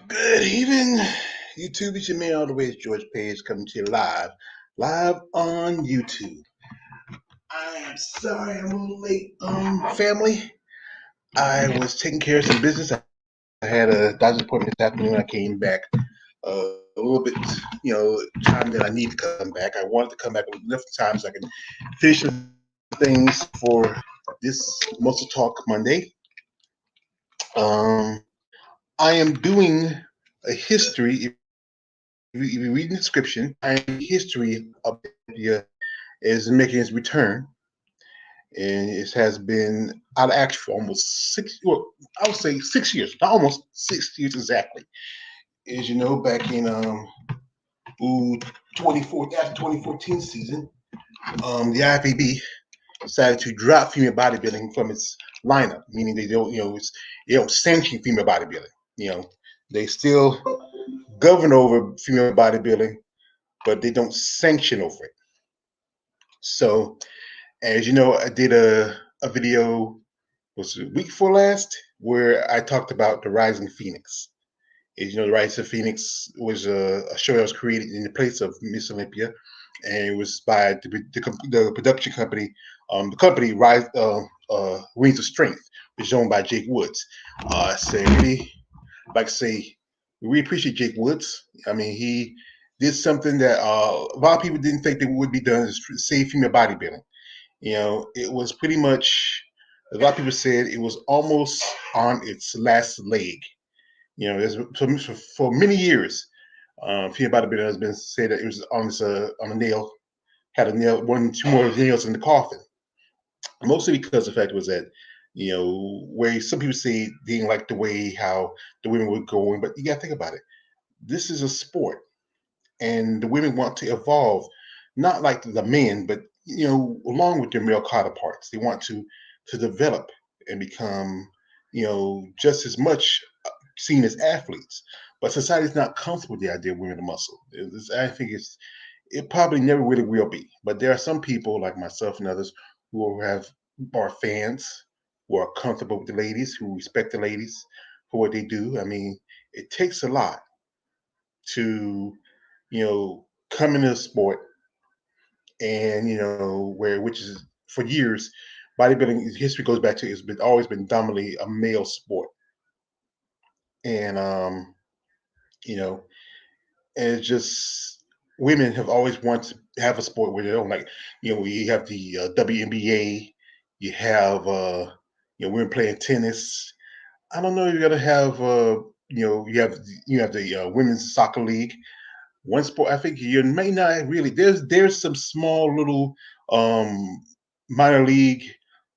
Good evening, YouTube. It's your man all the way. It's George Page coming to you live on YouTube. I am sorry I'm a little late, family. I was taking care of some business. I had a doctor's appointment this afternoon. I came back a little bit, time that I need to come back. I wanted to come back enough times so I can finish some things for this Muscle Talk Monday. I am doing a history. If you read the description, history of Olympia is making its return, and it has been out of action for almost I would say 6 years, not almost 6 years exactly. As you know, back in 2014 season, the IFBB decided to drop female bodybuilding from its lineup, meaning they don't sanction female bodybuilding. They still govern over female bodybuilding, but they don't sanction over it. So, as you know, I did a video, was it week before last, where I talked about the Rising Phoenix. As you know, the Rising Phoenix was a show that was created in the place of Miss Olympia, and it was by the production company, the company Wings of Strength, which is owned by Jake Woods. So really, like I say, we really appreciate Jake Woods. I mean, he did something that a lot of people didn't think that would be done, is save female bodybuilding. It was pretty much, a lot of people said it was almost on its last leg. For many years, female bodybuilding has been said that it was on a nail, had a nail, one, two more nails in the coffin. Mostly because the fact was that, where some people say they didn't like the way how the women were going, but you got to think about it. This is a sport, and the women want to evolve, not like the men, but along with their male counterparts. They want to develop and become, just as much seen as athletes. But society's not comfortable with the idea of women in muscle. I think it probably never really will be. But there are some people like myself and others who are fans, who are comfortable with the ladies, who respect the ladies for what they do. I mean, it takes a lot to come into the sport, and which is for years, bodybuilding history goes back to, it's been always been dominantly a male sport. And you know and it's just, women have always wanted to have a sport where they don't, like, you have the WNBA, you have women playing tennis. I don't know, you gotta have you have the women's soccer league. One sport, I think you may not really. There's some small little minor league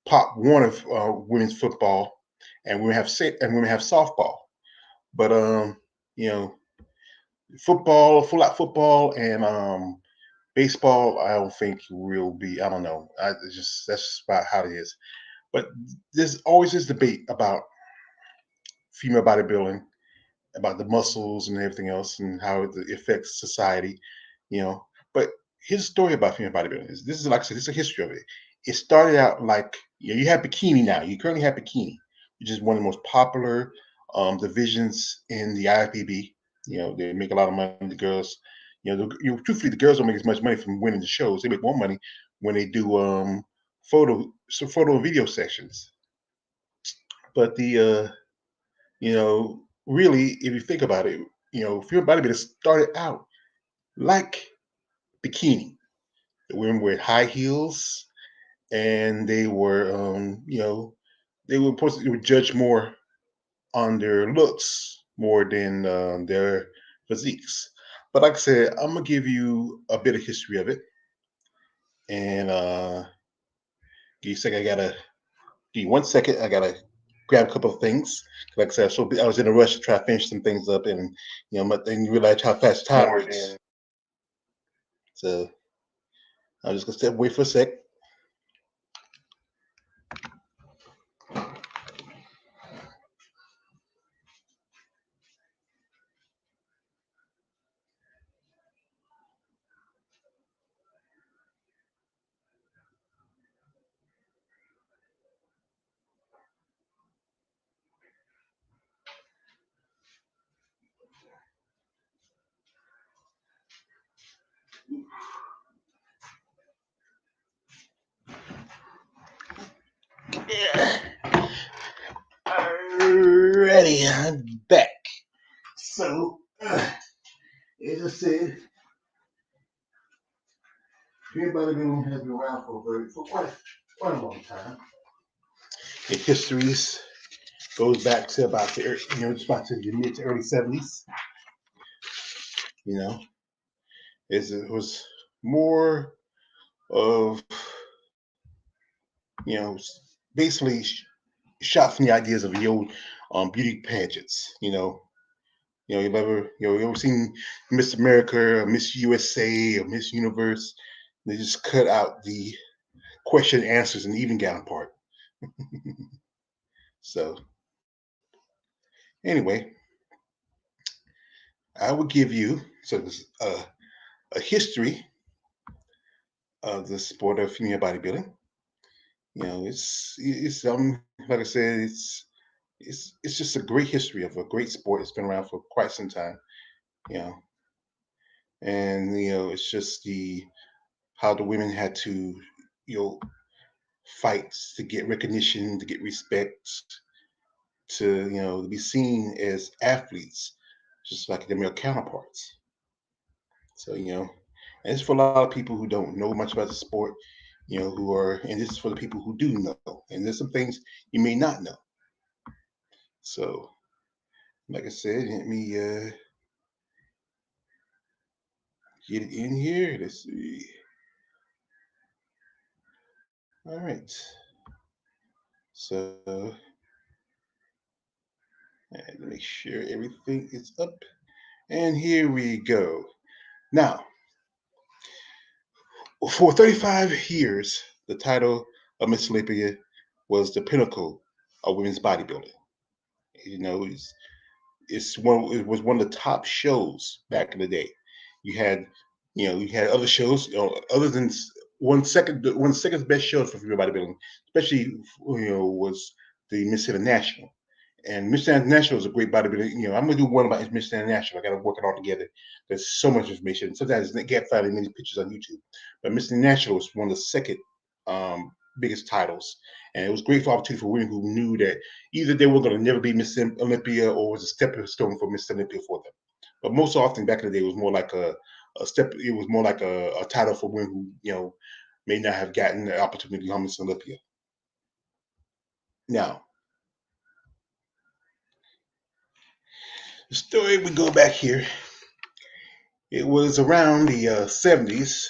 pop one of women's football, and women have softball. But you know, football, full out football, and baseball, I don't think will be. I don't know. That's just about how it is. But there's always this debate about female bodybuilding, about the muscles and everything else, and how it affects society. You know, but here's a story about female bodybuilding. This is, like I said, this is a history of it. It started out like, you have bikini now. You currently have bikini, which is one of the most popular divisions in the IFBB. They make a lot of money. The girls, truthfully, the girls don't make as much money from winning the shows. They make more money when they do photo and video sessions. But really, if you think about it, female bodybuilding started out like bikini. The women wear high heels, and they were supposed to judge more on their looks more than their physiques. But like I said, I'm gonna give you a bit of history of it, and give you a second. Give you 1 second. I gotta grab a couple of things. Like I said, I was in a rush to try to finish some things up, and then realize how fast time works. So I'm just gonna step away for a sec. Alrighty, I'm back. So, as I said, bodybuilding has been around for quite a long time. The histories goes back to about it's about to the mid to early 70s. You know, it was more of basically shot from the ideas of the old beauty pageants. You ever seen Miss America or Miss USA or Miss Universe? They just cut out the question answers and even gown part. So anyway, I will give you a history of the sport of female bodybuilding. It's like I said, it's just a great history of a great sport. It's been around for quite some time. You know, and it's just the how the women had to you know fight to get recognition, to get respect, to be seen as athletes, just like their male counterparts. So and it's for a lot of people who don't know much about the sport, who are, and this is for the people who do know, and there's some things you may not know. So, like I said, let me get it in here. Let's see. All right. So, and make sure everything is up. And here we go. Now, for 35 years, the title of Miss Olympia was the pinnacle of women's bodybuilding. It was one of the top shows back in the day. You had you had other shows, other than one second best shows for female bodybuilding, especially was the Miss International. And Miss International is a great bodybuilding. I'm gonna do one about Miss International. I gotta work it all together. There's so much information. Sometimes I can't find many pictures on YouTube. But Miss International was one of the second um, biggest titles. And it was great for opportunity for women who knew that either they were gonna never be Miss Olympia or was a stepping stone for Miss Olympia for them. But most often back in the day it was more like a step it was more like a title for women who, may not have gotten the opportunity to become Miss Olympia. Now, the story we go back here. It was around the 70s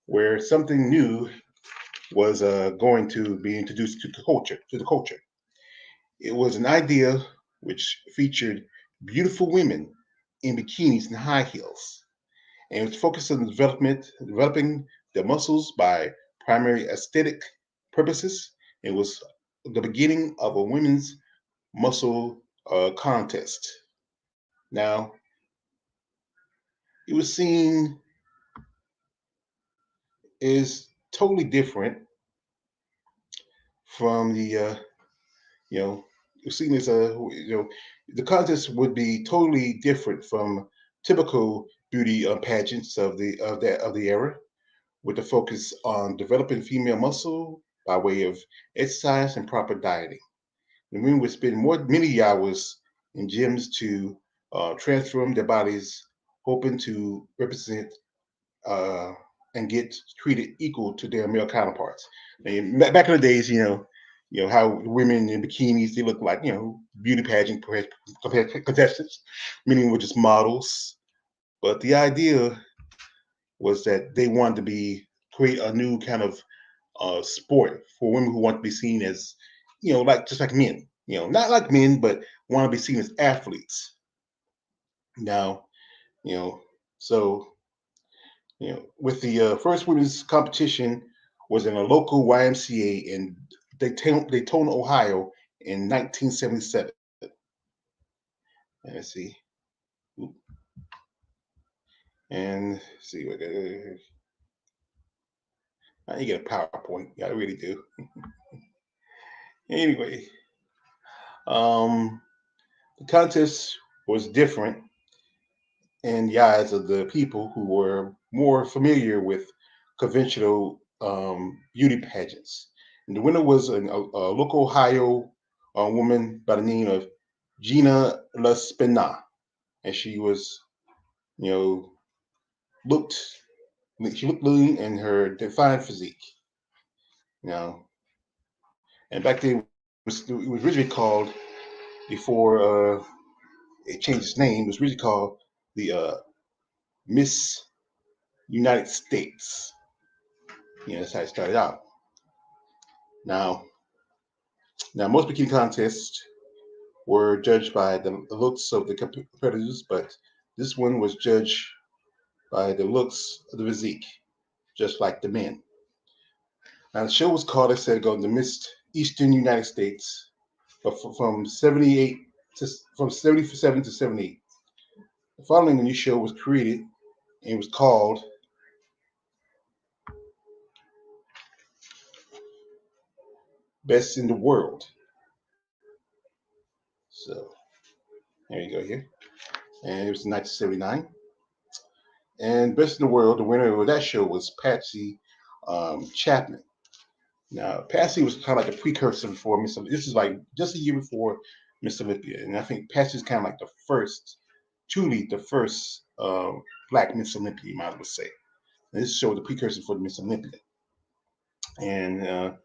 where something new was going to be introduced to the culture. It was an idea which featured beautiful women in bikinis and high heels, and it was focused on developing their muscles by primary aesthetic purposes. It was the beginning of a women's muscle contest. Now, it was seen as totally different from the you know seen as a the contest would be totally different from typical beauty pageants of the era, with the focus on developing female muscle by way of exercise and proper dieting. The women would spend many hours in gyms to transform their bodies, hoping to represent uh, and get treated equal to their male counterparts. And back in the days, how women in bikinis they look like beauty pageant contestants, meaning were just models. But the idea was that they wanted to be create a new kind of sport for women who want to be seen as like just like men. Not like men, but want to be seen as athletes. Now, you know, so with the first women's competition was in a local YMCA in Daytona, Ohio in 1977. And let's see. And see what I need to get a PowerPoint. Yeah, I really do. Anyway, um, the contest was different in the eyes of the people who were more familiar with conventional beauty pageants. And the winner was a local Ohio woman by the name of Gina LaSpina, and she was, you know, looked she looked lean in her defined physique, you know. And back then it was originally called before it changed its name. It was originally called the Miss United States. That's how it started out. Now, most bikini contests were judged by the looks of the competitors, but this one was judged by the looks of the physique, just like the men. Now, the show was called, I said, going to Miss Eastern United States, but from 78 to from 77 to 78. The following new show was created and it was called Best in the World. So there you go here. And it was 1979. And Best in the World, the winner of that show was Patsy Chapman. Now, Patsy was kind of like a precursor for Miss Olympia. This is like just a year before Miss Olympia. And I think Patsy's kind of like the first, truly the first black Miss Olympia, you might as well say. And this show was the precursor for Miss Olympia. And,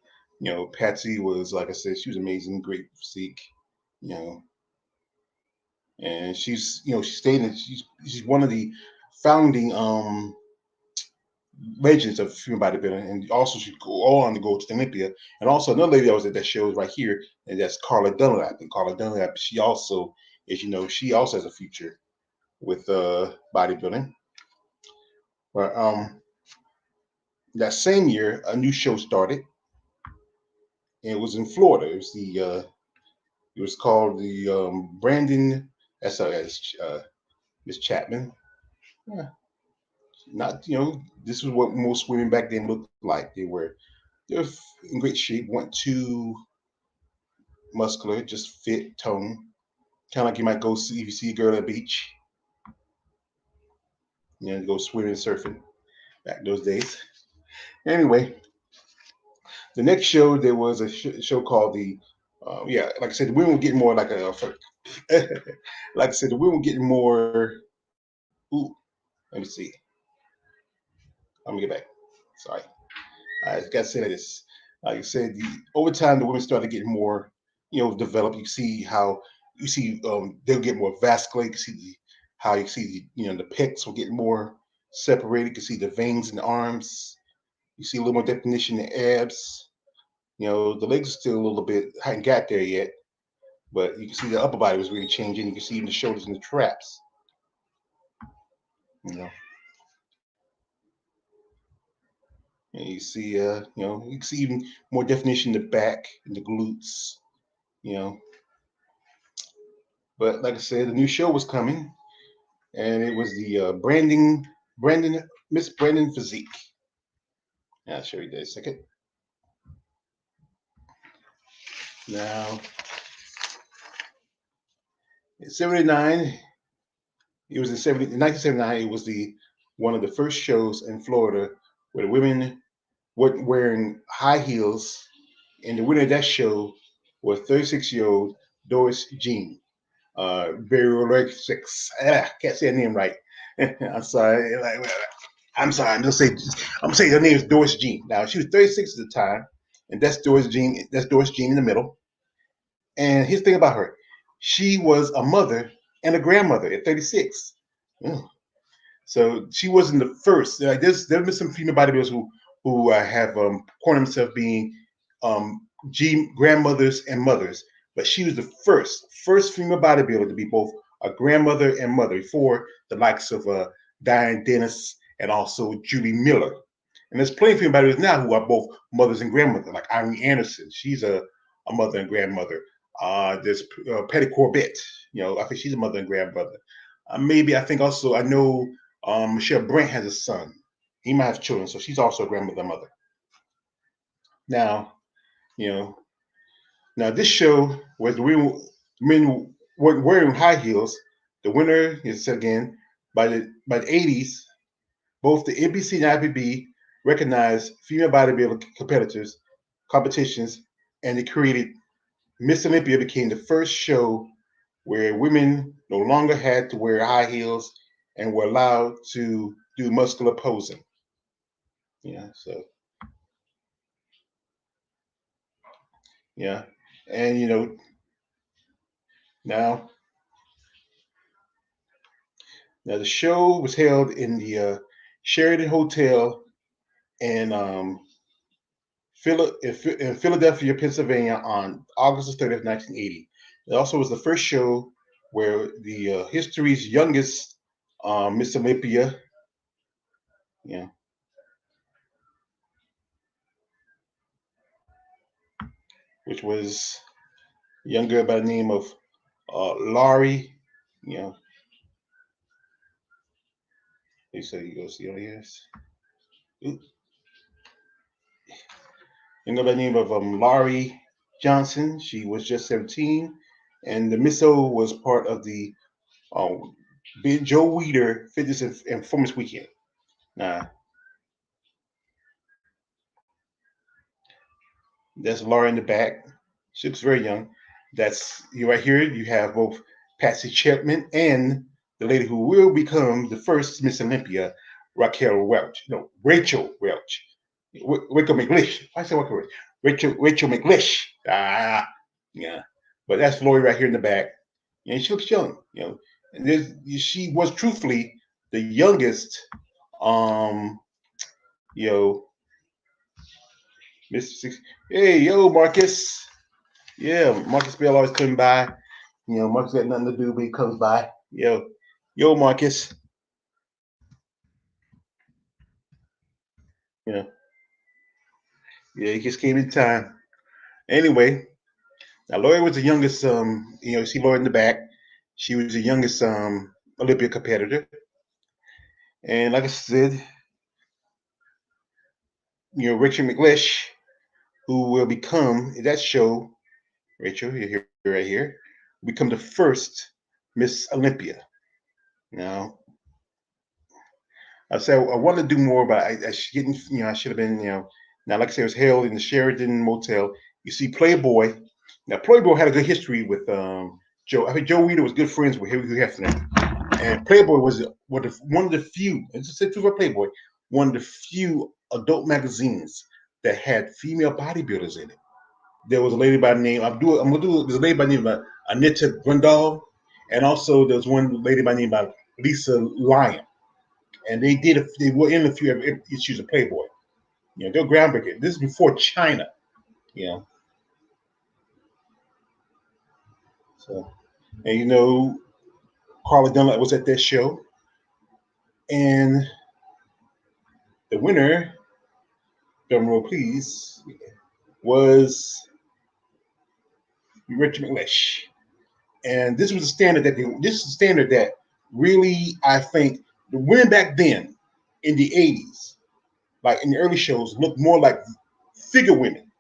Patsy was, like I said, she was amazing, great physique, you know. And she's, she stated she's one of the founding legends of female bodybuilding, and also she go on to go to Olympia. And also another lady that was at that show is right here, and that's Carla Dunlap. And Carla Dunlap, she also, as you know, she also has a future with bodybuilding. But that same year, a new show started, and it was in Florida. It was called the Brandon. That's Miss Chapman. Yeah, not this was what most women back then looked like. They were in great shape, weren't too muscular, just fit, tone. Kind of like you might go see if you see a girl at the beach, go swimming and surfing back those days. Anyway, the next show there was a show called the like I said, the women were getting more like a like I said, the women were getting more. Ooh, let me see. Let me get back. Sorry, I got to say like this. Like I said, over time the women started getting more, developed. You see they'll get more vascular. You can see how you see the pecs will get more separated. You can see the veins in the arms. You see a little more definition in the abs. The legs are still a little bit hadn't got there yet, but you can see the upper body was really changing. You can see even the shoulders and the traps. You know, and you see you can see even more definition in the back and the glutes. You know, but like I said, the new show was coming, and it was the Miss Brandon Physique. I'll show you that in a second. Now, in '79, it was in 1979. It was the one of the first shows in Florida where the women were wearing high heels, and the winner of that show was 36-year-old Doris Jean. Very 6. Can't say her name right. I'm sorry. I'm sorry. I'm gonna say her name is Doris Jean. Now she was 36 at the time, and that's Doris Jean. That's Doris Jean in the middle. And here's the thing about her: she was a mother and a grandmother at 36. Mm. So she wasn't the first. Like there's been some female bodybuilders who have coined themselves being grandmothers and mothers, but she was the first female bodybuilder to be both a grandmother and mother before the likes of Diane Dennis and also Julie Miller. And there's plenty of female bodybuilders now who are both mothers and grandmothers, like Irene Anderson. She's a mother and grandmother. There's Patty Corbett. I think she's a mother and grandmother. Maybe I think also I know Michelle Brent has a son. He might have children, so she's also a grandmother and mother. Now, now this show where the men were wearing high heels. The winner is again by the 80s. Both the NBC and IFBB recognized female bodybuilder competitors competitions, and it created Miss Olympia became the first show where women no longer had to wear high heels and were allowed to do muscular posing. Yeah, so yeah, and now now the show was held in the Sheraton Hotel in in Philadelphia, Pennsylvania, on August the 30th, 1980. It also was the first show where the history's youngest Miss Olympia, yeah, which was younger by the name of Laurie, you know, they say you go see all yes. Younger by the name of Laurie Johnson. She was just 17. And the Misso was part of the um, Big Joe Weider Fitness and Performance Weekend. Now, that's Laura in the back. She looks very young. That's you right here. You have both Patsy Chapman and the lady who will become the first Miss Olympia, Raquel Welch. No, Rachel Welch. Rachel McLish. I said Rachel. Rachel McLish. Ah, yeah. But that's Lori right here in the back, and she looks young. And she was truthfully the youngest. Um, you know, Miss Six. Hey, yo, Marcus. Yeah, Marcus Bell always coming by. Marcus got nothing to do, but he comes by. Yo, Marcus. Yeah, yeah, he just came in time. Anyway, now Lori was the youngest. You see Lori in the back. She was the youngest Olympia competitor, and like I said, Richard McLish, who will become in that show. Rachel, you're here right here. Become the first Miss Olympia. Now, I said I wanted to do more, but I didn't. I should have been. Now, like I said, it was held in the Sheraton Motel. You see, Playboy. Now, Playboy had a good history with Joe. I think Joe Weider was good friends with Hugh Hefner, and Playboy was one of the few. It's just true for Playboy, one of the few adult magazines that had female bodybuilders in it. There was a lady by the name. I'm gonna do. There's a lady by the name of Anita Grandal, and also there was one lady by the name of Lisa Lyon, and they were in a few issues of Playboy. They're groundbreaking. This is before China. You know, so and Carla Dunlap was at that show, and the winner, drum roll please, was Richard McLish. And this was a standard this is a standard that really I think the women back then in the 80s, like in the early shows, looked more like figure women.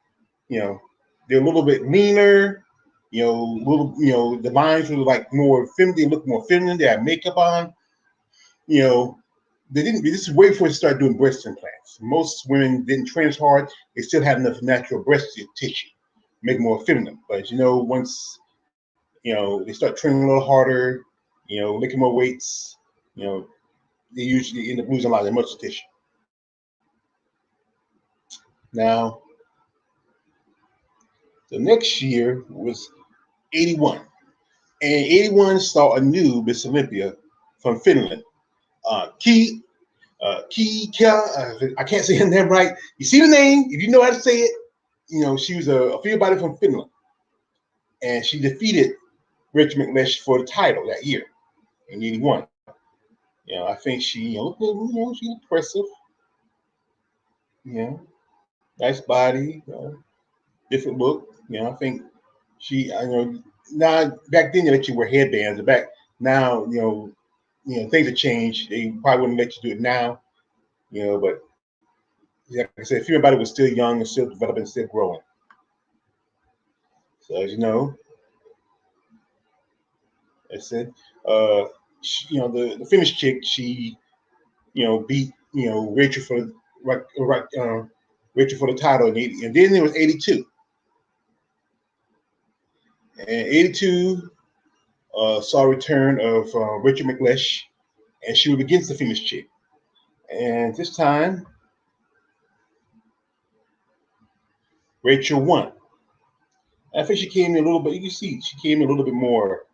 You know, they're a little bit leaner. The lines were like more feminine. They looked more feminine. They had makeup on. You know, they didn't. This is way before they started doing breast implants. Most women didn't train as hard. They still had enough natural breast tissue, make more feminine. But once they start training a little harder, lifting more weights, you know, they usually end up losing a lot of their muscle tissue. Now, the next year was 81. And 81 saw a new Miss Olympia from Finland. Ki, I can't say her name right. You see the name, if you know how to say it, she was a female body from Finland. And she defeated Rich McLish for the title that year in 81. I think she looked, she impressive. Nice body, different look. I think now back then they let you wear headbands. Back now, things have changed. They probably wouldn't let you do it now. But like I said, female body was still young and still developing, still growing. So as you know, I said, the Finnish chick, she beat Rachel for Rachel for the title in 80, and then there was 82. And 82 saw a return of Rachel McLeish, and she was against the famous chick. And this time, Rachel won. And I think she came in a little bit. You can see she came in a little bit more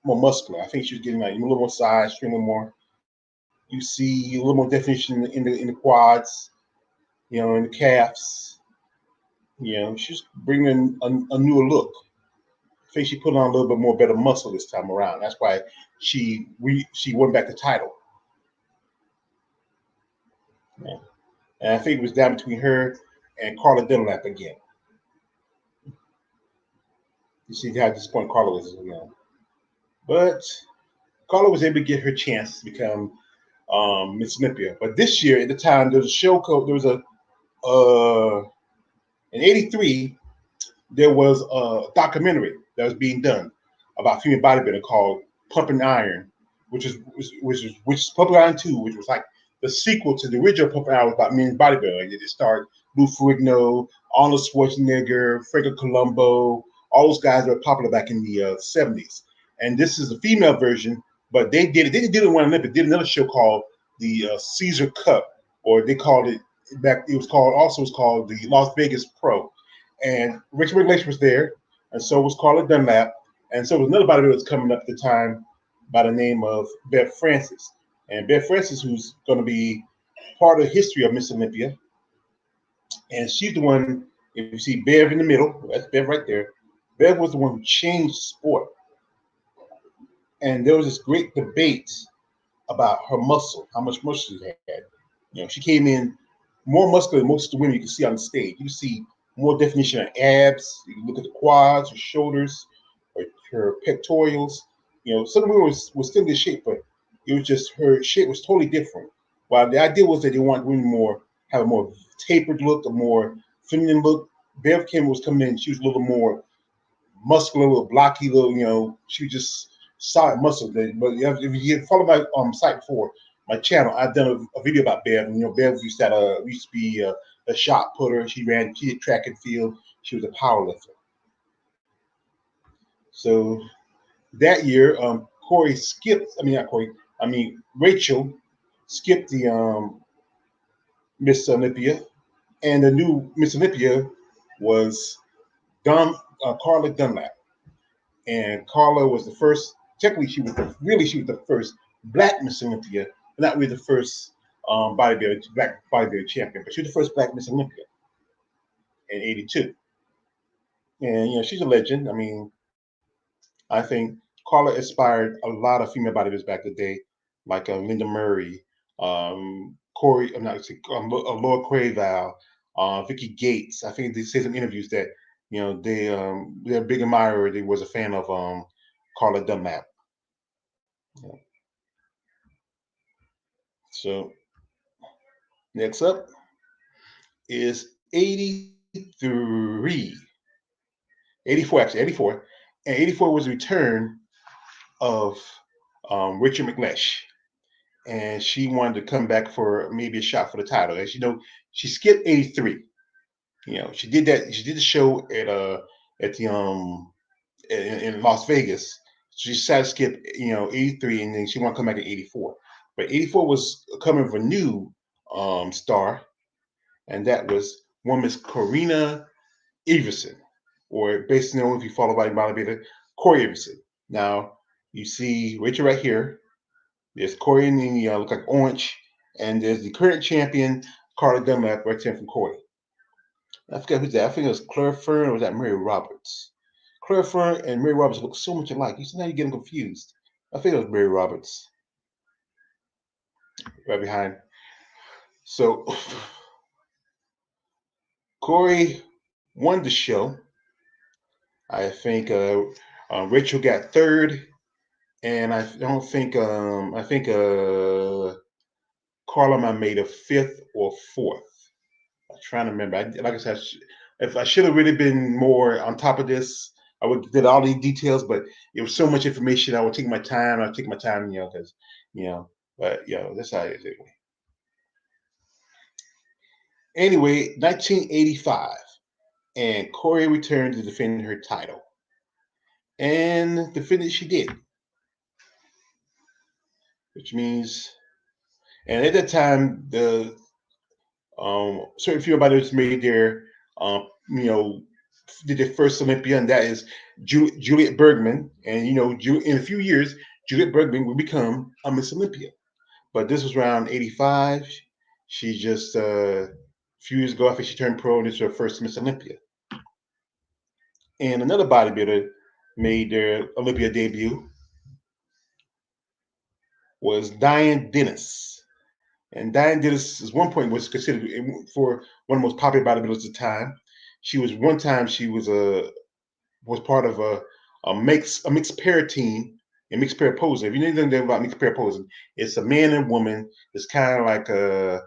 muscular. I think she was getting like a little more size, stringing more. You see a little more definition in the quads, in the calves. She's bringing a newer look. I think she put on a little bit more better muscle this time around. That's why she won back the title. Yeah. And I think it was down between her and Carla Dunlap again. You see how disappointed Carla was, But Carla was able to get her chance to become Miss Olympia. But this year, at the time, there was a show called, in '83, there was a documentary that was being done about female bodybuilding called Pumping Iron, which is Pumping Iron 2, which was like the sequel to the original Pumping Iron about men's bodybuilding. It starred Lou Ferrigno, Arnold Schwarzenegger, Franco Columbo, all those guys that were popular back in the 70s. And this is a female version, but they didn't do it one Olympia. Did another show called the Caesar Cup, or they called it back. It was called the Las Vegas Pro. And Rachel McLeish was there, and so was Carla Dunlap, and so was another bodybuilder that was coming up at the time by the name of Bev Francis. And Bev Francis, who's going to be part of the history of Miss Olympia, and she's the one. If you see Bev in the middle, that's Bev right there. Bev was the one who changed the sport, and there was this great debate about her muscle, how much muscle she had. She came in more muscular than most of the women you can see on the stage. You see more definition of abs. You can look at the quads, her shoulders, her pectorals. Some of the women was still in good shape, but it was just her shape was totally different. While the idea was that they wanted women have a more tapered look, a more feminine look. Bev Kim was coming in, she was a little more muscular, a little blocky, she was just solid muscle. But if you follow my site before, my channel, I've done a video about Bev. Bev used to be a shot putter. She did track and field. She was a power lifter. So that year, Rachel skipped the Miss Olympia, and the new Miss Olympia was Carla Dunlap. And Carla was the first. Technically, she was the first Black Miss Olympia, but not really the first black bodybuilder champion. But she was the first Black Miss Olympia in '82. And she's a legend. I think Carla inspired a lot of female bodybuilders back in the day, like Linda Murray, Laura Craval, Vicki Gates. I think they say some interviews that they're a big admirer. They was a fan of Carla Dunlap. Yeah. So next up is 83. 84, actually, 84. And 84 was the return of Rachel McLeish. And she wanted to come back for maybe a shot for the title. As you know, she skipped 83. She did that. She did the show at the in Las Vegas. She decided to skip 83, and then she wanted to come back in 84. But 84 was coming with a new star, and that was one Miss Corina Everson, or based on if you follow bodybuilder, Corey Everson. Now you see Rachel right here. There's Corey in the look like orange, and there's the current champion Carla Dunlap right there from Corey. I forget who's that. I think it was Claire Fern or was that Mary Roberts? Claire Fern and Mary Roberts look so much alike. You see now you're getting confused. I think it was Mary Roberts right behind. So Corey won the show. I think Rachel got third, and I don't think I think Carla made a fifth or fourth. I'm trying to remember. Like I said, if I should have really been more on top of this, I would did all these details. But it was so much information. I would take my time. I'd take my time, because But that's how it is anyway. Anyway, 1985, and Corey returned to defend her title, and defend it she did, which means, and at that time, the certain few fighters made their, you know, did their first Olympia, and that is Juliet Bergman, and in a few years, Juliet Bergman will become a Miss Olympia. But this was around 85. She just a few years ago, I think she turned pro, and this was her first Miss Olympia. And another bodybuilder made their Olympia debut was Diane Dennis. And Diane Dennis, at one point, was considered for one of the most popular bodybuilders at the time. She was one time she was part of a mixed pair team, a mixed pair posing. If you know anything about mixed pair posing, it's a man and woman. It's kind of like a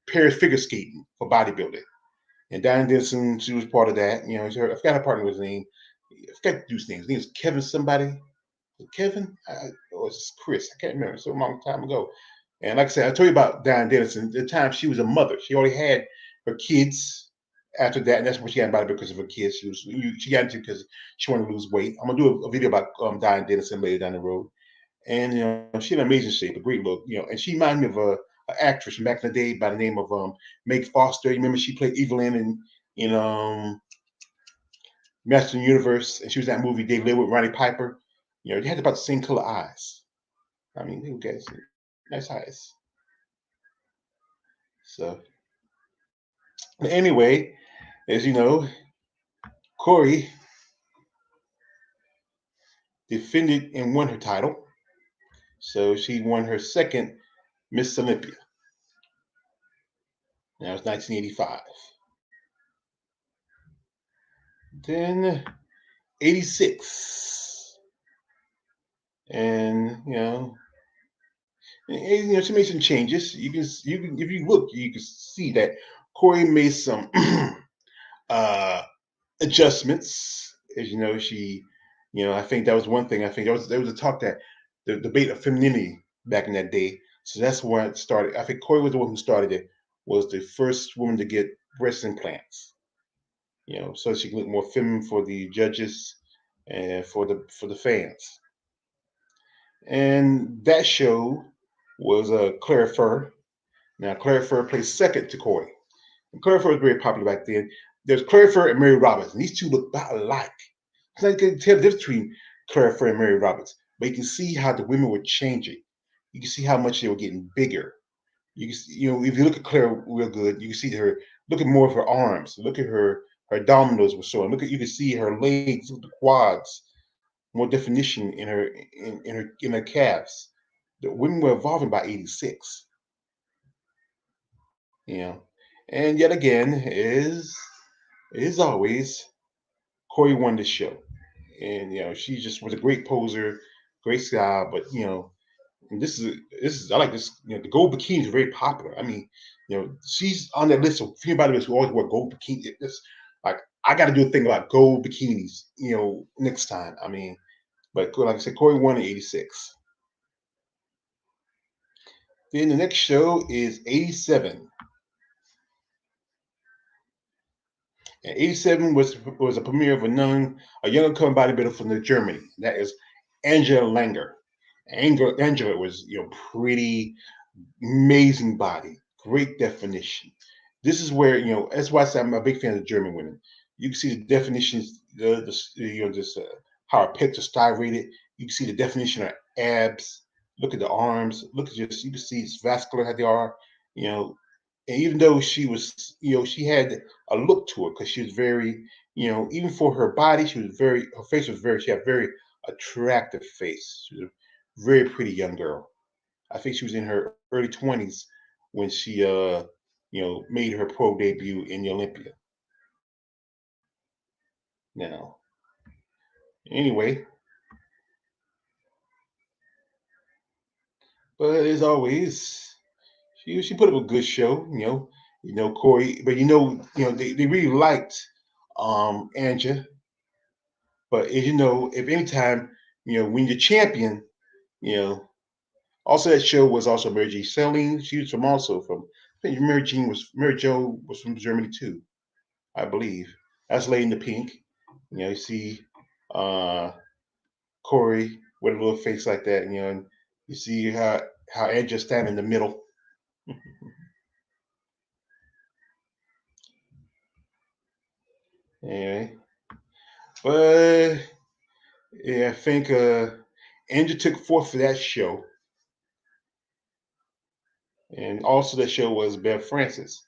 pair of figure skating for bodybuilding. And Diane Denison, she was part of that. I forgot her partner was name. I forgot the dude's name. His name was Kevin somebody. Kevin? Or it's Chris. I can't remember. So a long time ago. And like I said, I told you about Diane Dennison. At the time, she was a mother. She already had her kids after that, and that's what she got about it because of her kids. She got into because she wanted to lose weight. I'm gonna do a video about Diane Dennison later down the road. And she had an amazing shape, a great look. And she reminded me of an actress from back in the day by the name of Meg Foster. You remember she played Evelyn in Master Universe, and she was in that movie They Live with Ronnie Piper. They had about the same color eyes. I mean, they got nice eyes. So, anyway, as you know, Corey defended and won her title. So she won her second Miss Olympia. That was 1985. Then 86. And she made some changes. You can if you look, you can see that Corey made some uh adjustments. As you know, I think that was one thing. I think there was a talk that the debate of femininity back in that day. So that's where it started. I think Corey was the one who started it. Was the first woman to get breast implants. So she could look more feminine for the judges and for the fans. And that show was Claire Fur. Now Claire Fur plays second to Corey. And Claire Fur was very popular back then. There's Claire Fur and Mary Roberts, and these two look about alike. So you can tell the difference between Claire Fur and Mary Roberts, but you can see how the women were changing. You can see how much they were getting bigger. You can see, if you look at Claire real good, you can see her. Look at more of her arms. Look at her abdominals were showing. You can see her legs, the quads, more definition in her calves. The women were evolving by 86. You know, and yet again, is always Corey won the show, and she just was a great poser, great style. But and this is I like this. The gold bikini is very popular. I mean, she's on that list of female bodybuilders who always wear gold bikini. It's like I got to do a thing about gold bikinis. Next time. I mean, but like I said, Corey won in '86. Then the next show is '87. And '87 was a premiere of a young upcoming bodybuilder from Germany. That is Angela Langer. Angela was pretty amazing body, great definition. This is where that's why I say I'm a big fan of German women. You can see the definitions, just how her pecs are striated. You can see the definition of abs. Look at the arms. Look at you can see it's vascular how they are. You know, and even though she was, she had a look to her because she was very, even for her body, her face was she had a very attractive face. She was a very pretty young girl. I think she was in her early 20s when she, made her pro debut in the Olympia. Now, anyway, but as always, she put up a good show. Corey, but they really liked Anja. But as you know, if anytime, when you're champion, you know, also that show was also Mary G. Selling. She was from think Mary Jo was from Germany too, I believe. That's Lady in the Pink. You see uh, Corey with a little face like that. And you see how Ed just stand in the middle. Anyway, but yeah, I think Andrew took fourth for that show, and also that show was Bev Francis.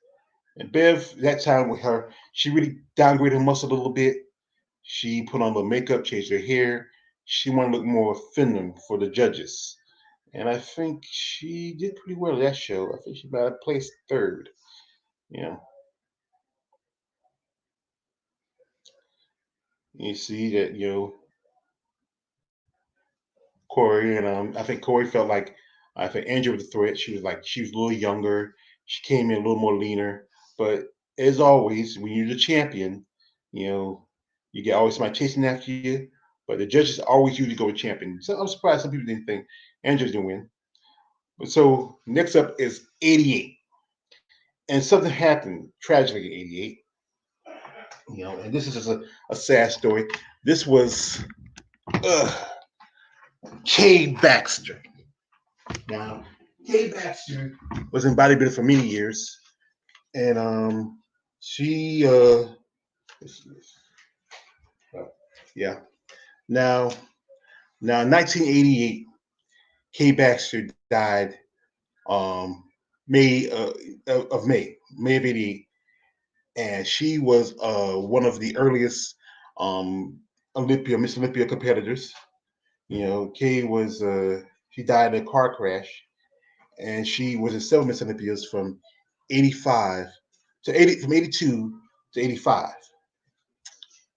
And Bev, that time with her, she really downgraded her muscle a little bit. She put on a little makeup, changed her hair. She wanted to look more feminine for the judges. And I think she did pretty well that show. I think she might have placed third. You know, you see that, Corey and I think Corey felt like I think Andrew was the threat. She was a little younger. She came in a little more leaner. But as always, when you're the champion, you know, you get always somebody chasing after you. But the judges always usually go with champion. So I'm surprised some people didn't think Andrew's gonna win. But so next up is 88. And something happened tragically in 88. And this is just a sad story. This was uh, Kay Baxter. Now, Kay Baxter was in bodybuilding for many years, and she yeah. Now, in 1988, Kay Baxter died um May May of '88, and she was one of the earliest Miss Olympia competitors. Kay was she died in a car crash, and she was in several Miss Olympias from 85 to 80, from 82 to 85.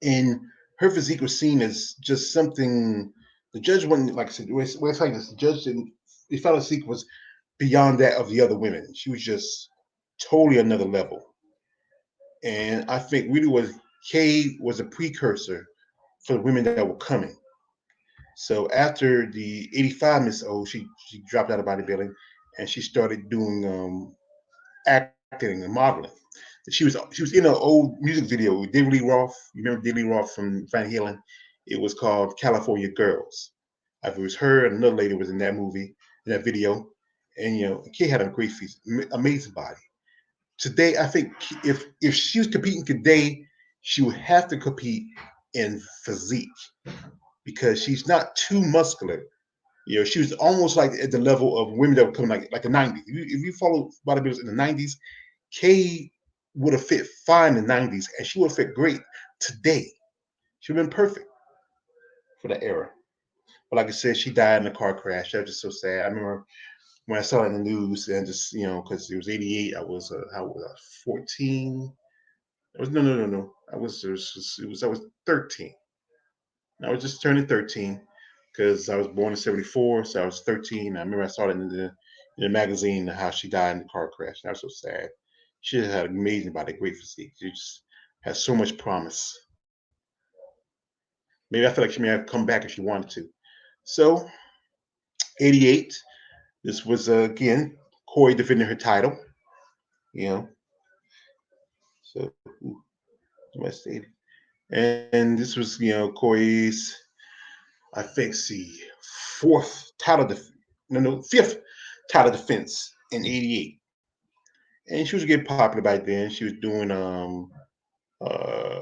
And her physique was seen as just something the judge wasn't, like I said, it's like this, the judge didn't, he felt her physique was beyond that of the other women. She was just totally another level. And I think really Kay was a precursor for the women that were coming. So after the 85 Miss O, she dropped out of bodybuilding and she started doing acting and modeling. She was in an old music video with David Lee Roth. You remember David Lee Roth from Van Halen? It was called California Girls. It was her and another lady was in that movie, in that video. And Kay had a great face, amazing body. Today, I think if she was competing today, she would have to compete in physique because she's not too muscular. She was almost like at the level of women that were coming like the '90s. If you follow bodybuilders in the '90s, Kay would have fit fine in the '90s, and she would have fit great today. She would have been perfect for that era. But like I said, she died in a car crash. That was just so sad. I remember when I saw it in the news, and just because it was '88, I was how was I, 14? It was no. I was 13. I was just turning 13 because I was born in '74, so I was 13. I remember I saw it in the magazine how she died in the car crash. That was so sad. She had an amazing body, great physique. She just has so much promise. Maybe I feel like she may have come back if she wanted to. So, 88. This was again Corey defending her title. You know, so my state, and this was Corey's, I think, see, fourth title no, fifth title defense in '88, and she was getting popular back then. She was doing uh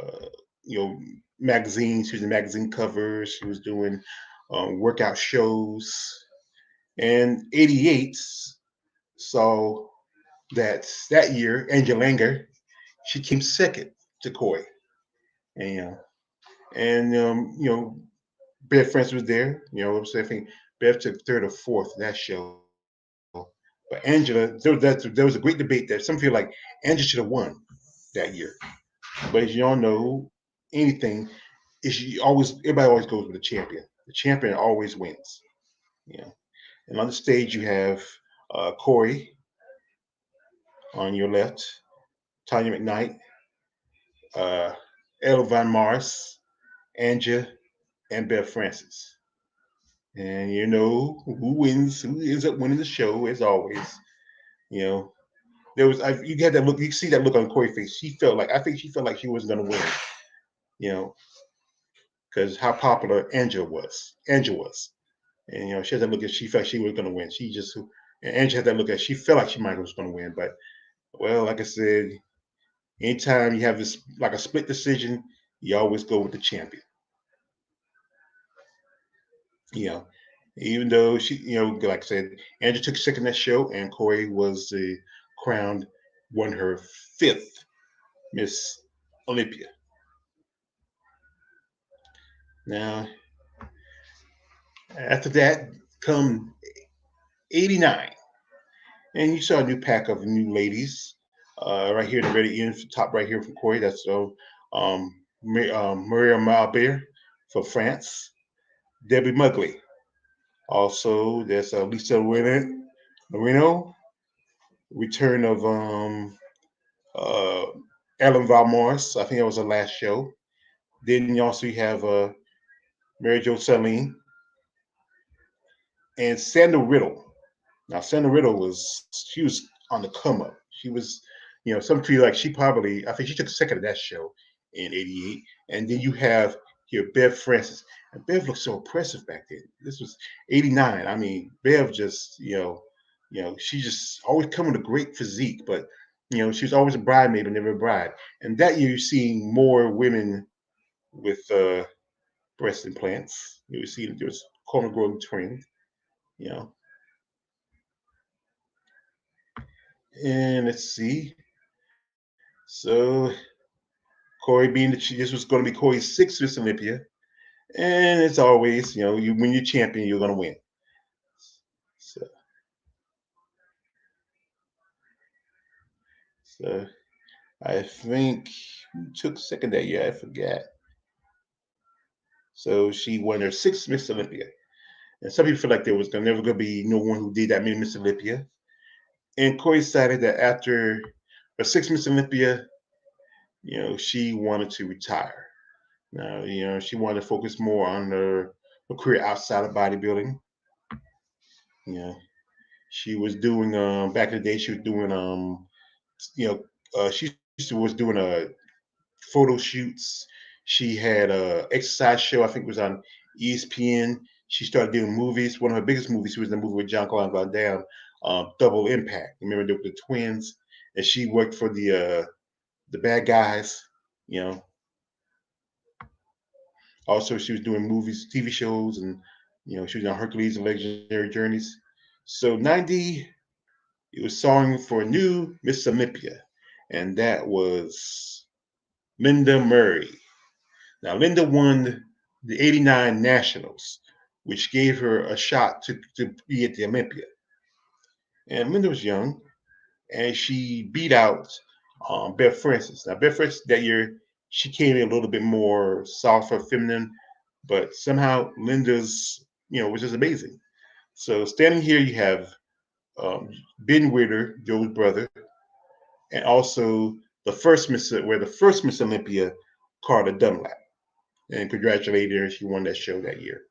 you know magazines. She was in magazine covers. She was doing workout shows, and '88 saw that year Angela Langer, she came second to Corey, and Bev Francis was there. So I think Bev took third or fourth in that show. But Angela, there was a great debate that some feel like Angela should have won that year. But as you all know, anything is everybody always goes with the champion. The champion always wins. You know. And on the stage you have Corey on your left, Tanya McKnight, uh, Ella Van Mars, Anja, and Bev Francis. And you know who ends up winning the show as always. You know, there was you had that look. You see that look on Corey's face. I think she felt like she wasn't going to win. You know, because how popular Angela was, and she had that look. At she felt she was going to win. And Angela had that look. At she felt like she might was going to win, but well, like I said, anytime you have this like a split decision, you always go with the champion. You know, even though like I said, Angela took second that show, and Corey was the crowned, won her fifth Miss Olympia. Now, after that, come '89, and you saw a new pack of new ladies. Right here in the very end, top right here from Corey. That's Maria Malbert from France, Debbie Mugley. Also, there's Lisa Marino, return of uh, Ellen Valmors. I think that was her last show. Then you also have Mary Jo Saline and Sandra Riddle. Now, Sandra Riddle she was on the come up. She was, some feel like I think she took second of that show in '88. And then you have here Bev Francis. And Bev looked so impressive back then. This was '89. I mean, Bev just, she just always come with a great physique, but, she was always a bridesmaid, but never a bride. And that year, you're seeing more women with breast implants. You were seeing there was corner growing trend, you know. And let's see. So Corey being this was going to be Corey's sixth Miss Olympia, and it's always when you're champion, you're going to win. So, so I think who took second that year? I forget. So she won her sixth Miss Olympia, and some people feel like there was never going to be no one who did that many Miss Olympia. And Corey decided that after her sixth Miss Olympia, she wanted to retire. Now, she wanted to focus more on her career outside of bodybuilding. You know, she was doing back in the day. She was doing she was doing photo shoots. She had a exercise show. I think it was on ESPN. She started doing movies. One of her biggest movies. She was in a movie with Jean-Claude Van Damme, Double Impact. Remember the twins? And she worked for the bad guys. You know. Also, she was doing movies, TV shows, and she was on Hercules and Legendary Journeys. So '90, it was song for a new Miss Olympia, and that was Linda Murray. Now, Linda won the '89 Nationals, which gave her a shot to be at the Olympia. And Linda was young, and she beat out Beth Francis. Now, Beth Francis that year, she came in a little bit more softer, feminine, but somehow Linda's, was just amazing. So standing here, you have Ben Witter, Joe's brother, and also the first Miss Olympia, Carla Dunlap. And congratulated her, she won that show that year.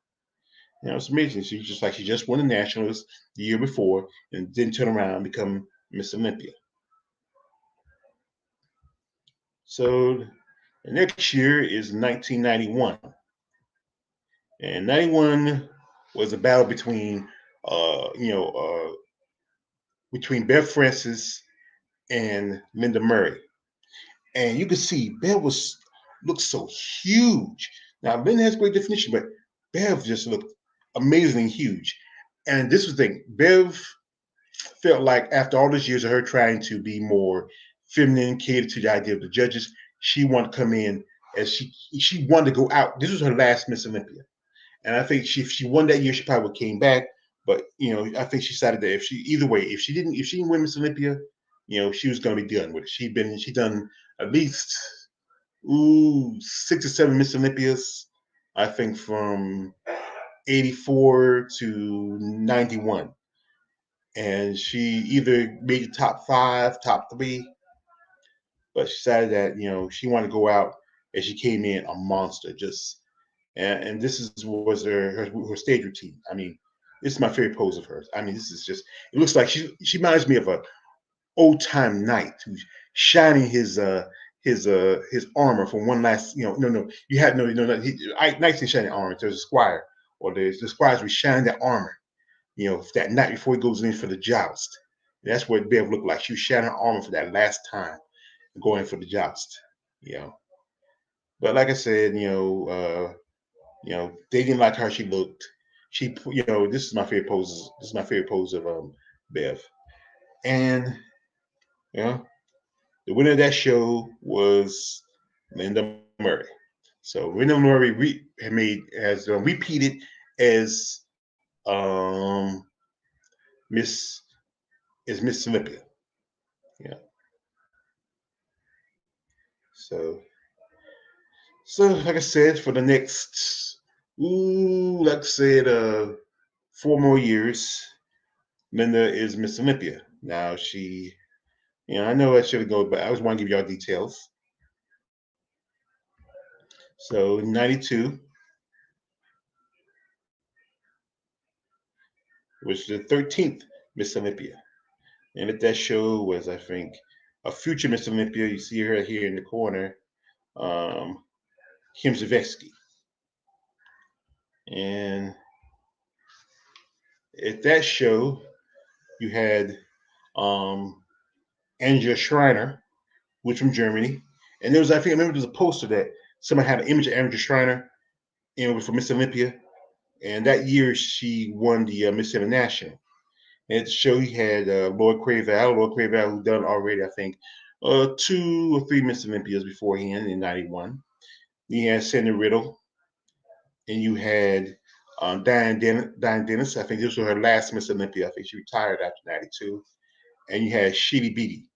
It's amazing. She just won the Nationals the year before and didn't turn around and become Miss Olympia. So the next year is 1991. And 91 was a battle between Bev Francis and Linda Murray. And you could see Bev looked so huge. Now Linda has great definition, but Bev just looked amazingly huge. And this was the thing, Bev felt like after all these years of her trying to be more feminine, cater to the idea of the judges, she wanted to come in as she wanted to go out. This was her last Miss Olympia. And I think if she won that year, she probably would have came back. But I think she decided that if she didn't win Miss Olympia, she was going to be done with it. She done at least 6 or 7 Miss Olympias, I think from '84 to '91, and she either made the top 5, top 3, but she decided that she wanted to go out, and she came in a monster. And this was her stage routine. I mean, this is my favorite pose of hers. I mean, this is just, it looks like she reminds me of old time knight who's shining his armor from one last, no, you had no, knights didn't shine their armor. There's a squire, or there's the squires who shine their armor, that night before he goes in for the joust. That's what Bev looked like. She was shining her armor for that last time, going for the joust. You know, but like I said, they didn't like how she looked. This is my favorite pose. This is my favorite pose of Bev, and you know, the winner of that show was Linda Murray. So Linda Murray has repeated as um, Miss Miss Olympia. Yeah. So like I said, for the next like I said, 4 more years, Linda is Miss Olympia. Now I know I should have gone, but I just want to give y'all details. So 92 was the 13th Miss Olympia. And at that show was, I think, a future Miss Olympia. You see her here in the corner, Kim Zavetsky. And at that show, you had Angela Schreiner, which from Germany. And I remember there was a poster that somebody had an image of Angela Schreiner, and it was for Miss Olympia. And that year, she won the Miss International. And at the show, he had Lord Craval, who done already, I think, 2 or 3 Miss Olympias beforehand in '91. You had Sandra Riddle, and you had Diane Dennis. I think this was her last Miss Olympia. I think she retired after '92. And you had Sheedy Beatty.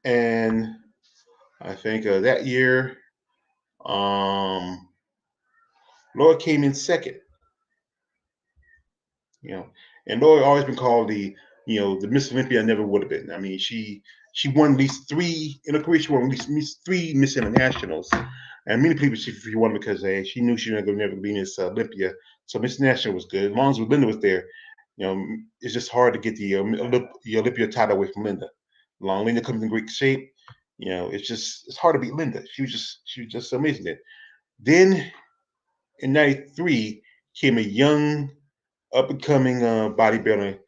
And I think that year, Laura came in second. And Laura always been called the Miss Olympia never would have been. I mean, she won at least 3 in her career. She won at least 3 Miss Internationals, and many people she won because she knew she was never be Miss Olympia. So Miss National was good. As long as Linda was there, it's just hard to get the Olympia title away from Linda. Long Linda comes in great shape. It's hard to beat Linda. She was just amazing. Then in '93 came a young up and coming bodybuilder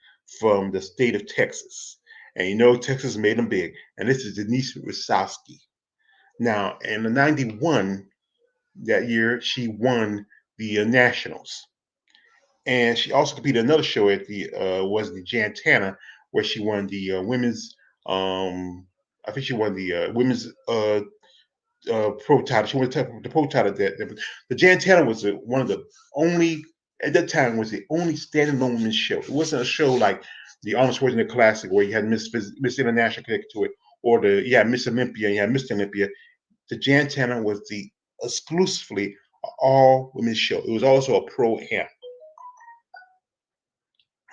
from the state of Texas. And Texas made them big. And this is Denise Rosowski. Now, in the '91, that year, she won the Nationals. And she also competed another show at was the Jantana, where she won the women's, I think she won the women's pro title. She won the pro title. The Jantana was one of the only, at that time, was the only standalone women's show. It wasn't a show like the Arnold Schwarzenegger Classic where you had Miss International connected to it, or Miss Olympia and you had Mr. Olympia. The Jantana was the exclusively all women's show. It was also a pro am.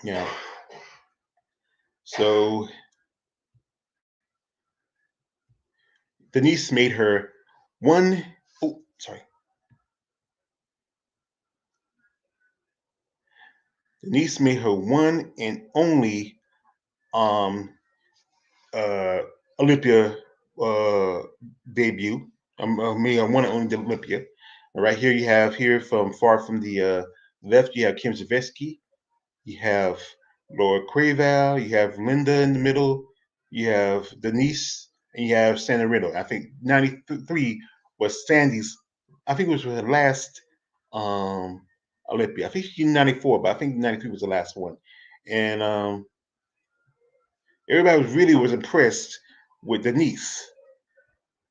Yeah. So Denise made her one. Oh, sorry. Denise made her one and only uh, Olympia debut. Me, I one and only Olympia. And right here you have here from far from the left, you have Kim Zavetsky, you have Laura Craval, you have Linda in the middle, you have Denise, and you have Sandra Riddle. I think '93 was Sandy's. I think it was her last Olympia. I think she in '94, but I think '93 was the last one. And everybody was impressed with Denise.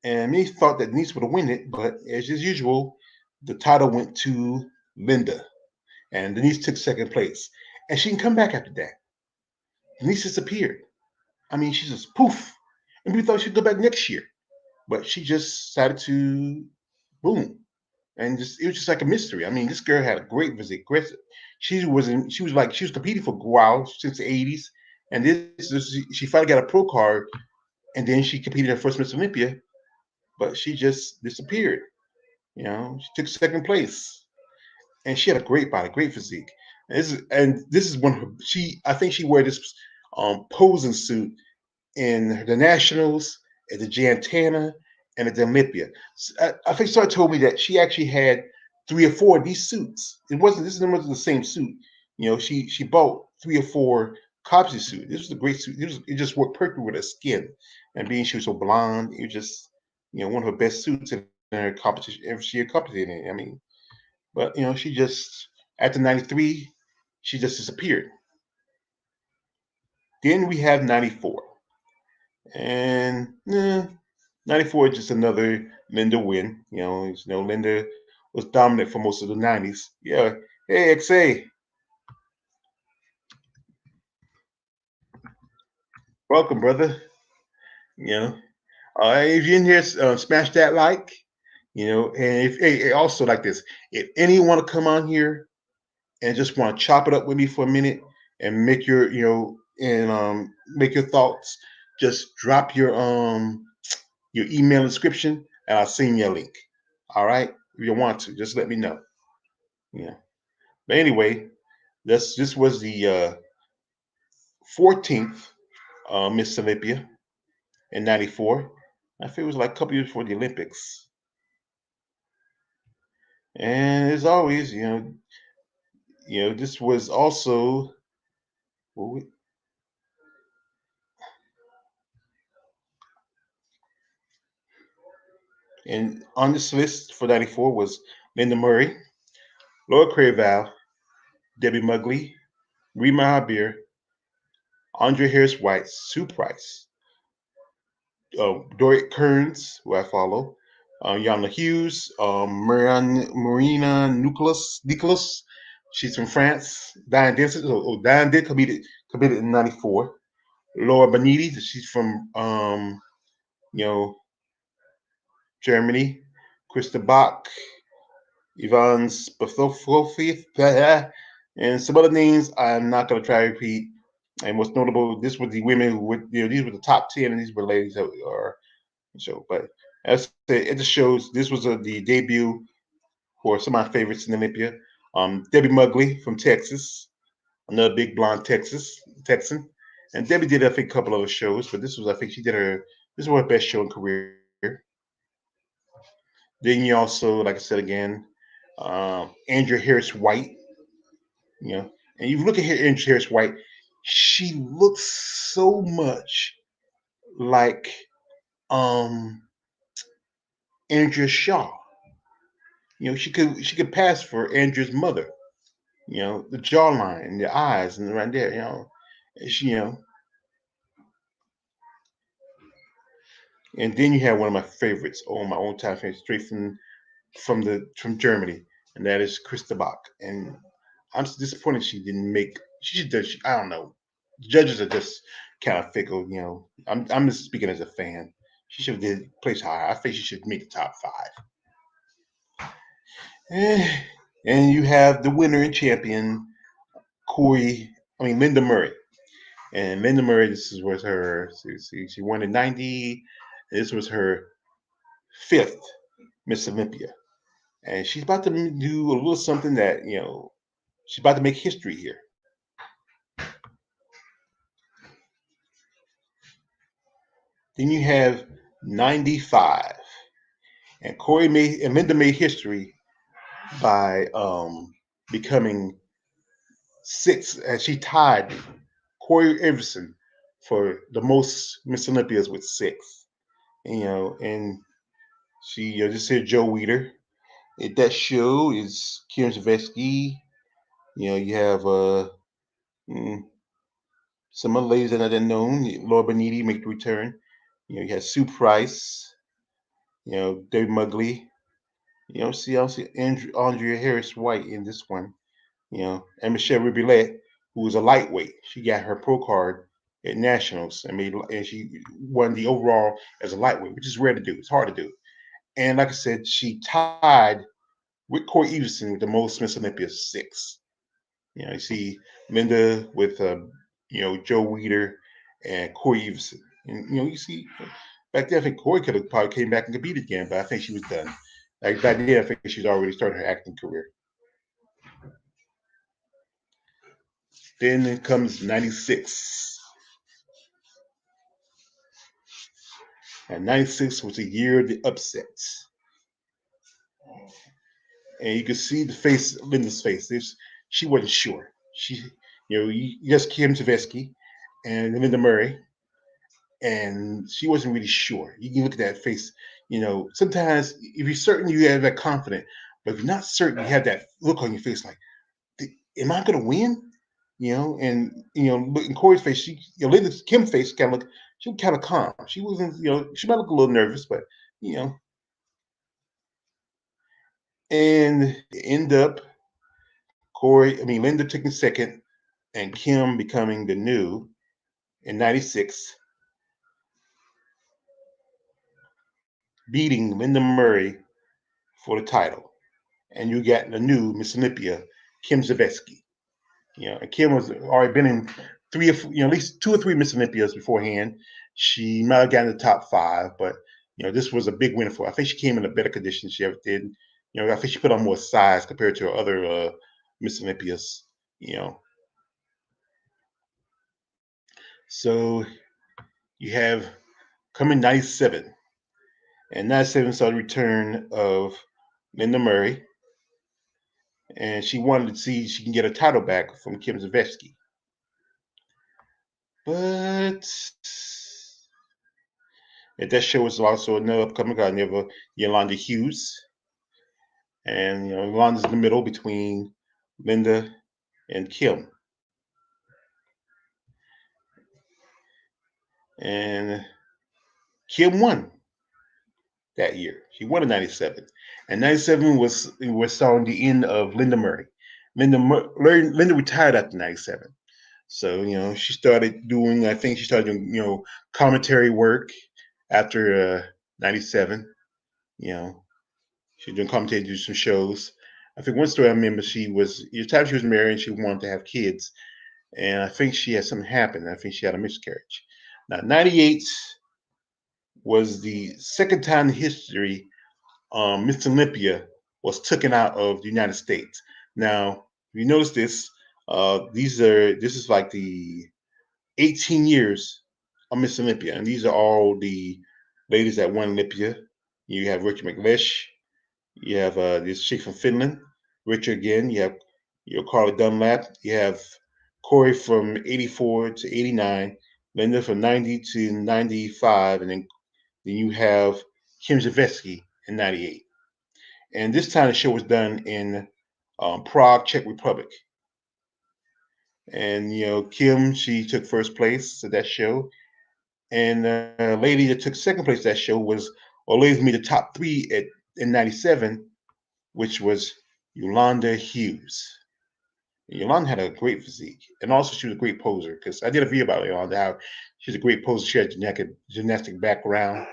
And many thought that Denise would win it, but as usual, the title went to Linda. And Denise took second place. And she didn't come back after that. Denise disappeared. I mean, she just poof. And we thought she'd go back next year. But she just decided to boom. And it was just like a mystery. I mean, this girl had a great physique. She was competing for a while since the '80s. And she finally got a pro card, and then she competed in her first Miss Olympia, but she just disappeared. She took second place, and she had a great body, great physique. And this is one of her. I think she wore this posing suit in the Nationals, at the Jantana, and at the Olympia. I think Star told me that she actually had 3 or 4 of these suits. This wasn't the same suit. She bought 3 or 4 copies of the suit. This was a great suit. It just worked perfectly with her skin, and being she was so blonde, it was just one of her best suits in her competition. If she accomplished it, I mean, but she just after '93, she just disappeared. Then we have '94. And 94 is just another Linda win. Linda was dominant for most of the 90s. Yeah. Hey, XA, welcome, brother. You know, if you're in here, smash that like. And if hey, also like this, if anyone to come on here and just want to chop it up with me for a minute and make your, make your thoughts, just drop your email description, and I'll send you a link. All right, if you want to, just let me know. Yeah. But anyway, this was the 14th Miss Olympia in '94. I think it was like a couple years before the Olympics. And as always, this was also and on this list for '94 was Linda Murray, Laura Craval, Debbie Mugley, Rima Habir, Andre Harris White, Sue Price, Dorit Kearns, who I follow, Yolanda Hughes, Marina Nicholas. She's from France. Diane Denson. Diane did competed in '94. Laura Beniti. She's from you know Germany. Krista Bach, Ivan Spathofofi, and some other names I'm not going to try to repeat. And what's notable, this was the women who were, these were the top 10, and these were ladies that are so. But as I said, it just shows this was the debut for some of my favorites in Olympia. Debbie Mugley from Texas, another big blonde Texan. And Debbie did, I think, a couple other shows, but this was, I think, this was her best show in career. Then you also, like I said again, Andrea Harris White, and you look at Andrea Harris White, she looks so much like um, Andrea Shaw. She could pass for Andrea's mother. The jawline, the eyes, and right there. She, and then you have one of my favorites, my own time favorite, straight from Germany, and that is Krista Bach. And I'm disappointed she didn't make. She should. I don't know. Judges are just kind of fickle. I'm just speaking as a fan. She should have did place higher. I think she should make the top 5. And you have the winner and champion, Linda Murray. And Linda Murray, was her. She won in '90. This was her 5th Miss Olympia, and she's about to do a little something that she's about to make history here. Then you have '95, and Linda made history by becoming 6th, and she tied Corey Everson for the most Miss Olympias with 6. And she just said Joe Weider. That show is Kieran Zavetsky. You have mm, some other ladies that I didn't know. Laura Beniti make the return. You had Sue Price. David Mugley. I don't see Andrea Harris White in this one. And Michelle Ribillette, who was a lightweight. She got her pro card at nationals and she won the overall as a lightweight, which is rare to do. It's hard to do. And like I said, she tied with Corey Everson with the most Miss Olympia 6. You see Linda with Joe Weider and Corey Everson. And you see back then I think Corey could have probably came back and competed again, but I think she was done. Like back then I think she's already started her acting career. Then it comes '96. And 96 was the year of the upsets. And you could see the face, Linda's face. She wasn't sure. You just Kim Tversky and Linda Murray, and she wasn't really sure. You can look at that face. Sometimes if you're certain, you have that confident, but if you're not certain, you have that look on your face like, am I going to win? Look in Corey's face, Linda Kim's face she was kind of calm. She wasn't, she might look a little nervous, but you know, and end up Linda taking second and Kim becoming the new in 96, beating Linda Murray for the title. And you got the new Miss Olympia, Kim Zaveski. And Kim was already been in at least two or three Miss Olympias beforehand. She might have gotten the top five, but this was a big win for her. I think she came in a better condition than she ever did. I think she put on more size compared to her other Miss Olympias. So you have coming 97. And 97 saw the return of Linda Murray. And she wanted to see if she can get a title back from Kim Zaveski. But at that show was also another upcoming guy named Yolanda Hughes. And Yolanda's in the middle between Linda and Kim. And Kim won that year. She won in 97. And 97 was starting the end of Linda Murray. Linda retired after 97. So, she started doing, I think she started doing, commentary work after 97. She was doing commentary, do some shows. I think one story I remember, the time she was married and she wanted to have kids. And I think she had something happen. I think she had a miscarriage. Now, 98 was the second time in history Miss Olympia was taken out of the United States. Now, you notice this. This is like the 18 years of Miss Olympia, and these are all the ladies that won Olympia. You have Richard McLeish. You have this chick from Finland, Richard again. You have Carla Dunlap. You have Corey from 84 to 89, Linda from 90 to 95, and then you have Kim Zaveski in 98. And this time the show was done in Prague, Czech Republic. And Kim, she took first place at that show, and the lady that took second place at that show was, or ladies made the top three in '97, which was Yolanda Hughes. And Yolanda had a great physique, and also she was a great poser. Because I did a video about Yolanda, how she's a great poser. She had a gymnastic background.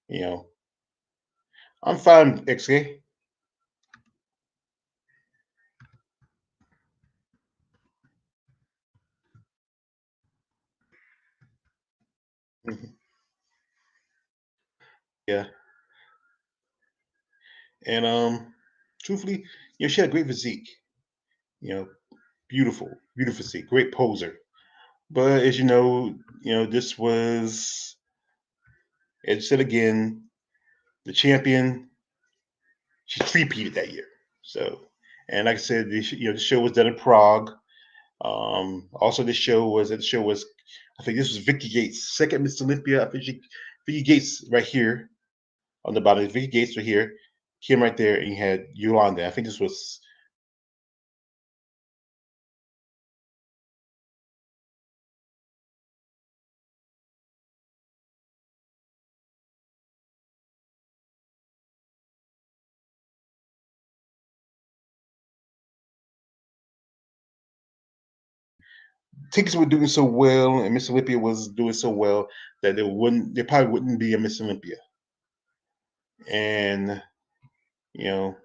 You know, I'm fine, XK. Mhm. Yeah, and truthfully, she had a great physique. You know, beautiful, beautiful physique, great poser. But as this was, as I said again, the champion. She three-peated that year. So, and like I said, the show was done in Prague. Also, the show was, I think this was Vicki Gates' second Miss Olympia. I think Vicki Gates right here on the bottom. Vicki Gates right here, Kim right there, and you had Yolanda. I think this was. Tickets were doing so well, and Miss Olympia was doing so well that there probably wouldn't be a Miss Olympia. And you know,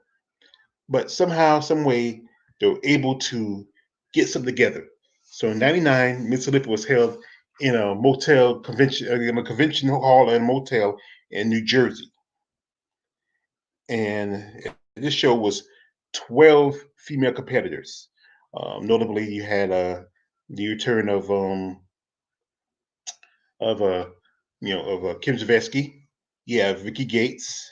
but somehow, some way, they were able to get something together. So in '99, Miss Olympia was held in a motel convention, in a convention hall and motel in New Jersey. And this show was 12 female competitors. Notably, you had the return of of Kim Zavetsky. You have Vicki Gates,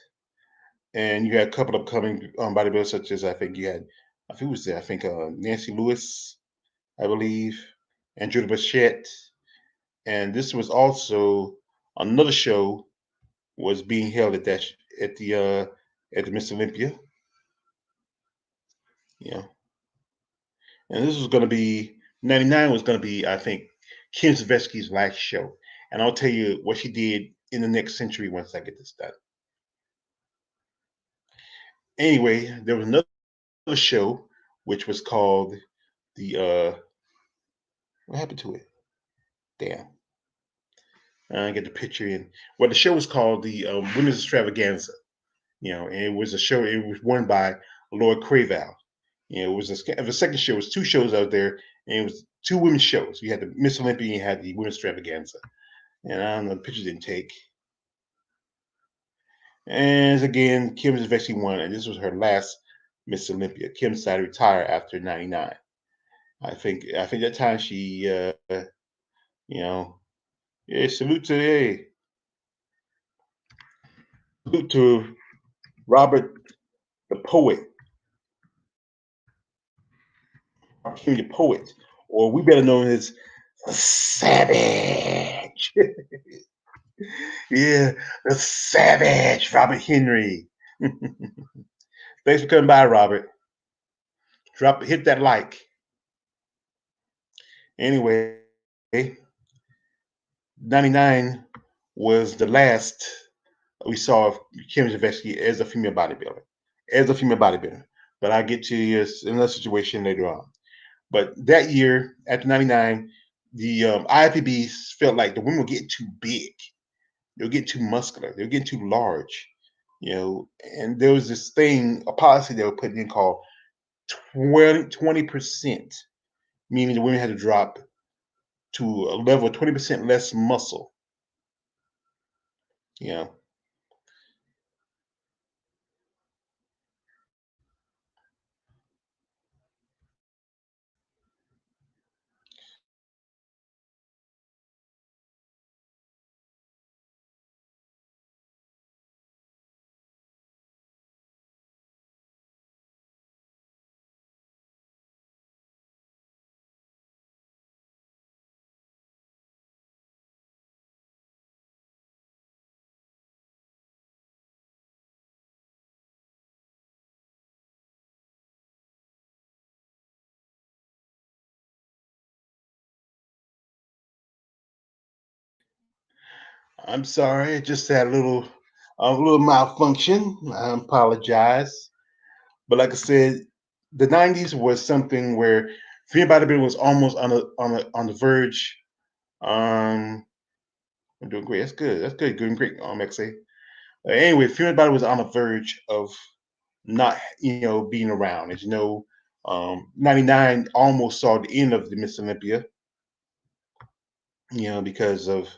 and you had a couple of upcoming bodybuilders such as I think it was there, I think Nancy Lewis, I believe, and Judah Bichette. And this was also another show was being held at the Miss Olympia. You know, and this was going to be 99 was going to be, I think, Kim Zavetsky's last show. And I'll tell you what she did in the next century once I get this done. Anyway, there was another show which was called the what happened to it? Damn. I get the picture in. Well, the show was called the Women's Extravaganza. And it was a show. It was won by Lloyd Craval. It was the second show. It was two shows out there, and it was two women's shows. You had the Miss Olympia, and you had the Women's Extravaganza. And I don't know, the picture didn't take. And again, Kim is eventually won, and this was her last Miss Olympia. Kim decided to retire after '99. I think that time she, you know, yeah, salute to Robert the poet, King the poet, or we better know him as Savage. Yeah, the Savage, Robert Henry. Thanks for coming by, Robert. Hit that like. Anyway, 99 was the last we saw of Kim Zavetsky as a female bodybuilder. But I'll get to you in another situation later on. But that year, after 99, the IFBBs felt like the women were getting too big. They were getting too muscular. They were getting too large. And there was this thing, a policy they were putting in called 20%, meaning the women had to drop to a level of 20% less muscle. You know, I'm sorry, I just had a little malfunction. I apologize. But like I said, the '90s was something where female bodybuilding was almost on the verge. I'm doing great. That's good. That's good. Doing great. XA. Anyway, female bodybuilding was on the verge of not being around. As you know, '99 almost saw the end of the Miss Olympia. Because of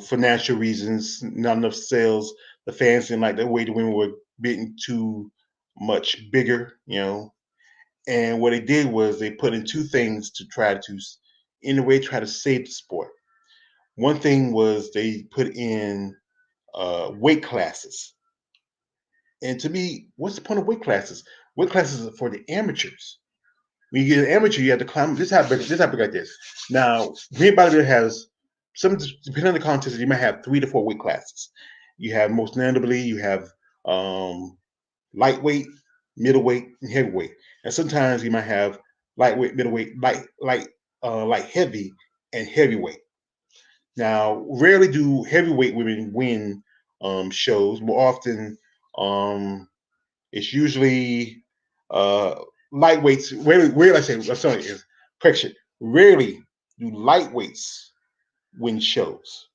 financial reasons, not enough sales. The fans didn't like the way the women were getting too much bigger. And what they did was they put in two things to try to, in a way, try to save the sport. One thing was they put in weight classes. And to me, what's the point of weight classes? Weight classes are for the amateurs. When you get an amateur, you have to climb. This happens like this. Now, Green Bodybuilder has some, depending on the contest, you might have 3 to 4 weight classes. You have most notably, you have um, lightweight, middleweight, and heavyweight. And sometimes you might have lightweight, middleweight, light heavy, and heavyweight. Now, rarely do heavyweight women win shows. More often, um, it's usually uh, lightweights. Rarely, I say, I'm sorry, is correction. Rarely do lightweights win shows.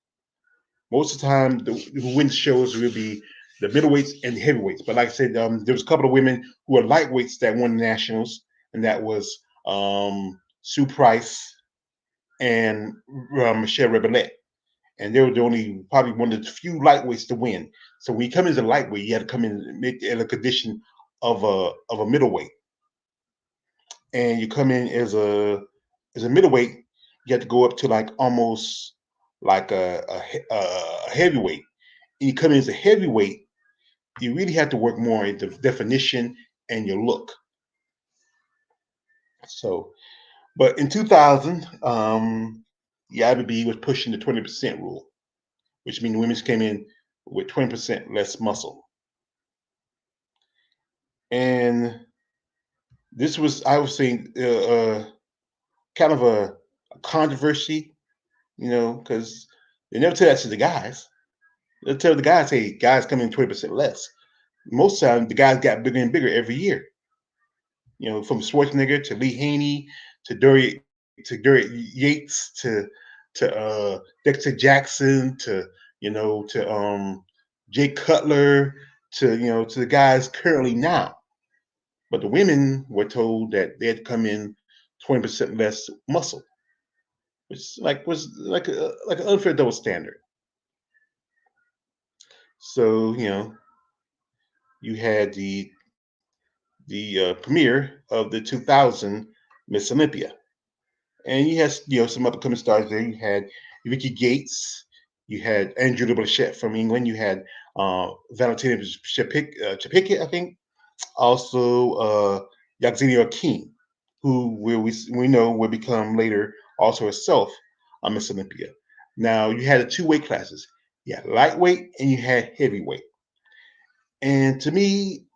Most of the time, who wins shows will be the middleweights and the heavyweights. But like I said, there was a couple of women who were lightweights that won the nationals, and that was Sue Price and Michelle Rebellette. And they were the only, probably one of the few lightweights to win. So when you come in as a lightweight, you had to come in a condition of a middleweight, and you come in as a middleweight, you have to go up to like almost like a heavyweight. And you come in as a heavyweight, you really have to work more in the definition and your look. So, but in 2000, the IBB was pushing the 20% rule, which means the women came in with 20% less muscle. And this was, I was saying, kind of a controversy, because they never tell that to the guys. They'll tell the guys, hey, guys come in 20% less. Most of the time, the guys got bigger and bigger every year. From Schwarzenegger to Lee Haney to Dory Yates to Dexter Jackson to Jay Cutler to the guys currently now. But the women were told that they had to come in 20% less muscle, which was like an unfair double standard. So you had the premiere of the 2000 Miss Olympia, and you had some up and coming stars there. You had Vicki Gates, you had Andrew Blanchett from England, you had Valentina Chapik, I think, also Yaxenia Akeem, who we know will become later also herself a Miss Olympia. Now you had the two weight classes. You had lightweight and you had heavyweight. And to me,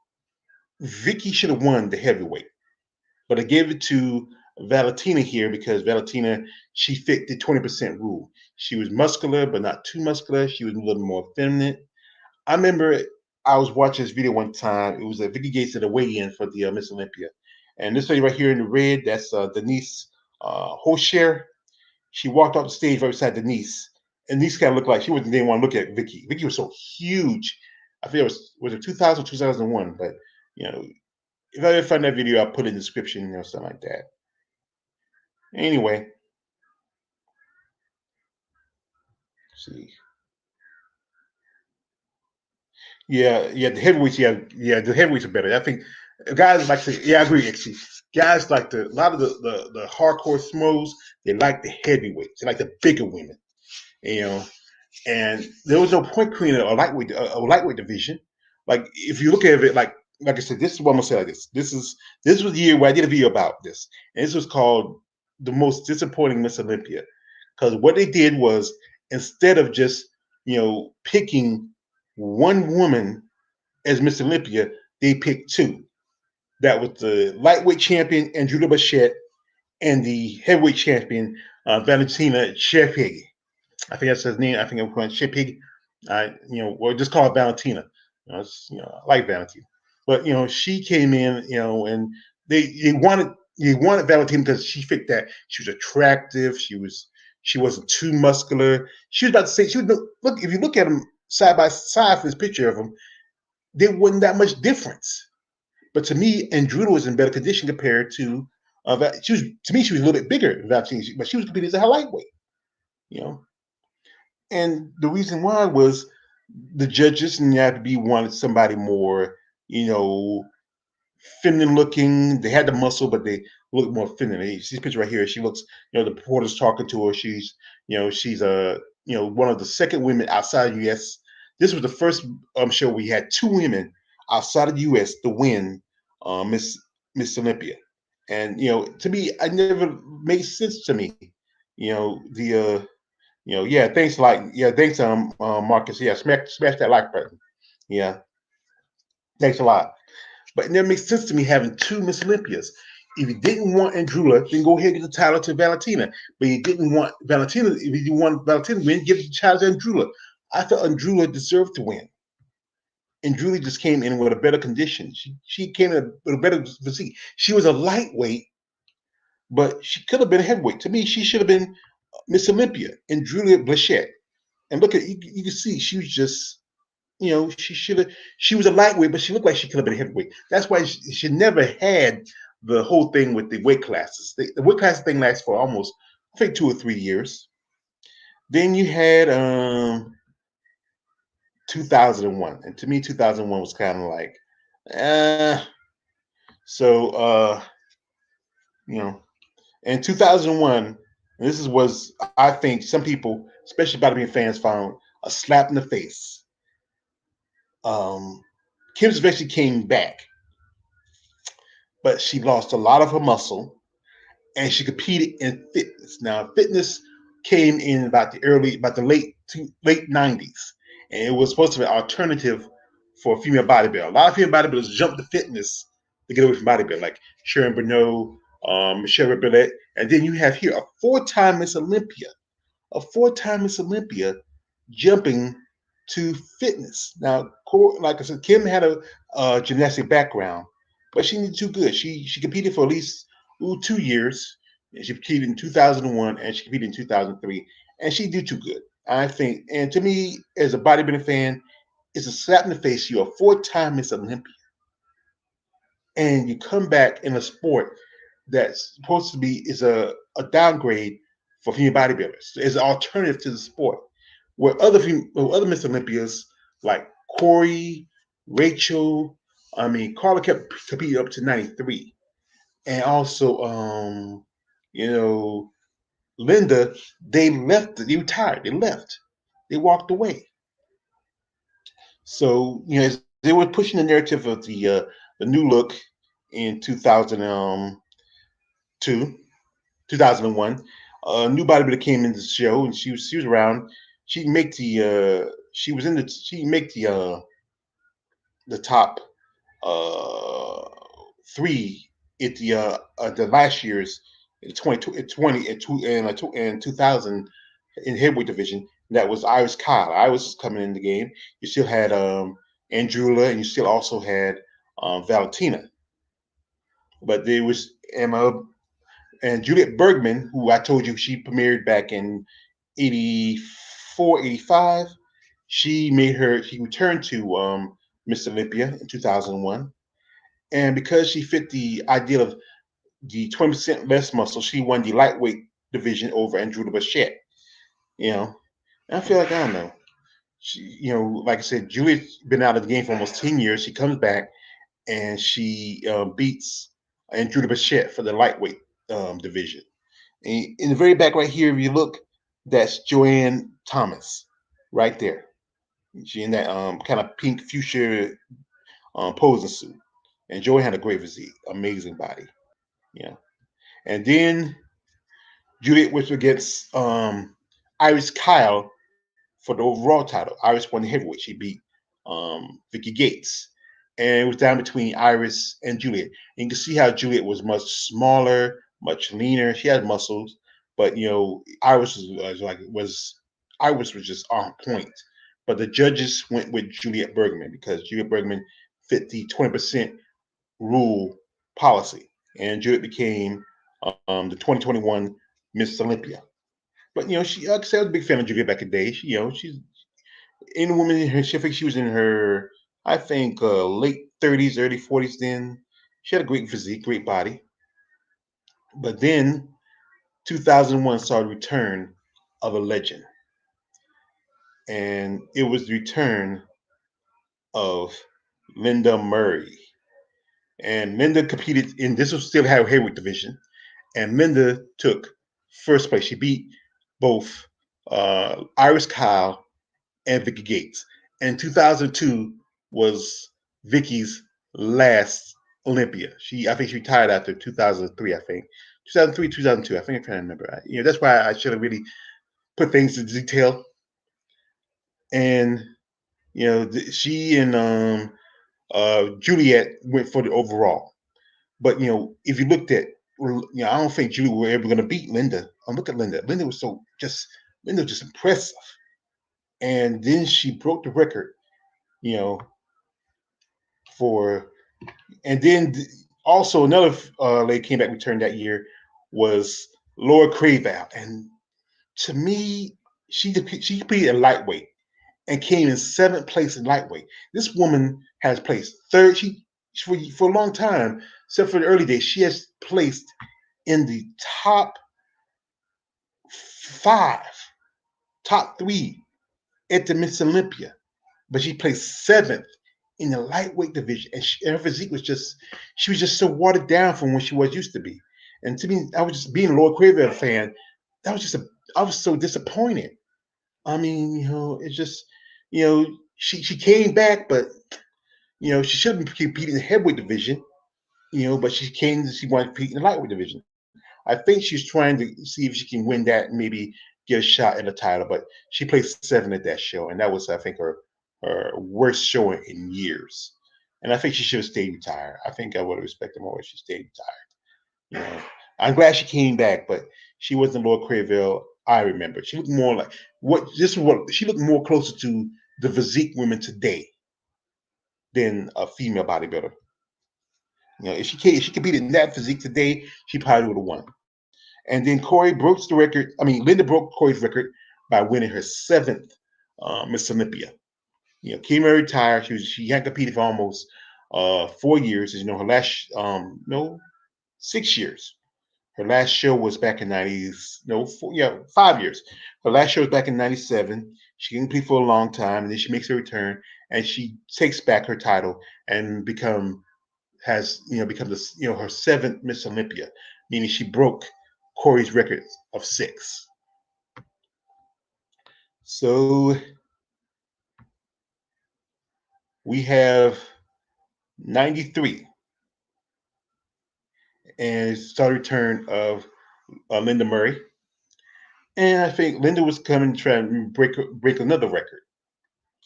Vicki should have won the heavyweight, but I gave it to Valentina here because Valentina, she fit the 20% rule. She was muscular, but not too muscular. She was a little more feminine. I remember I was watching this video one time. It was Vicki Gates at a weigh-in for the Miss Olympia. And this lady right here in the red, that's Denise Hoshare. She walked off the stage right beside Denise. And Denise kind of looked like she didn't want to look at Vicki. Vicki was so huge. I think was it 2000, 2001? But, if I ever find that video, I'll put it in the description, something like that. Anyway, see. Yeah, the heavyweights, the heavyweights are better. I think guys like to, I agree. Actually, guys like a lot of the hardcore smos. They like the heavyweights. They like the bigger women, you know. And there was no point creating a lightweight division. Like if you look at it, like I said, this is what I'm gonna say like this. This was the year where I did a video about this, and this was called the most disappointing Miss Olympia, because what they did was instead of just picking one woman as Miss Olympia, they picked two. That was the lightweight champion Andrew Bachette and the heavyweight champion Valentina Shevchik. I think that's his name. I think I'm calling Shevchik. Or just call it Valentina. I like Valentina, but she came in, and they wanted Valentina because she fit that. She was attractive. She wasn't too muscular. She was about to say look if you look at them side by side for this picture of them, there wasn't that much difference. But to me, Andrula was in better condition compared to she was to me she was a little bit bigger than Valentina, but she was competing as a lightweight, you know. And the reason why was the judges and the IFBB wanted somebody more, feminine looking. They had the muscle, but they look more feminine. See this picture right here. She looks, the reporter's talking to her. She's one of the second women outside the U.S. This was the first show we had two women outside of the U.S. to win Miss Olympia, and to me, I never made sense to me. Yeah, thanks, thanks, Marcus. Yeah, smash that like button. Yeah, thanks a lot. But it never makes sense to me having two Miss Olympias. If you didn't want Andrula, then go ahead and get the title to Valentina. But you didn't want Valentina. If you want Valentina to win, give the title to Andrula. I thought Andrula deserved to win. Andrula just came in with a better condition. She came in with a better physique. She was a lightweight, but she could have been a heavyweight. To me, she should have been Miss Olympia and Julia Blanchett. And look at you can see she was just she should have. She was a lightweight, but she looked like she could have been a heavyweight. That's why she never had the whole thing with the weight classes. The weight class thing lasts for almost, I think, 2 or 3 years. Then you had 2001, and to me, 2001 was kind of like, uh, so in 2001. And this is was I think some people, especially bodybuilding fans, found a slap in the face. Kim eventually came back, but she lost a lot of her muscle, and she competed in fitness. Now, fitness came in about the late '90s, and it was supposed to be an alternative for female bodybuilding. A lot of female bodybuilders jumped to fitness to get away from bodybuilding, like Sharon Bernot, Michelle Billette, and then you have here a four-time Miss Olympia jumping to fitness. Now, like I said, Kim had a gymnastic background, but she didn't do too good. She competed for at least 2 years. And she competed in 2001 and she competed in 2003, and she did too good. I think, and to me, as a bodybuilding fan, it's a slap in the face. You're a four-time Miss Olympia, and you come back in a sport that's supposed to be is a downgrade for female bodybuilders. It's an alternative to the sport. Where other Miss Olympias like Corey, Rachel, Carla kept competing up to 93. And also you know, Linda, they retired, they left. They walked away. So, as they were pushing the narrative of the new look in 2001. A new bodybuilder came into the show, and she was around. She was in the she make the top uh three at the last year's in 2020 and 2000 in heavyweight division. That was Iris Kyle. Iris was coming in the game. You still had Andrula, and you still also had Valentina. But there was Emma and Juliet Bergman, who I told you she premiered back in 84, 85. She returned to Miss Olympia in 2001. And because she fit the ideal of the 20% less muscle, she won the lightweight division over Andrew Bachette. You know, and I feel like, I don't know. Like I said, Juliet's been out of the game for almost 10 years. She comes back and she beats Andrew Bachette for the lightweight division. And in the very back right here, if you look, that's Joanne Thomas right there. She in that kind of pink fuchsia posing suit. And Joanne had a great physique, amazing body. Yeah. And then Juliet was against Iris Kyle for the overall title. Iris won the heavyweight. She beat Vicki Gates. And it was down between Iris and Juliet. And you can see how Juliet was much smaller, much leaner. She had muscles, but Iris Iris was just on point. But the judges went with Juliet Bergman because Juliet Bergman fit the 20% rule policy, and Juliet became the 2021 Miss Olympia. But she, like I said, I was a big fan of Juliet back in the day. She's in a woman in her. I think she was in her, I think, late 30s, early 40s. Then she had a great physique, great body. But then 2001 saw the return of a legend, and it was the return of Linda Murray. And Linda competed in this was still had heavyweight division, and Linda took first place. She beat both Iris Kyle and Vicki Gates. And 2002 was Vicki's last Olympia. I think she retired after 2003. I think 2003, 2002. I think I'm trying to remember. That's why I should have really put things in detail. And she and Juliet went for the overall. But if you looked at, I don't think Juliet were ever going to beat Linda. Look at Linda. Linda was just impressive. And then she broke the record, for, and then also another lady came back returned that year was Laura Craval. And to me, she competed in lightweight and came in seventh place in lightweight. This woman has placed third. For a long time, except for the early days, she has placed in the top 5, top 3 at the Miss Olympia, but she placed 7th in the lightweight division, and her physique was she was just so watered down from what she was used to be. And to me, I was just being a Laura Craven fan. that was just I was so disappointed. I mean, it's just, you know, she came back, but she shouldn't be competing in the heavyweight division, but she wanted to compete in the lightweight division. I think she's trying to see if she can win that and maybe get a shot at the title, but she placed 7 at that show, and that was, I think, her worst showing in years. And I think she should have stayed retired. I think I would have respected more if she stayed retired. I'm glad she came back, but she wasn't Lord Crayville I remember. She looked more like she looked more closer to the physique women today than a female bodybuilder. If she competed in that physique today, she probably would have won. And then Corey broke the record. I mean, Linda broke Corey's record by winning her 7th Miss Olympia. Came and retired. She hadn't competed for almost 4 years. Her last no 6 years. Her last show was back in 90s. No, 5 years. Her last show was back in 97. She didn't compete for a long time, and then she makes her return, and she takes back her title and become the her 7th Miss Olympia, meaning she broke Corey's record of 6. So we have 93, and it's the return of Linda Murray. And I think Linda was coming to try and break another record.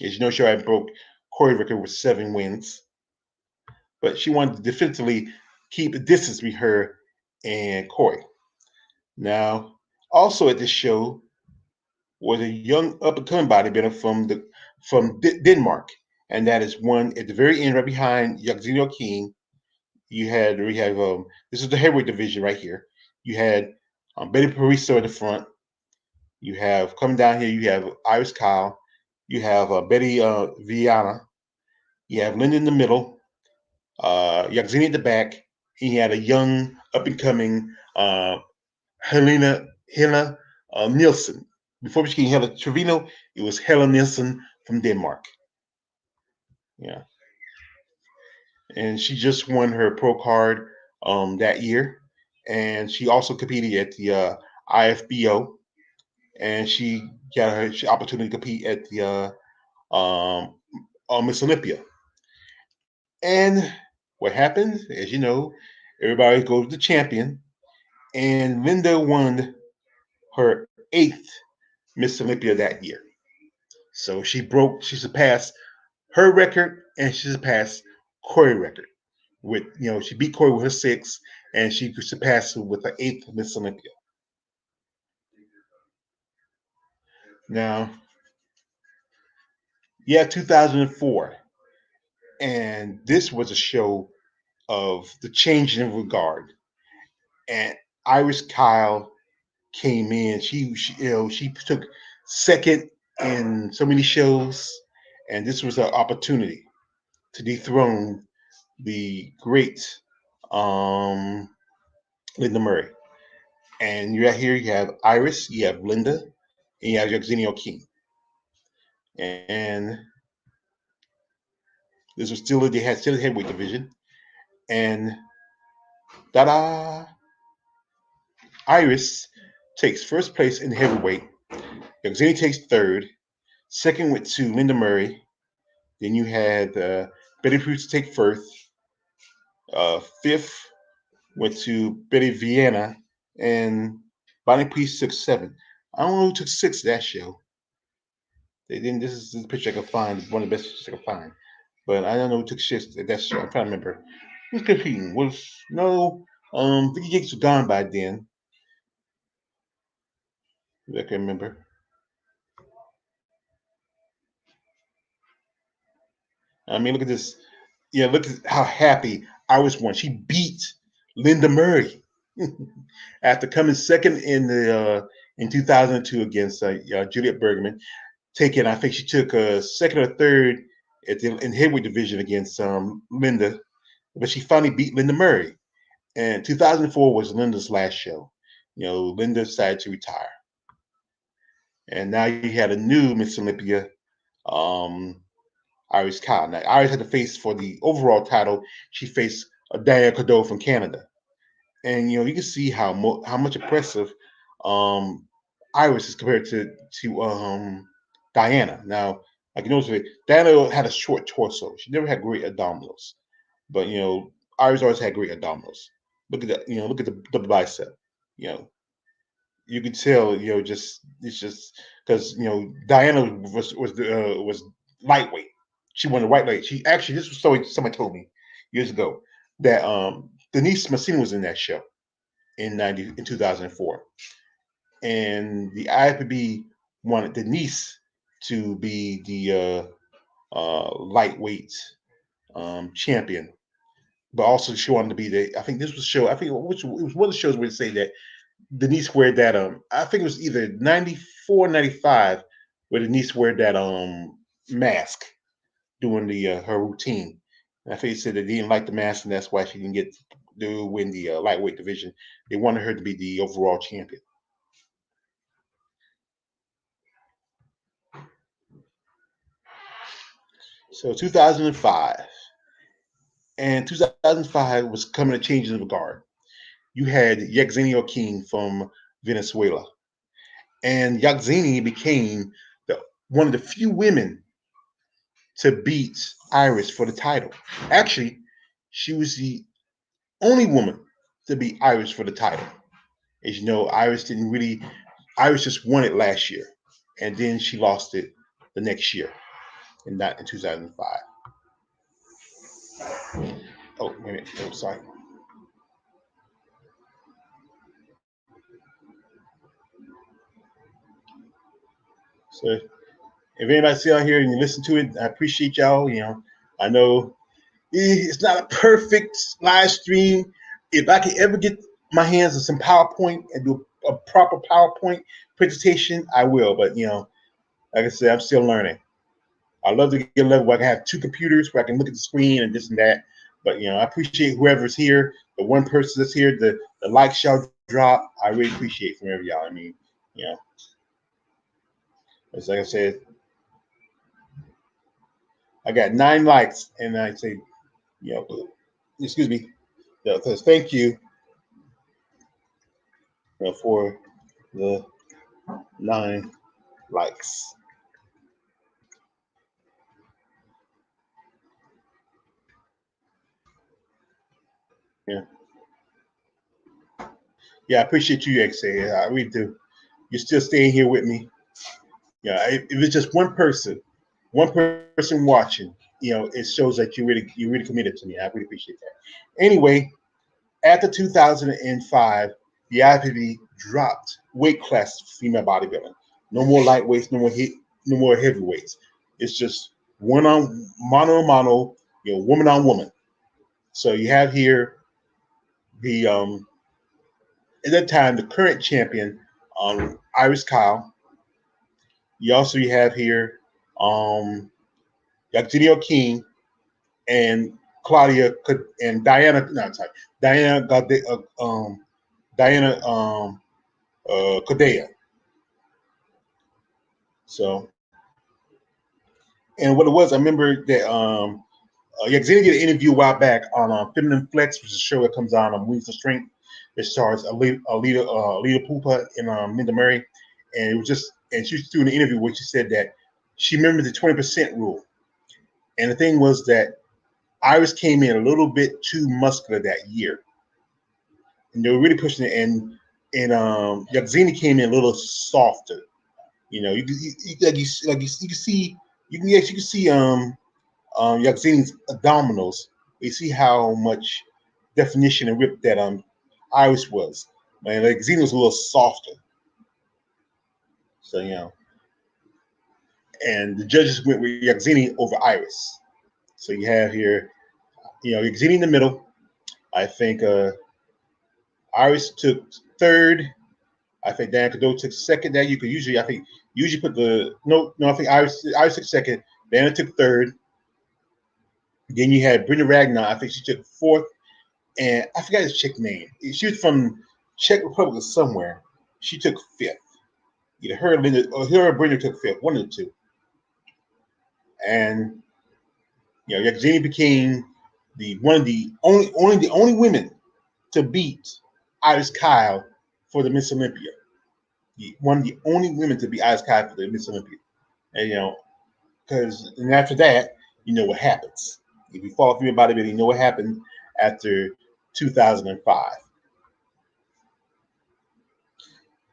As you know, she already broke Corey's record with 7 wins, but she wanted to definitively keep a distance between her and Corey. Now, also at this show was a young up and coming bodybuilder from Denmark, and that is one at the very end, right behind Yolanda Hughes. We have this is the heavyweight division right here. You had Betty Pariso at the front. You have coming down here. You have Iris Kyle. You have Betty Viana. You have Linda in the middle. Yolanda at the back. He had a young up and coming Helena Nielsen. Before she became Helen Trevino, it was Helen Nielsen from Denmark. Yeah. And she just won her pro card that year. And she also competed at the IFBO. And she got her opportunity to compete at the Miss Olympia. And what happened, as you know, everybody goes to champion. And Linda won her 8th Miss Olympia that year. So she surpassed her record, and she surpassed Corey's record. She beat Corey with her 6th, and she could surpass her with her 8th Miss Olympia. Now, 2004, and this was a show of the change in regard. And Iris Kyle came in. She took second in so many shows, and this was an opportunity to dethrone the great Linda Murray. And right here you have Iris, you have Linda, and you have Yolanda Hughes. And this was still they had still a heavyweight division. And ta-da! Iris takes first place in heavyweight. Yolanda takes third. Second went to Linda Murray. Then you had Betty Pruitt take first. Fifth went to Betty Vienna, and Bonnie Priest took 7. I don't know who took 6 that show. They didn't. This is the picture I can find. One of the best pictures I can find. But I don't know who took 6 at that show. I'm trying to remember. Who's competing? Vicki Gates was gone by then. I can remember. I mean, look at this. Yeah, look at how happy I was won. She beat Linda Murray after coming second in 2002 against Juliet Bergman. I think she took second or third in heavyweight division against Linda, but she finally beat Linda Murray. And 2004 was Linda's last show. Linda decided to retire, and now you had a new Miss Olympia, Iris Kyle. Now, Iris had to face for the overall title. She faced Danielle Cadeau from Canada, and you can see how much impressive Iris is compared to Diana. Now, like you notice, Diana had a short torso. She never had great abdominals, but Iris always had great abdominals. Look at that. Look at the bicep. You know, you could tell. Just it's just because Diana was lightweight. She wanted lightweight. She actually, this was story somebody told me years ago that Denise Massine was in that show in 2004, and the IFBB wanted Denise to be the lightweight champion, but also she wanted to be the. I think this was a show. I think which it was one of the shows where they say that Denise wear that. I think it was either 94, 95, where Denise wear that mask doing the her routine. And I think they said that they didn't like the mask, and that's why she didn't get to win the lightweight division. They wanted her to be the overall champion. So 2005. And 2005 was coming to change in the guard. You had Yexenia King from Venezuela. And Yexenia became one of the few women to beat Iris for the title. Actually, she was the only woman to beat Iris for the title. As you know, Iris just won it last year. And then she lost it the next year, and not in 2005. Oh, wait a minute. Oh, sorry. So if anybody's still out here and you listen to it, I appreciate y'all. I know it's not a perfect live stream. If I can ever get my hands on some PowerPoint and do a proper PowerPoint presentation, I will. But like I said, I'm still learning. I love to get a level where I can have two computers where I can look at the screen and this and that. But I appreciate whoever's here, the one person that's here, the like y'all drop. I really appreciate from every y'all. I mean, as like I said, I got 9 likes, and I say, excuse me, because thank you, for the 9 likes. Yeah, yeah, I appreciate you, XA. I really do. You're still staying here with me. Yeah, if it's just one person watching, it shows that you really committed to me. I really appreciate that. Anyway, after 2005, the IFBB dropped weight class for female bodybuilding. No more lightweights, no more heavyweights. It's just one on mono on mono, woman on woman. So you have here the at that time the current champion, Iris Kyle. You have here Yactinio King and Claudia and Diana. No, I'm sorry, Diana Diana Codea. So, and what it was, I remember that Yaxina did an interview a while back on Feminine Flex, which is a show that comes on Wings of Strength. It stars Alino Pupa and Minda Murray, and it was and she was doing an interview where she said that she remembered the 20% rule, and the thing was that Iris came in a little bit too muscular that year, and they were really pushing it, and Yaxina came in a little softer. You can see Yaxini's abdominals. You see how much definition and rip that Iris was. Man, Yaxina was a little softer. So and the judges went with Yaxini over Iris. So you have here, Yaxini in the middle. I think Iris took third. I think Dan Cadeau took second. That you could usually put I think Iris took second. Dana took third. Then you had Brenda Ragnar. I think she took fourth, and I forgot his chick name. She was from Czech Republic or somewhere. She took fifth. Either her or Brenda took fifth. One of the two. And Yevgeny became the only women to beat Iris Kyle for the Miss Olympia. one of the only women to be ice high for the Miss Olympia. And because after that, you know what happens. If you follow through about it, you know what happened after 2005.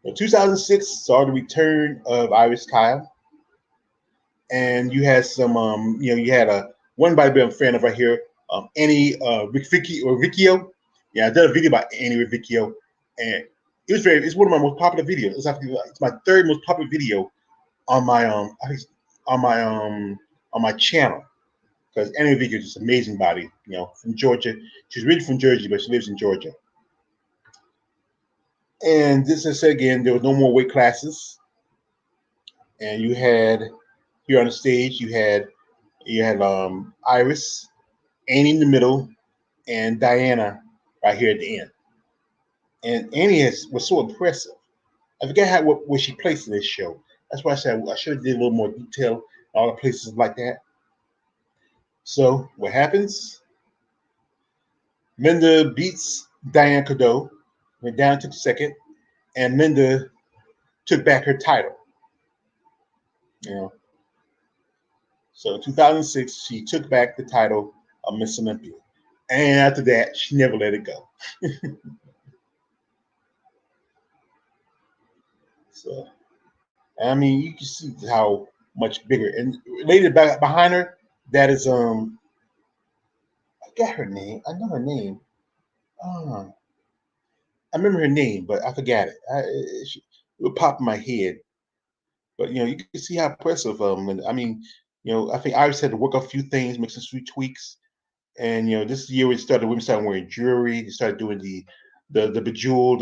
Well, 2006 saw the return of Iris Kyle, and you had some, you had a one bodybuilding fan of right here, Annie Vicki or Vicchio. Yeah, I did a video about Annie Vicchio, and it's one of my most popular videos. It's my third most popular video on my on my on my channel, because Annie Vicchio is just an amazing body, from Georgia. She's really from Jersey, but she lives in Georgia. And this is again, there was no more weight classes, and you had here on the stage, you had Iris, Annie in the middle, and Diana right here at the end. And Annie was so impressive. I forget where she placed in this show. That's why I said I should have did a little more detail, all the places like that. So what happens? Linda beats Diane Cadeau, went down, took second, and Linda took back her title. So in 2006, she took back the title of Miss Olympia, and after that, she never let it go. So, I mean, you can see how much bigger. And later back behind her, that is I got her name. I know her name. Oh, I remember her name, but I forgot it. It would pop in my head. But you can see how impressive. I mean, I think Iris had to work a few things, make some few tweaks. And this year women started wearing jewelry. They started doing the bejeweled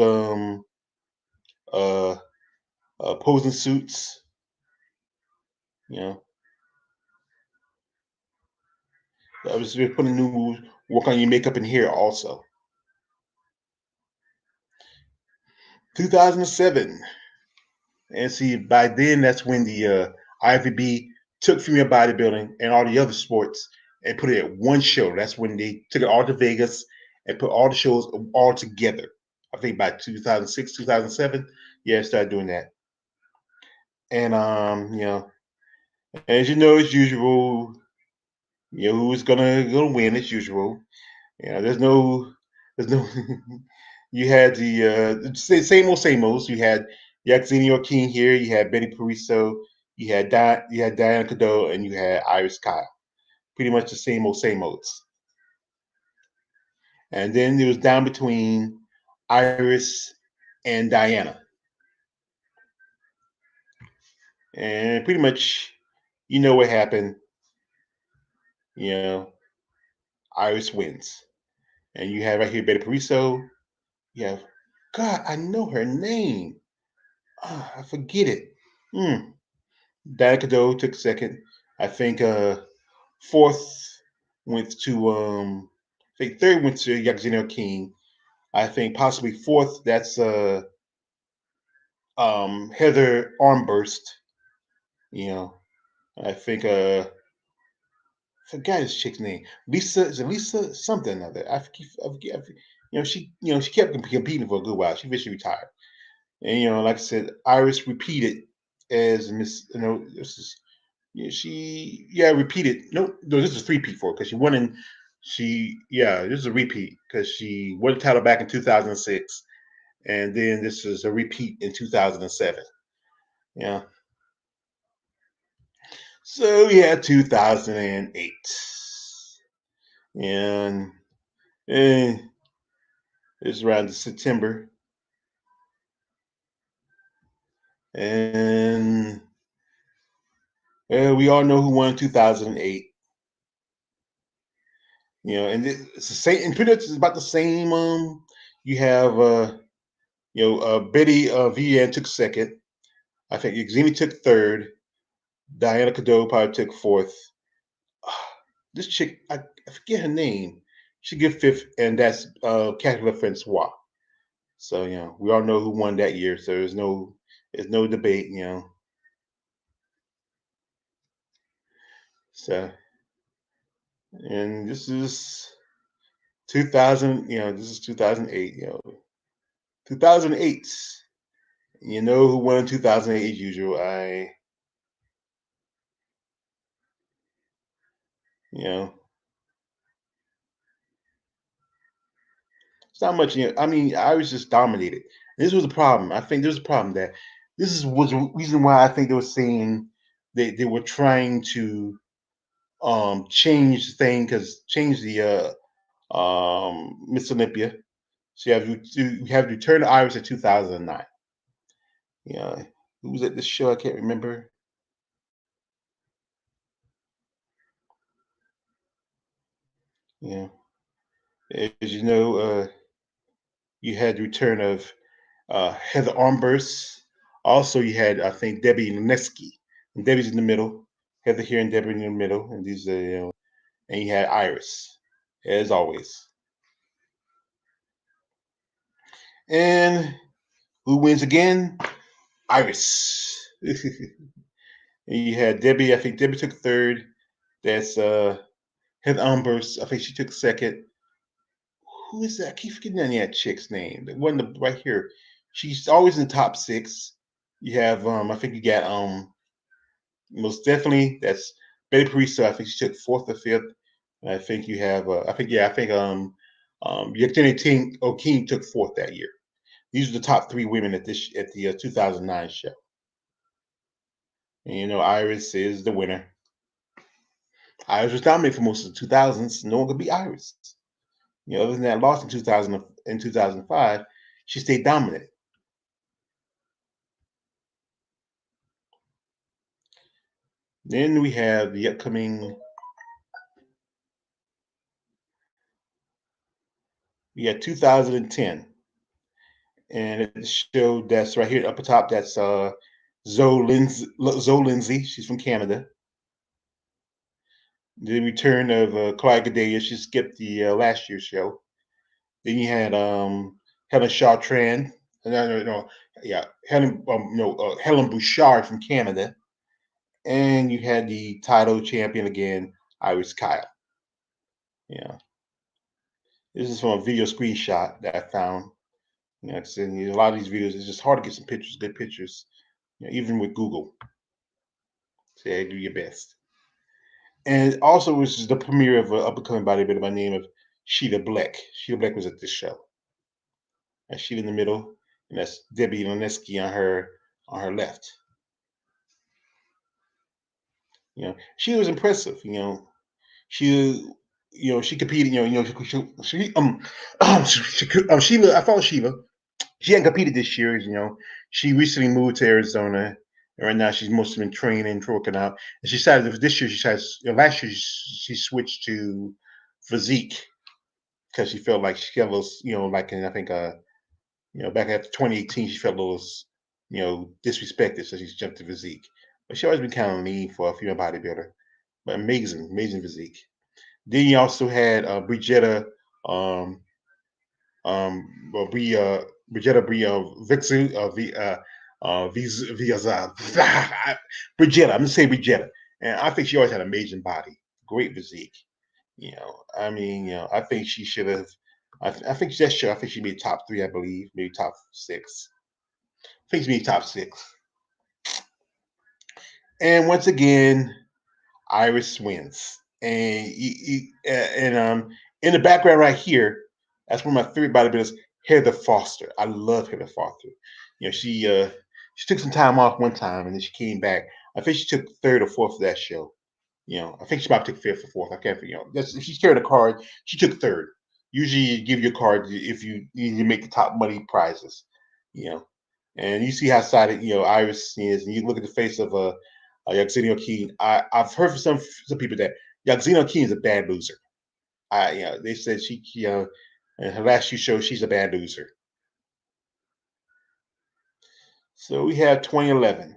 uh, posing suits. You know, I was just putting new moves, work on your makeup and hair also. 2007, and see by then that's when the IFBB took female bodybuilding and all the other sports and put it at one show. That's when they took it all to Vegas and put all the shows all together. I think by 2006, 2007, yeah, started doing that. And as you know, as usual, who's gonna win as usual. There's no. You had the same old. You had Yaxenia King here. You had Betty Pariso. You had Diana Cadeau, and you had Iris Kyle. Pretty much the same olds. And then it was down between Iris and Diana, and pretty much you know what happened. You know, Iris wins, and you have right here Betty Pariso. You have God, I know her name. I forget it. Hmm. Diana Cadeau took second. I think fourth went to I think third went to Yaxenia King. I think possibly fourth, that's Heather Armburst. You know, I think forgot his chick's name. Lisa, is it Lisa something or other? I forget. She kept competing for a good while. She eventually retired. And like I said, Iris repeated as Miss. This is repeated. No, this is 3P for her because she won in. This is a repeat because she won the title back in 2006, and then this is a repeat in 2007. Yeah. So 2008, and it's around September, and we all know who won 2008. And it's the same. And pretty much it's about the same. You have Betty Vian took second. I think Xeni took third. Diana Cadeau probably took fourth. This chick, I forget her name. She get fifth, and that's Catherine Francois. So we all know who won that year. So there's no debate. So and this is 2000. This is 2008. 2008. You know who won in 2008 as usual? You know, it's not much. I mean, I was just dominated. This was a problem. I think there's a problem that was the reason why I think they were saying they were trying to change the thing because change the Miss Olympia. So you have to return to Iris in 2009. Yeah, who was at this show? I can't remember. Yeah, as you know, you had the return of Heather Armburst. Also, you had I think Debbie Lineski. And Debbie's in the middle. Heather here and Debbie in the middle, and these and you had Iris, as always. And who wins again? Iris. And you had Debbie. I think Debbie took third. That's Heather Armburst. I think she took second. Who is that? I keep forgetting that chick's name. The one right here. She's always in the top six. You have I think you got most definitely that's Betty Parisa. I think she took fourth or fifth. And I think you have I think Yevgeny O'Keefe took fourth that year. These are the top three women at the 2009 show. And you know Iris is the winner. Iris was dominating for most of the 2000s. No one could beat Iris. You know, other than that loss in 2000 in 2005, she stayed dominant. Then we have the upcoming. We had 2010, and it showed that's right here up top. That's Zoe Lindsay. She's from Canada. The return of Clyde Gadelia. She skipped the last year's show. Then you had Helen Chartrand. No, yeah, Helen Bouchard from Canada. And you had the title champion again, Iris Kyle. Yeah, this is from a video screenshot that I found. You know, a lot of these videos, it's just hard to get some pictures, good pictures, even with Google. So yeah, do your best. And also, this is the premiere of an up-and-coming bodybuilder by the name of Sheila Black. Sheila Black was at this show. And Sheila in the middle, and that's Debbie Lineski on her left. You know, she was impressive. She she competed. Sheila. I follow Sheila. She hadn't competed this year. She recently moved to Arizona, and right now she's mostly been training, working out. And she decided that this year last year she switched to Physique because she felt like she got a little, like in I think back after 2018 she felt a little, disrespected, so she jumped to Physique. But she always been kind of lean for a female bodybuilder, but amazing physique. Then you also had Brigitta, Bri, Brigitta Bri, Vixu, Brigitta. I'm gonna say Brigitta, and I think she always had an amazing body, great physique. I mean, I think she should have. I think that's sure. I think she made top three, I believe, maybe top six. I think she made top six. And once again, Iris wins. And in the background right here, that's one of my favorite bodybuilders, Heather Foster. I love Heather Foster. She took some time off one time and then she came back. I think she took third or fourth of that show. I think she might took fifth or fourth. I can't figure. If she's carried a card, she took third. Usually, you give your card if you need to make the top money prizes. You know, and you see how sided Iris is, and you look at the face of Yaxino Keen. I've heard from some people that Yaxino Keen is a bad loser. They said she in her last few shows she's a bad loser. So we have 2011,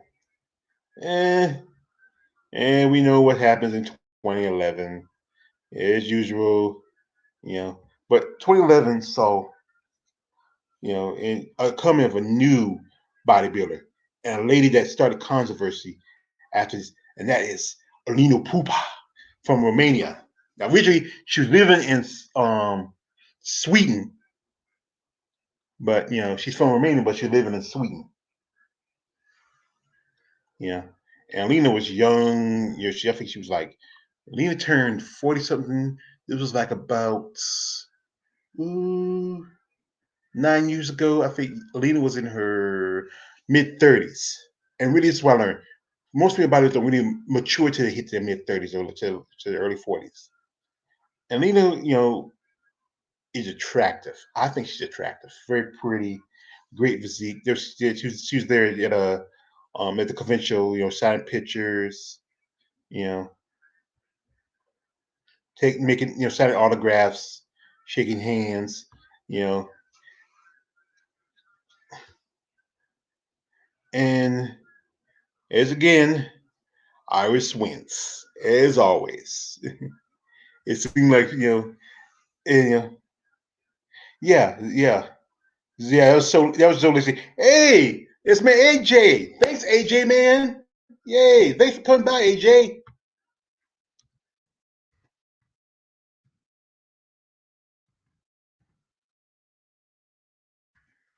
and we know what happens in 2011 as usual. But 2011 saw in a coming of a new bodybuilder and a lady that started controversy after this, and that is Alino Pupa from Romania. Now, originally, she was living in Sweden, but she's from Romania, but she's living in Sweden. Yeah. And Alina was young. I think she was like, Alina turned 40 something. This was like about ooh, 9 years ago. I think Alina was in her mid 30s. And really, it's what I learned. Most people about it don't really mature till they hit their mid 30s or to the early 40s. And Alina, is attractive. I think she's attractive. Very pretty, great physique. She was there at the conventional, signing pictures, you know, making, signing autographs, shaking hands, you know, and as again, Iris wins as always. It seemed like and, yeah, yeah, yeah. That was so lazy. Hey, it's my AJ. Thanks, AJ, man. Yay! Thanks for coming by, AJ.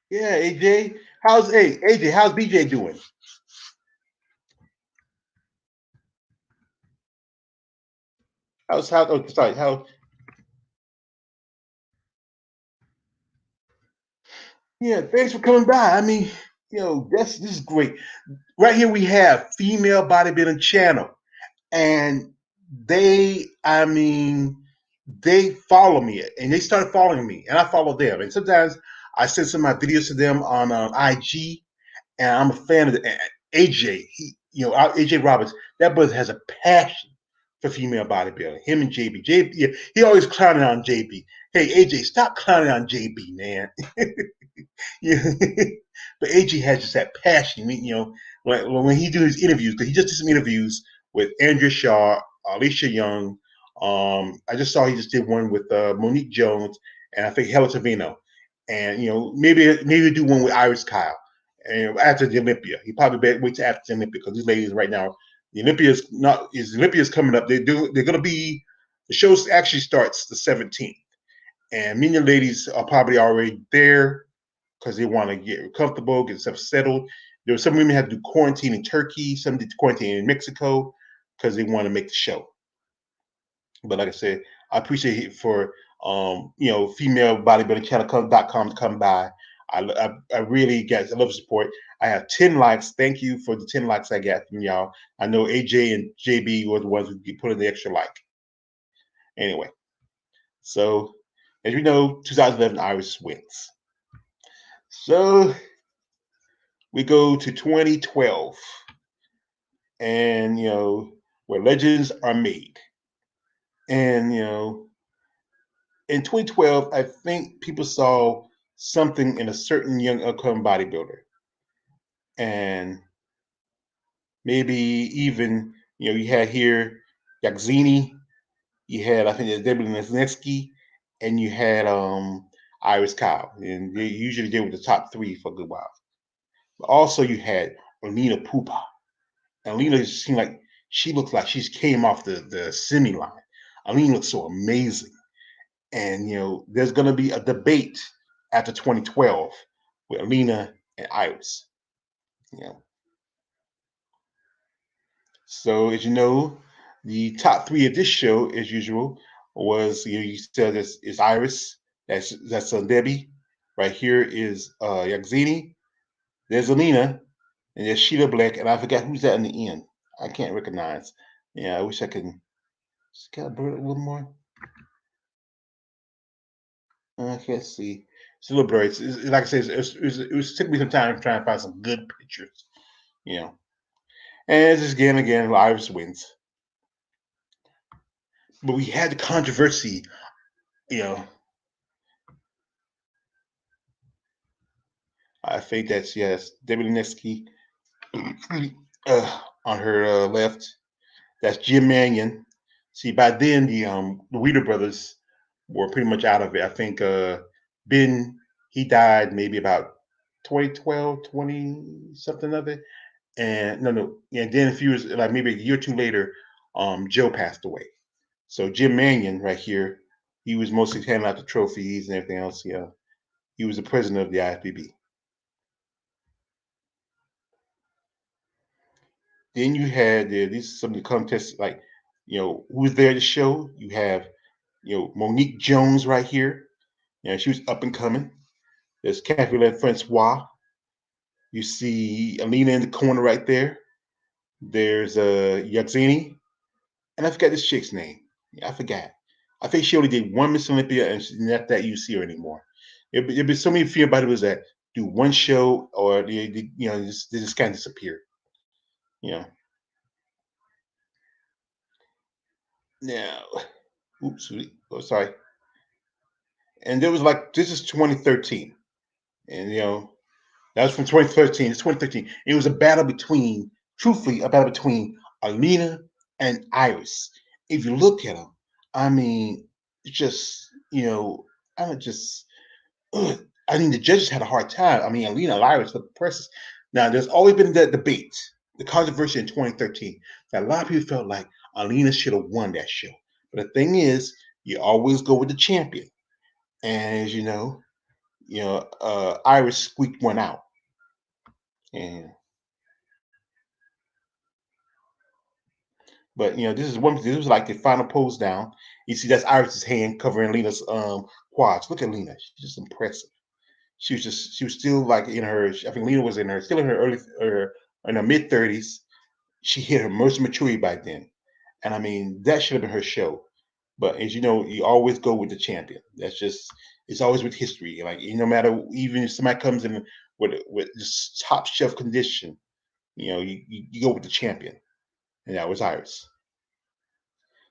Yeah, AJ. AJ? How's BJ doing? Oh, sorry. How? Yeah, thanks for coming by. I mean, this is great. Right here we have female bodybuilding channel, and I mean, they follow me, and they started following me, and I follow them. And sometimes I send some of my videos to them on IG, and I'm a fan of AJ. AJ Roberts. That brother has a passion for female bodybuilding. Him and JB. Yeah, he always clowning on JB. Hey AJ, stop clowning on JB, man. Yeah. But AJ has just that passion. When he do his interviews, because he just did some interviews with Andrea Shaw, Alicia Young. I just saw he just did one with Monique Jones, and I think Hella Tavino. And maybe do one with Iris Kyle. And after the Olympia, he probably wait till after the Olympia because these ladies right now, the Olympia's coming up. They're gonna be the show actually starts the 17th, and many ladies are probably already there because they want to get comfortable, get stuff settled. There were some women had to do quarantine in Turkey, some did quarantine in Mexico because they want to make the show. But like I said, I appreciate it for female bodybuilding channel.com to come by. I really, guys, I love the support. I have 10 likes. Thank you for the 10 likes I got from y'all. I know AJ and JB were the ones who put in the extra like. Anyway, so as we know, 2011 Iris wins. So we go to 2012, and where legends are made. And in 2012, I think people saw something in a certain young upcoming bodybuilder, and maybe even you had here Yaxini, you had I think it's Debbie Lesniewski, and you had Iris Kyle, and they were the top three for a good while. But also you had Alino Pupa. And Alina seemed like she looked like she's came off the semi line. Alina looks so amazing. And there's going to be a debate after 2012 with Alina and Iris. You know, so as you know, the top three of this show, as usual, was you said this is Iris. That's Debbie. Right here is Yaxini. There's Alina, and there's Sheila Black, and I forgot who's that in the end. I can't recognize. Yeah, I wish I could. Just got a bird a little more. I can't see. It's a little blurry. Like I said, it took me some time trying to find some good pictures. You know, and it's just again, Iris wins. But we had the controversy. You know, I think that's yes, Debbie Lineski on her left. That's Jim Mannion. See, by then the Weeder brothers were pretty much out of it. I think Ben he died maybe about 2012, 20 something of it. And no, and then a few years, like maybe a year or two later, Joe passed away. So Jim Mannion, right here, he was mostly handing out the trophies and everything else. Yeah, he was the president of the IFBB. Then you had these some of the contests like who was there to show. You have Monique Jones right here. She was up and coming. There's Capulet Francois. You see Alina in the corner right there. There's Yaxini, and I forgot this chick's name. Yeah, I forgot. I think she only did one Miss Olympia, and not that you see her anymore. There'd be so many female bodybuilders that do one show, or they just kind of disappear. You know. Now, oops, oh sorry. And there was like this is 2013, and that was from 2013. It's 2013. It was a battle between, truthfully, a battle between Alina and Iris. If you look at them, I mean, it's just I don't just. Ugh. I mean, the judges had a hard time. I mean, Alina and Iris looked impressive. Now, there's always been that debate, the controversy in 2013. That a lot of people felt like Alina should have won that show. But the thing is, you always go with the champion, and as Iris squeaked one out. And but this is one. This was like the final pose down. You see, that's Iris's hand covering Lena's quads. Look at Lena; she's just impressive. She was still like in her. I think Lena was still in her in her mid 30s. She hit her most maturity by then, and I mean that should have been her show. But as you know, you always go with the champion. That's just it's always with history. Like no matter even if somebody comes in with this top shelf condition, you go with the champion, and that was Iris.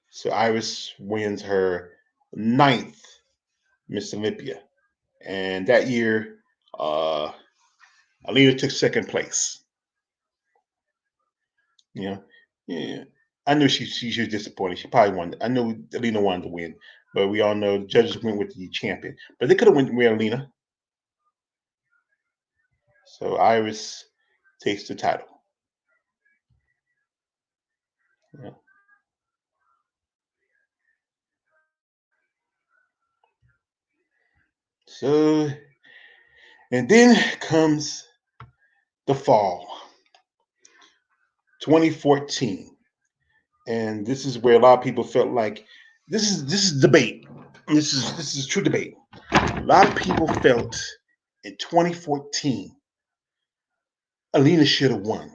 So Iris wins her ninth Miss Olympia, and that year, uh, Alina took second place. You know, yeah, I knew she was disappointed. She probably wanted. I knew Alina wanted to win, but we all know the judges went with the champion. But they could have went with Alina. So Iris takes the title. Yeah. So, and then comes the fall, 2014. And this is where a lot of people felt like this is debate. This is true debate. A lot of people felt in 2014 Alina should have won,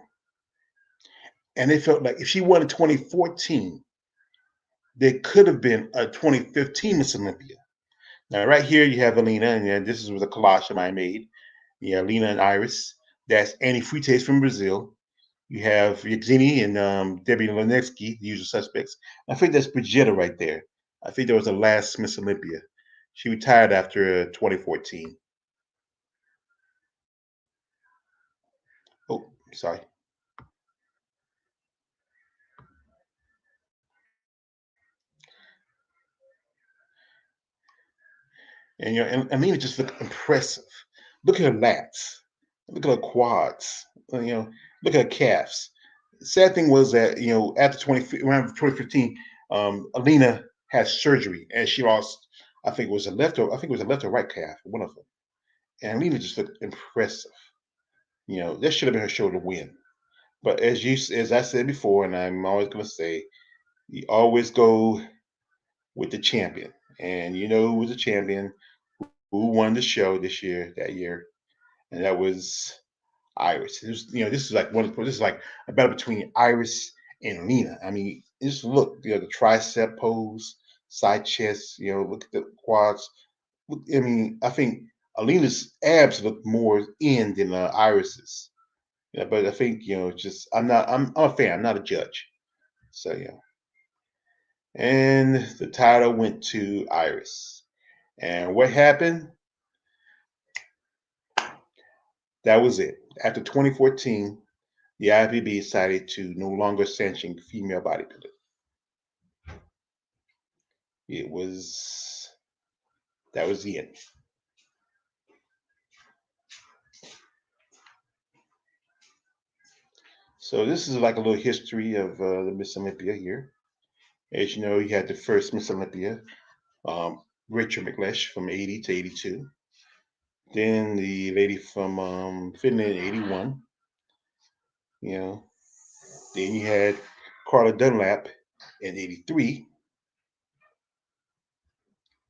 and they felt like if she won in 2014, there could have been a 2015 Miss Olympia. Now, right here you have Alina, and this is with a collage I made. Yeah, Alina and Iris. That's Annie Frites from Brazil. You have Yevgeny and Debbie Lenetsky, the usual suspects. I think that's Brigitta right there. I think that was the last Miss Olympia. She retired after 2014. Oh, sorry. And and Lena just looked impressive. Look at her lats. Look at her quads. Look at her calves. Sad thing was that after around 2015, Alina had surgery and she lost. I think it was a left or I think it was a left or right calf, one of them. And Alina just looked impressive. That should have been her show to win. But as I said before, and I'm always going to say, you always go with the champion. And you know who was the champion? Who won the show that year, and that was Iris. This is like this is like a battle between Iris and Lena. I mean, just look, the tricep pose, side chest. Look at the quads. I mean, I think Alina's abs look more in than Iris's. Yeah, but I think just I'm a fan. I'm not a judge. So yeah, and the title went to Iris. And what happened? That was it. After 2014, the IFBB decided to no longer sanction female bodybuilding. It was that was the end. So this is like a little history of the Miss Olympia here. As you know, you had the first Miss Olympia, Rachel McLeish from 80 to 82. Then the lady from Finland in 81. You know. Then you had Carla Dunlap in '83.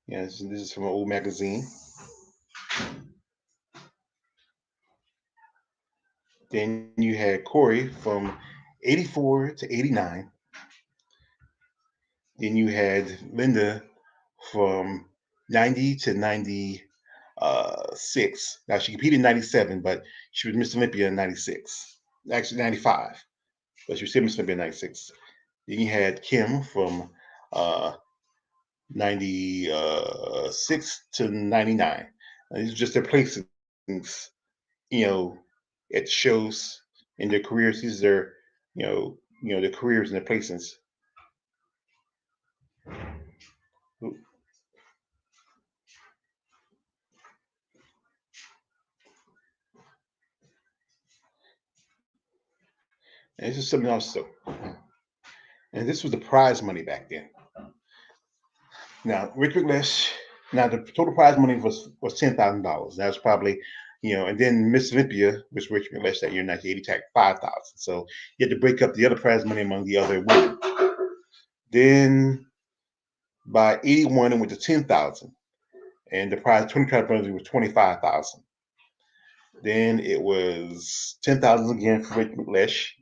Yeah, this is from an old magazine. Then you had Corey from '84 to '89. Then you had Linda from '90 to '96. Now she competed in '97, but she was Miss Olympia in '96. Actually '95, but she was still Miss Olympia in '96. Then you had Kim from uh, '96 to '99. These are just their placings, you know, at the shows in their careers. These are, their careers and their placings. And this is something else. So, and this was the prize money back then. Now, Rick McLeish. Now, the total prize money was $10,000. That was probably, and then Miss Olympia, which Rick McLeish that year in 1980, tacked 5,000. So you had to break up the other prize money among the other women. Then by '81, it went to 10,000, and the prize 20 money was 25,000. Then it was 10,000 again for Rick McLeish,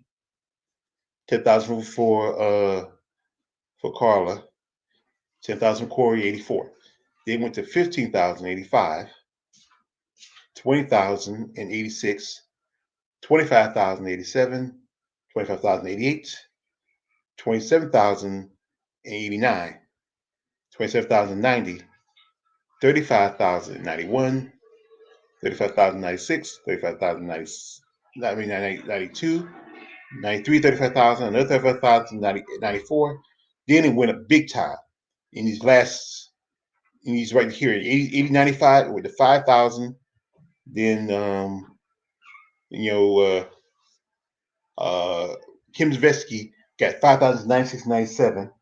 10,000 for Carla, 10,000 Corey '84. Then went to 15,000 '85, 20,000 in '86, 25,000 '87, 25,000 '88, 27,000 '89, 27,000 '90, 35,000 '91, 35,000 '96, 35,000 '92, '93, 35,000, another 35,000 '94. Then it went up big time in these right here in '80, '95 with the 5,000. Then you know Kim Zvesky got 5,000 '96, '97,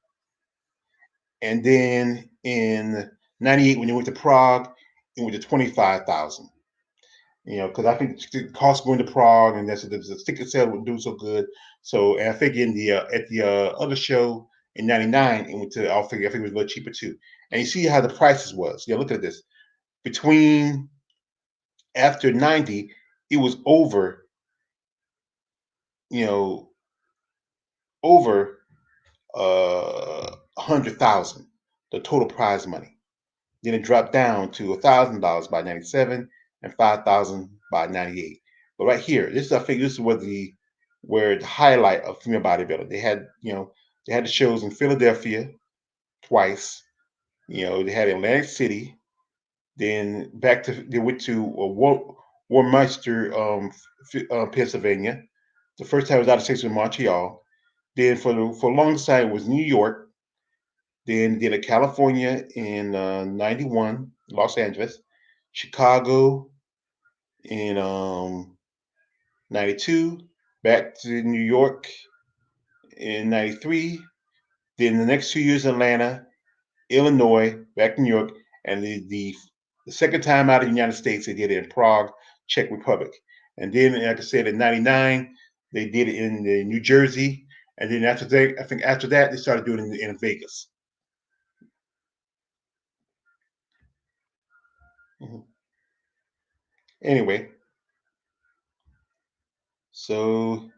and then in '98 when they went to Prague, it went to 25,000. Because I think the cost going to Prague and the ticket sale would do so good. So, and I think in the at the other show in '99, it went to I think it was a little cheaper too. And you see how the prices was. Look at this. Between after '90, it was you know, over 100,000, the total prize money. Then it dropped down to $1,000 by '97 and 5,000 by '98. But right here, I think this is where the highlight of female bodybuilding. They had the shows in Philadelphia twice. They had Atlantic City. Then they went to Warmeister, Pennsylvania. The first time was out of state was Montreal. Then for a long time it was New York. Then did a California in '91, Los Angeles, Chicago in '92, back to New York in '93. Then the next 2 years, Atlanta, Illinois, back to New York, and the second time out of the United States, they did it in Prague, Czech Republic. And then, like I said, in '99, they did it in New Jersey. And then after that, they started doing it in Vegas. Mm-hmm. Anyway, so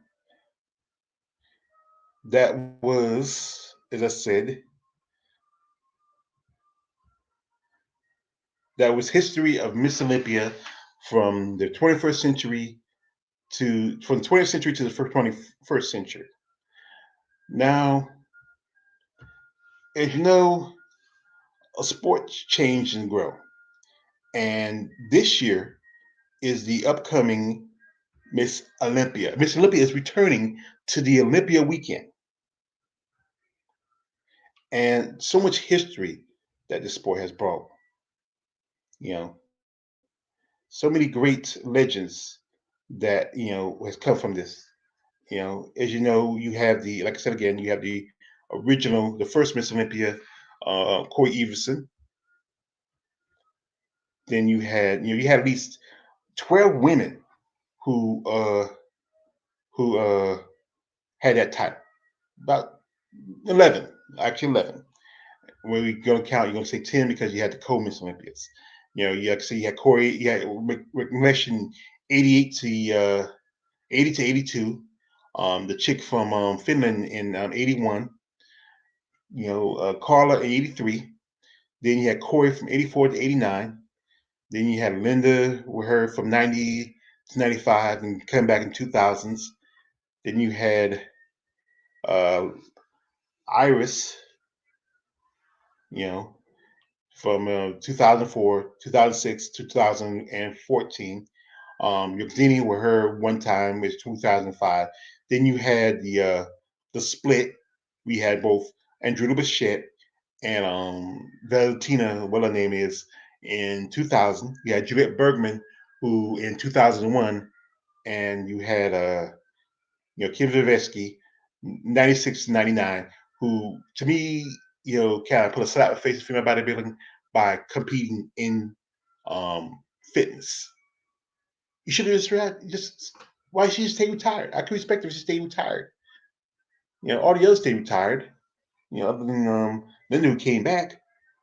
that was, as I said, that was history of Miss Olympia from the 21st century from the 20th century to the 21st century. Now, as you know, a sport change and grow. And this year is the upcoming Miss Olympia. Miss Olympia is returning to the Olympia weekend. And so much history that this sport has brought. You know, so many great legends that, has come from this. As you know, you have like I said again, you have the original, the first Miss Olympia, Corey Everson. Then you had at least 12 women who had that title. About 11, actually 11. When we're going to count, you're going to say 10 because you had the co-Miss Olympiads. You had, so you had Corey, you had McNesh 88 to 80 to 82. The chick from Finland in 81. Carla in 83. Then you had Corey from 84 to 89. Then you had Linda with her from 90 to 95 and come back in 2000s. Then you had uh, Iris, you know, from 2004, 2006 to 2014. Yevgeny with her one time is 2005. Then you had the split. We had both Andrew Bichette and Valentina, what her name is, in 2000. You had Juliette Bergman, who in 2001, and you had Kim Zavetsky, 96 to 99, who to me, kind of put a slap in the face of female bodybuilding by competing in fitness. You should have just why she just stay retired? I could respect her if she stayed retired. All the others stay retired. Other than Linda who came back,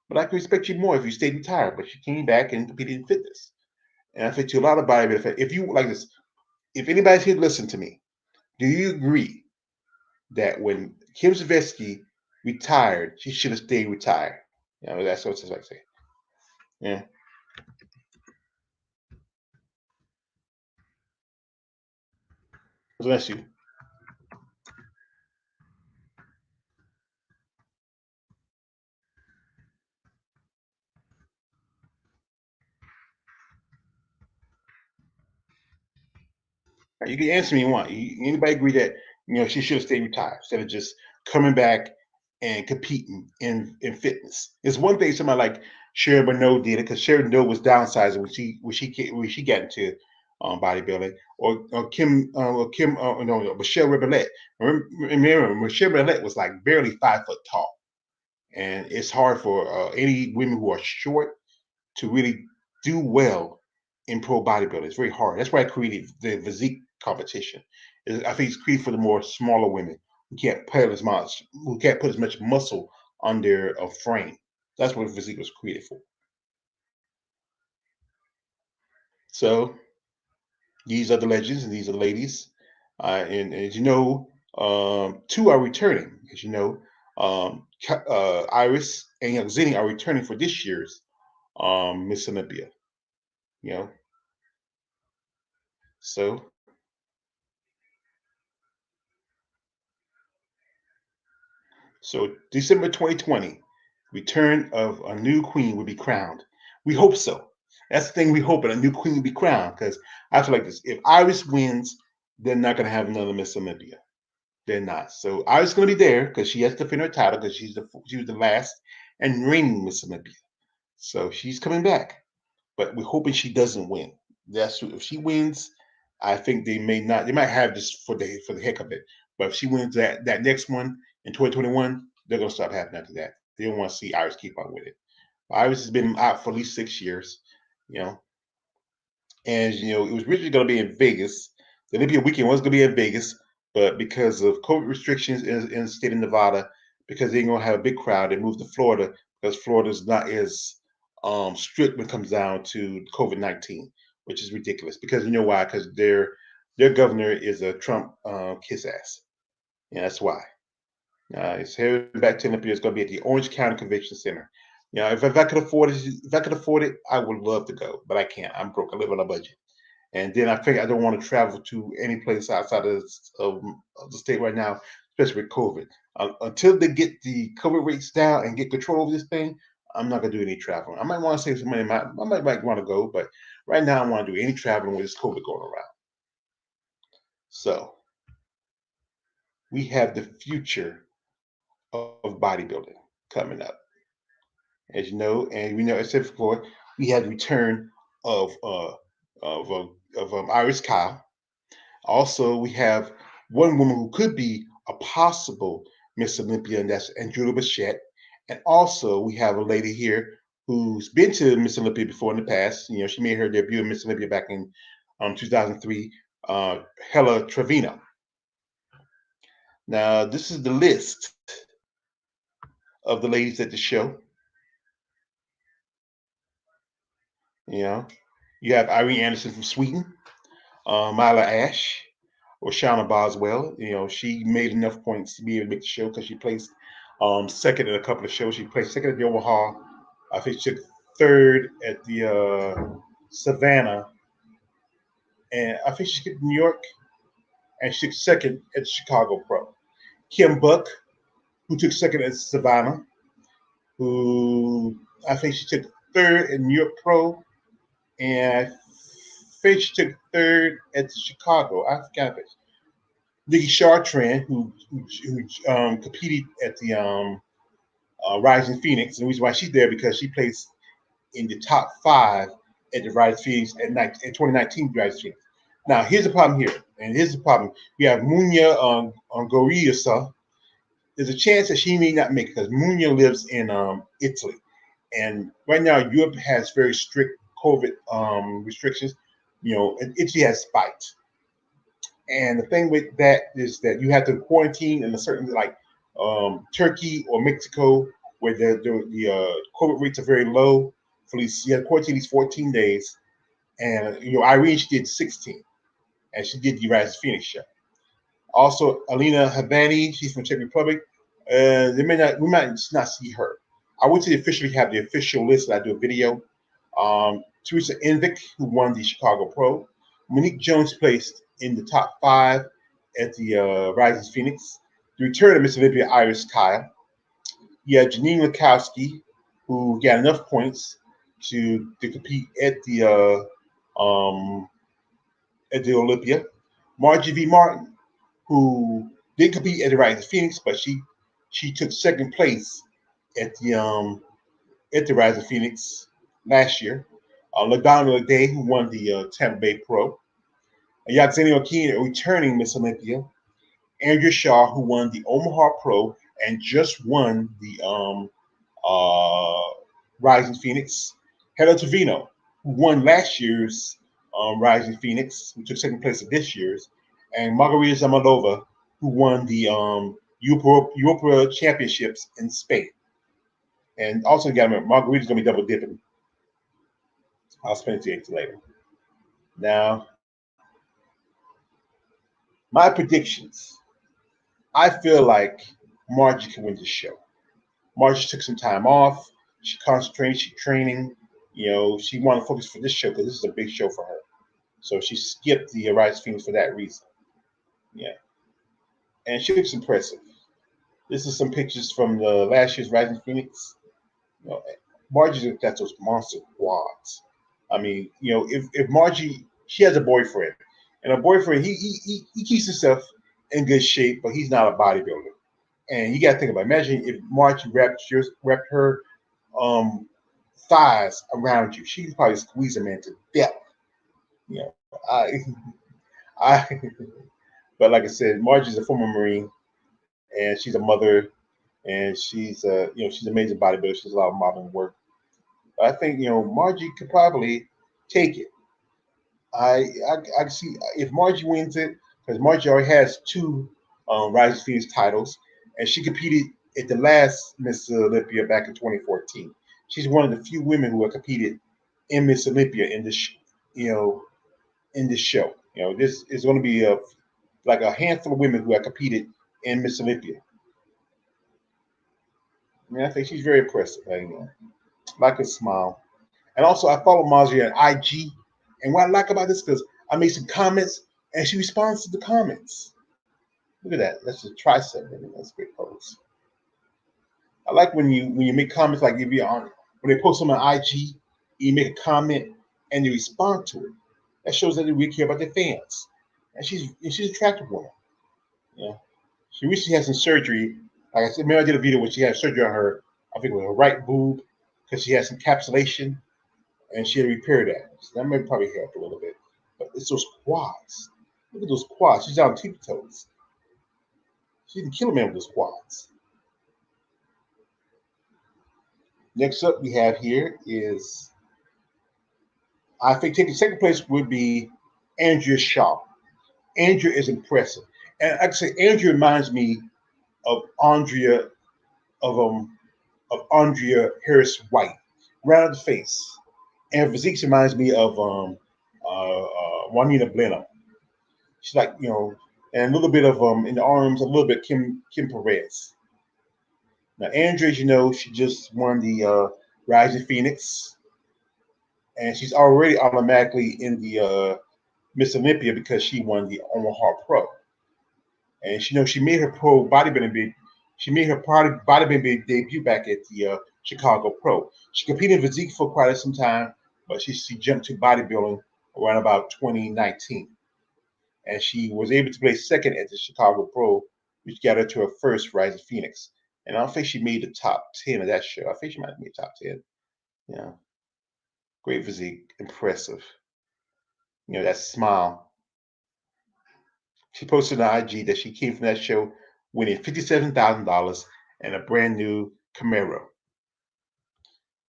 but I could respect you more if you stayed retired. But she came back and competed in fitness. And I think to a lot of bodybuilders, if you like this, if anybody's here to listen to me, do you agree that when Kim Zavetsky retired, she should have stayed retired? That's what I say. Yeah. Bless you. You can answer me one. Anybody agree that she should have stayed retired instead of just coming back and competing in fitness? It's one thing somebody like Sharon Bernot did it because Sharon Bernot was downsizing when she got into bodybuilding, or Kim no Michelle Rebellette. Remember Michelle Rebellette was like barely 5 foot tall, and it's hard for any women who are short to really do well in pro bodybuilding. It's very hard. That's why I created the physique competition. I think it's created for the more smaller women who can't put as much muscle on their frame. That's what physique was created for. So these are the legends and these are the ladies. And as you know, two are returning. As you know, Iris and Yelzini are returning for this year's Miss Olympia. You know, so December 2020, return of a new queen will be crowned. We hope so. That's the thing we hope, and a new queen will be crowned. Because I feel like this: if Iris wins, they're not going to have another Miss Olympia. They're not. So Iris is going to be there because she has to defend her title because she was the last and reigning Miss Olympia. So she's coming back, but we're hoping she doesn't win. That's true. If she wins, I think they may not. They might have just for the heck of it. But if she wins that next one in 2021, they're gonna stop having after that. They don't want to see Iris keep on with it. Iris has been out for at least 6 years, you know, and it was originally gonna be in Vegas. The Olympia weekend was gonna be in Vegas, but because of COVID restrictions in the state of Nevada, because they ain't gonna have a big crowd, they moved to Florida because Florida's not as strict when it comes down to COVID-19, which is ridiculous. Because you know why? Because their governor is a Trump kiss ass. Yeah, that's why. It's headed back to Olympia. It's going to be at the Orange County Convention Center. If I could afford it, I would love to go, but I can't. I'm broke. I live on a budget, and then I figure I don't want to travel to any place outside of the state right now, especially with COVID. Until they get the COVID rates down and get control of this thing, I'm not gonna do any traveling. I might want to save some money. I might want to go, but right now I want to do any traveling with this COVID going around. So we have the future of bodybuilding coming up, as you know, and we know, as I said before, we had the return of Iris Kyle. Also, we have one woman who could be a possible Miss Olympia, and that's Andrea Bichette. And also, we have a lady here who's been to Miss Olympia before in the past. She made her debut in Miss Olympia back in 2003, Hella Trevino. Now, this is the list of the ladies at the show. You know, you have Irene Anderson from Sweden, Mila Ash, or Shauna Boswell. You know, she made enough points to be able to make the show because she placed second in a couple of shows. She placed second at the Omaha. I think she took third at the Savannah, and I think she took New York, and she took second at the Chicago Pro. Kim Buck, who took second at Savannah, who I think she took third in New York Pro, and I think she took third at the Chicago. I forgot it. Vicki Chartrand, who competed at the Rising Phoenix, and the reason why she's there because she placed in the top five at the Rising Phoenix at 2019 Rising Phoenix. Now, here's the problem here, and here's the problem. We have Munya Goriasa. There's a chance that she may not make it because Munya lives in Italy. And right now, Europe has very strict COVID restrictions. You know, Italy has spiked. And the thing with that is that you have to quarantine in a certain, like Turkey or Mexico, where the COVID rates are very low. For these, you have to quarantine these 14 days. And, you know, Irene, she did 16. And she did the Rise of Phoenix show. Also, Alina Habani, she's from Czech Republic. We might not see her. I went to officially have the official list. I do a video. Teresa Envik, who won the Chicago Pro. Monique Jones placed in the top five at the Rising Phoenix. The return of Miss Olympia Iris Kyle. You have Janine Lukowski, who got enough points to compete at the Olympia. Margie V. Martin, who did compete at the Rising Phoenix, but she took second place at the Rising Phoenix last year. LaDonna Day, who won the Tampa Bay Pro. Yaxeni Okeen, returning Miss Olympia. Andrea Shaw, who won the Omaha Pro and just won the Rising Phoenix. Heather Trevino, who won last year's Rising Phoenix, who took second place at this year's. And Margarita Zamalova, who won the Europa Championships in Spain. And also, got Margarita's going to be double dipping. I'll explain it to you later. Now, my predictions. I feel like Margie can win this show. Margie took some time off. She concentrated. She's training. You know, she wanted to focus for this show because this is a big show for her. So she skipped the Rise Phoenix for that reason. Yeah. And she looks impressive. This is some pictures from the last year's Rising Phoenix. You know, Margie's got those monster quads. I mean, you know, if Margie, she has a boyfriend, and a boyfriend, he keeps himself in good shape, but he's not a bodybuilder. And you got to think about it. Imagine if Margie wrapped her thighs around you. She could probably squeeze a man to death. You know, I, but like I said, Margie's a former Marine, and she's a mother, and she's she's an amazing bodybuilder. She does a lot of modeling work. But I think Margie could probably take it. I see if Margie wins it because Margie already has two Rising Phoenix titles, and she competed at the last Miss Olympia back in 2014. She's one of the few women who have competed in Miss Olympia in this in this show. This is going to be like a handful of women who have competed in Miss Olympia. I mean, I think she's very impressive. Like a smile. And also, I follow Margie on IG. And what I like about this because I made some comments and she responds to the comments. Look at that. That's a tricep. That's a great pose. I like when you make comments like if you're on when they post them on IG, you make a comment and they respond to it. That shows that they really care about their fans. And she's an attractive woman. Yeah. She recently had some surgery. Like I said, maybe I did a video where she had surgery on her, I think it was her right boob, because she had some capsulation and she had to repair that. So that may probably help a little bit. But it's those quads. Look at those quads. She's out on tippy toes. She can kill a man with those quads. Next up we have here is, I think taking second place would be Andrea Shaw. Andrea is impressive. And actually, Andrea reminds me of of Andrea Harris White, round of the face, and physique reminds me of Juanita Bleno. She's like, and a little bit of in the arms, a little bit Kim Perez. Now Andrea, she just won the Rising Phoenix, and she's already automatically in the Miss Olympia because she won the Omaha Pro, and she made her pro bodybuilding she made her bodybuilding debut back at the Chicago Pro. She competed in physique for quite some time, but she jumped to bodybuilding around about 2019, and she was able to place second at the Chicago Pro, which got her to her first Rising Phoenix. And I don't think she made the top 10 of that show. I think she might have made top 10. Yeah, great physique, impressive. That smile. She posted on IG that she came from that show winning $57,000 and a brand new Camaro.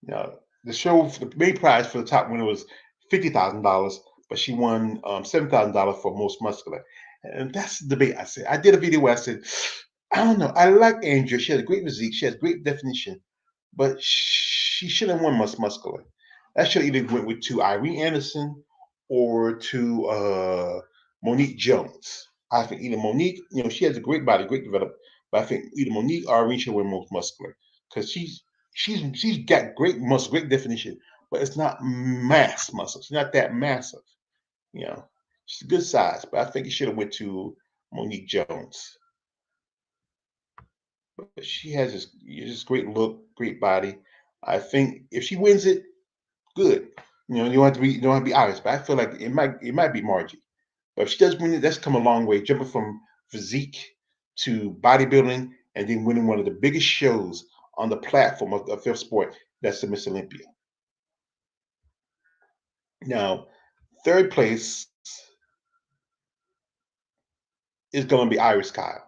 The show, the main prize for the top winner was $50,000, but she won $7,000 for most muscular. And that's the debate. I did a video where I said, I don't know. I like Andrea. She has a great physique. She has great definition, but she should have won most muscular. That should either went with to Irene Anderson or to Monique Jones. I think either Monique, she has a great body, great development, but I think either Monique or Irene should win most muscular because she's got great muscle, great definition, but it's not mass muscle. It's not that massive. You know, she's a good size, but I think it should have went to Monique Jones. But she has this great look, great body. I think if she wins it, good. You don't have to be honest, but I feel like it might be Margie. But if she does win it, that's come a long way, jumping from physique to bodybuilding and then winning one of the biggest shows on the platform of fifth sport. That's the Miss Olympia. Now, third place is going to be Iris Kyle.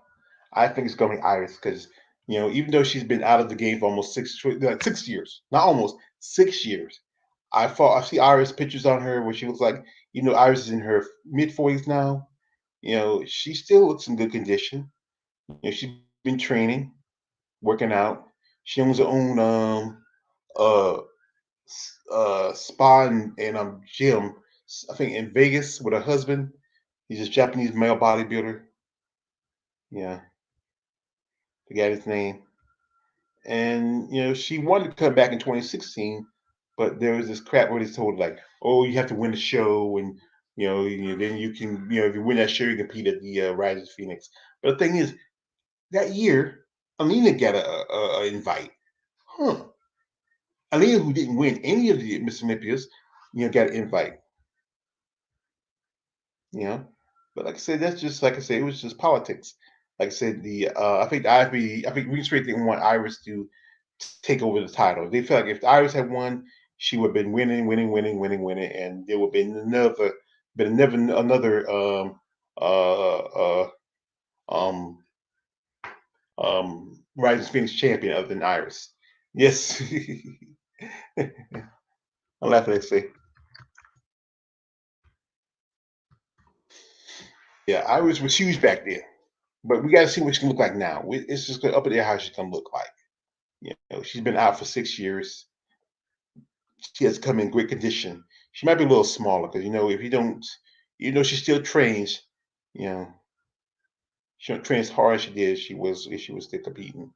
I think it's going to be Iris because even though she's been out of the game for almost 6 years, not almost 6 years, I see Iris pictures on her where she looks like Iris is in her mid 40s now. She still looks in good condition. She's been training, working out. She owns her own uh spa and gym. I think in Vegas with her husband. He's a Japanese male bodybuilder. Yeah, forget his name. And she wanted to come back in 2016, but there was this crap where they told like, oh, you have to win the show, and then you can, if you win that show, you compete at the Rise of Phoenix. But the thing is, that year, Alina got a invite. Huh. Alina, who didn't win any of the Miss Olympias, got an invite. But like I said, that's just like I said, it was just politics. Like I said, I think Green Straight didn't want Iris to take over the title. They felt like if Iris had won, she would have been winning, winning, winning, winning, winning, and there would have been another uh, uh, um, Rising Phoenix champion other than Iris. Yes, I'm laughing at say. Yeah, Iris was huge back then, but we got to see what she can look like now. It's just up in the air how she's gonna look like. She's been out for 6 years. She has come in great condition. She might be a little smaller because if you don't, she still trains. You know, she don't train as hard as she did. If she was still competing.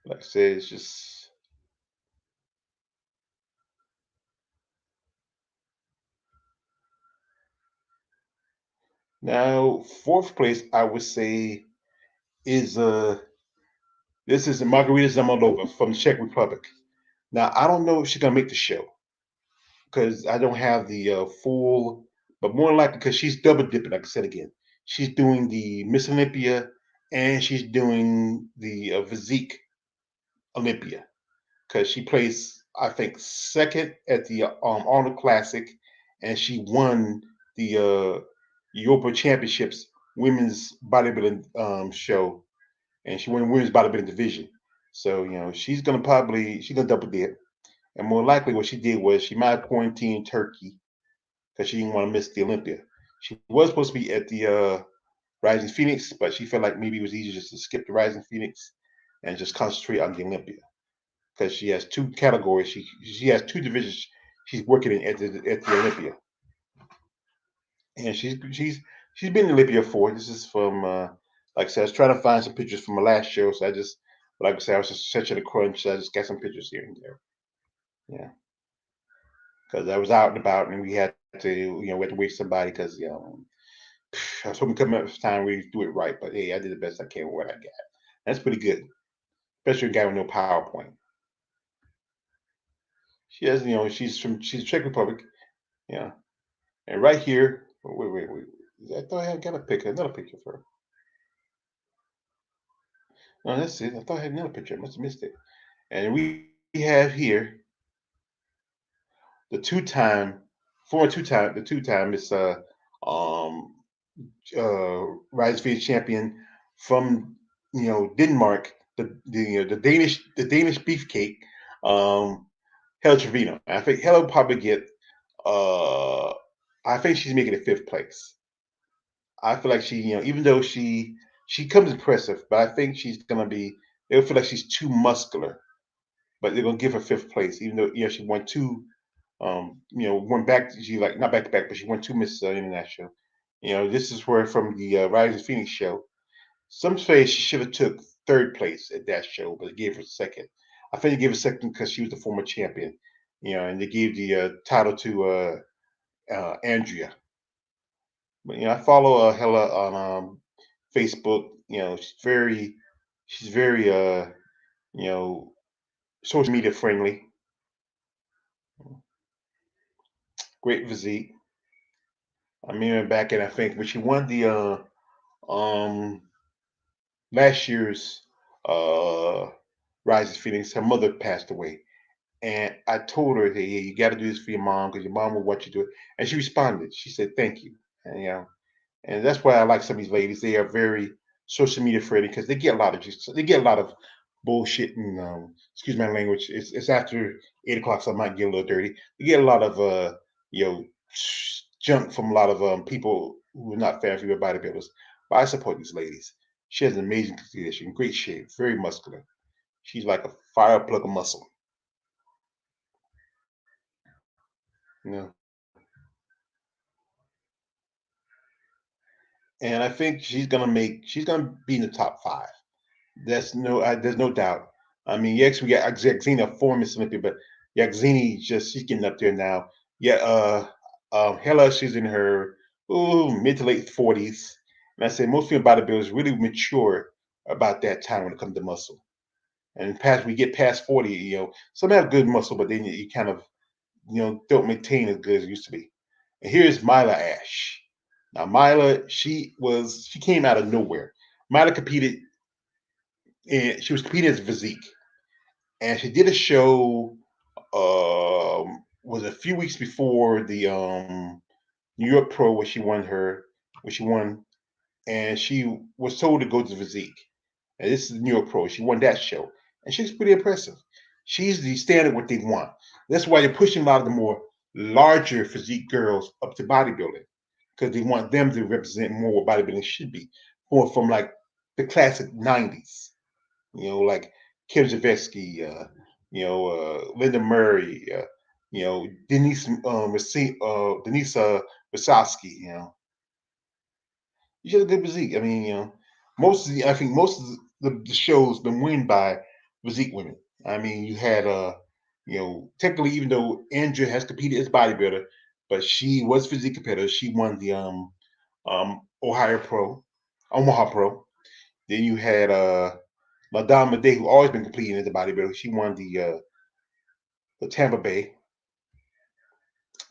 Like I said, it's just now fourth place. I would say is this is Margarita Zamalova from the Czech Republic. Now I don't know if she's gonna make the show because I don't have the full, but more likely because she's double dipping. Like I said again, she's doing the Miss Olympia and she's doing the Physique Olympia because she placed, I think, second at the Arnold Classic, and she won the Europa Championships women's bodybuilding show, and she won women's bodybuilding division. So she's gonna double dip. And more likely, what she did was she might have quarantined Turkey because she didn't want to miss the Olympia. She was supposed to be at the Rising Phoenix, but she felt like maybe it was easier just to skip the Rising Phoenix and just concentrate on the Olympia because she has two categories. She has two divisions she's working in at the Olympia, and she's been in Olympia before. This is from like I said, I was trying to find some pictures from my last show, so I just like I said, I was just such a crunch. So I just got some pictures here and there. Yeah, because I was out and about, and we had to we had to wait somebody because I was hoping coming up this time we do it right, but hey, I did the best I can with what I got. That's pretty good, especially a guy with no PowerPoint. She has, she's Czech Republic, yeah. And right here, wait. I thought I had got another picture of her. No, that's it. I thought I had another picture. I must have missed it. And we have here the two-time, the two-time is um Rise Feed champion from Denmark, the Danish beefcake, Hella Trevino. I think Hella will probably get uh I think she's making it fifth place. I feel like she, even though she comes impressive, but I think she's gonna be they'll feel like she's too muscular, but they're gonna give her fifth place, even though she won two went back. She like not back to back, but she won two Miss International. This is where from the Rising Phoenix show. Some say she should have took third place at that show, but they gave her second. I think they gave her second because she was the former champion. And they gave the title to Andrea. But I follow Hella on Facebook. She's very you know social media friendly. Great physique. I mean, back in I think when she won the um last year's uh Rise of Phoenix, her mother passed away. And I told her, hey, you got to do this for your mom because your mom will want you to do it. And she responded. She said, thank you. And that's why I like some of these ladies. They are very social media friendly because they get a lot of bullshit and excuse my language. It's after 8 o'clock, so I might get a little dirty. You get a lot of you know junk from a lot of people who are not fan female bodybuilders. But I support these ladies. She has an amazing condition, great shape, very muscular. She's like a fire plug of muscle. You know. And I think she's gonna be in the top five. There's no doubt. I mean, yes, we got Xena former Miss Olympia, but Yaxini she's getting up there now. Yeah, Hella, she's in her mid to late 40s, and I say most female bodybuilders really mature about that time when it comes to muscle. And past we get past 40, some have good muscle, but then you kind of don't maintain as good as it used to be. And here's Myla Ash. Now Myla, she came out of nowhere. Myla competed and she was competing as physique. And she did a show was a few weeks before the New York Pro where she won and she was told to go to physique. And this is the New York Pro. She won that show. And she's pretty impressive. She's the standard what they want. That's why they're pushing a lot of the more larger physique girls up to bodybuilding. Because they want them to represent more what bodybuilding should be. More from like the classic 90s. Like Kim Zavetsky, Linda Murray, Denise Wasowski, you should have a good physique. I mean, I think most of the shows been won by physique women. I mean, you had technically even though Andrea has competed as bodybuilder, but she was physique competitor. She won the Omaha Pro. Then you had Madame Day, who always been competing as a bodybuilder. She won the Tampa Bay.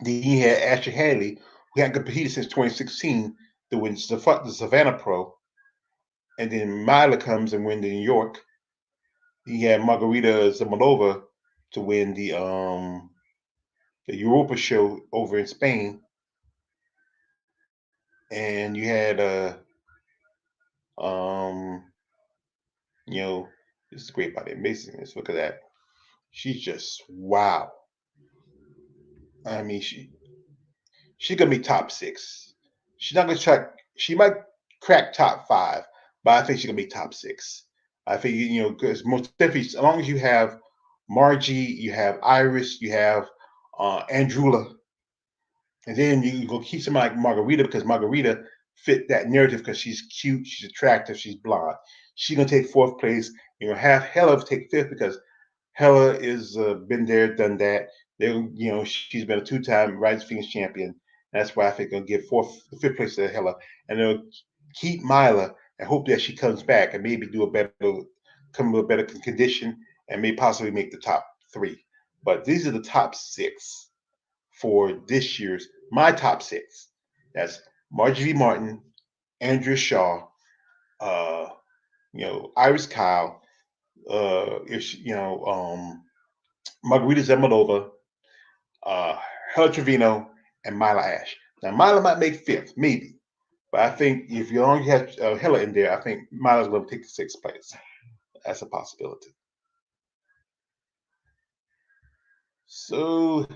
Then you had Ashley Hadley, who hadn't competed since 2016 to win the Savannah Pro. And then Myla comes and win the New York. You had Margarita Zamalova to win the Europa show over in Spain. And you had um, you know, this is great body amazing. Let's look at that. She's just wow. I mean, she's gonna be top six. She's not gonna try. She might crack top five, but I think she's gonna be top six. I think because most definitely, as long as you have Margie, you have Iris, you have Andrula, and then you go keep somebody like Margarita because Margarita fit that narrative because she's cute, she's attractive, she's blonde. She's gonna take fourth place. You're gonna have Hella take fifth because Hella is been there, done that. She's been a two-time Rising Phoenix champion. That's why I think they'll give fifth place to Hella, and they'll keep Mila and hope that she comes back and maybe come with a better condition, and may possibly make the top three. But these are the top six for this year's my top six. That's Marjorie Martin, Andrea Shaw, uh, Iris Kyle, if she, Margarita Zemalova, uh, Hella Trevino, and Mila Ash. Now Mila might make fifth, maybe, but I think if you only have Hella in there, I think Mila's going to take the sixth place. That's a possibility. So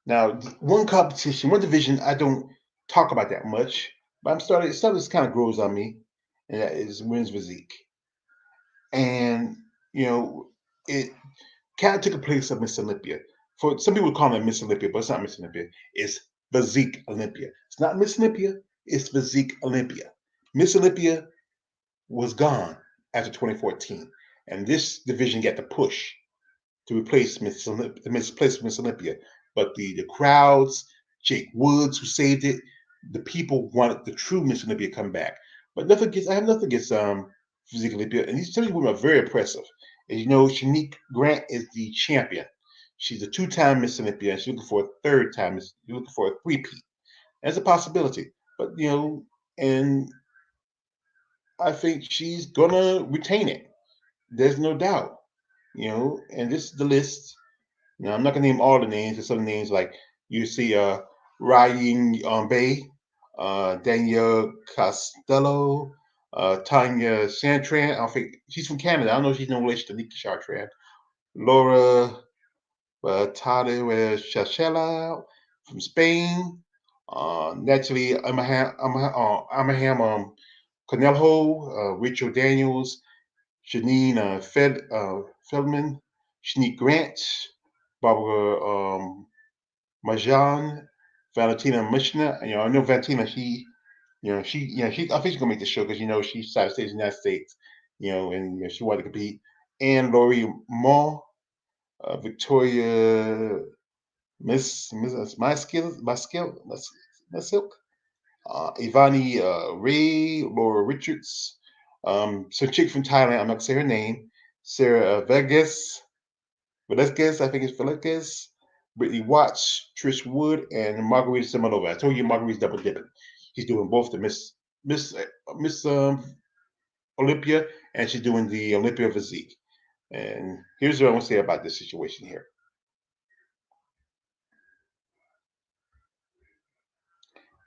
now, one division I don't talk about that much, but it's starting to kind of grows on me, and that is women's physique. And, you know, it kind of took a place of Miss Olympia. For some people call it Miss Olympia, but it's not Miss Olympia. It's Physique Olympia. It's not Miss Olympia, it's Physique Olympia. Miss Olympia was gone after 2014, and this division got the push to replace Miss Olympia. But the crowds, Jake Woods, who saved it, the people wanted the true Miss Olympia to come back. But I have nothing against Physique Olympia, and these two women are very impressive. As you know, Shanique Grant is the champion. She's a two-time Miss Olympia, and she's looking for a third time. She's looking for a three-peat. That's a possibility. But and I think she's gonna retain it. There's no doubt. And this is the list. I'm not gonna name all the names. There's some names like you see Ryan Bay, Danielle Costello, Tanya Santran. I don't think she's from Canada. I don't know if she's no relation to Nika Chartrand. Laura Tade Chachela from Spain. Natalie Amaham Cornelho, Rachel Daniels, Janine Feldman, Shanique Grant, Barbara Marjan, Valentina Mishna. I know Valentina. I think she's gonna make the show because she's decided to stay in the United States. And she wanted to compete. And Laurie Moore, Victoria Silk, Ivani Ray, Laura Richards, some chick from Thailand. I'm not gonna say her name. Sarah Velasquez, I think it's Velasquez, Brittany Watts, Trish Wood, and Margarita Semenova. I told you Margarita's double dipping. She's doing both the Miss Olympia, and she's doing the Olympia Physique. And here's what I want to say about this situation here.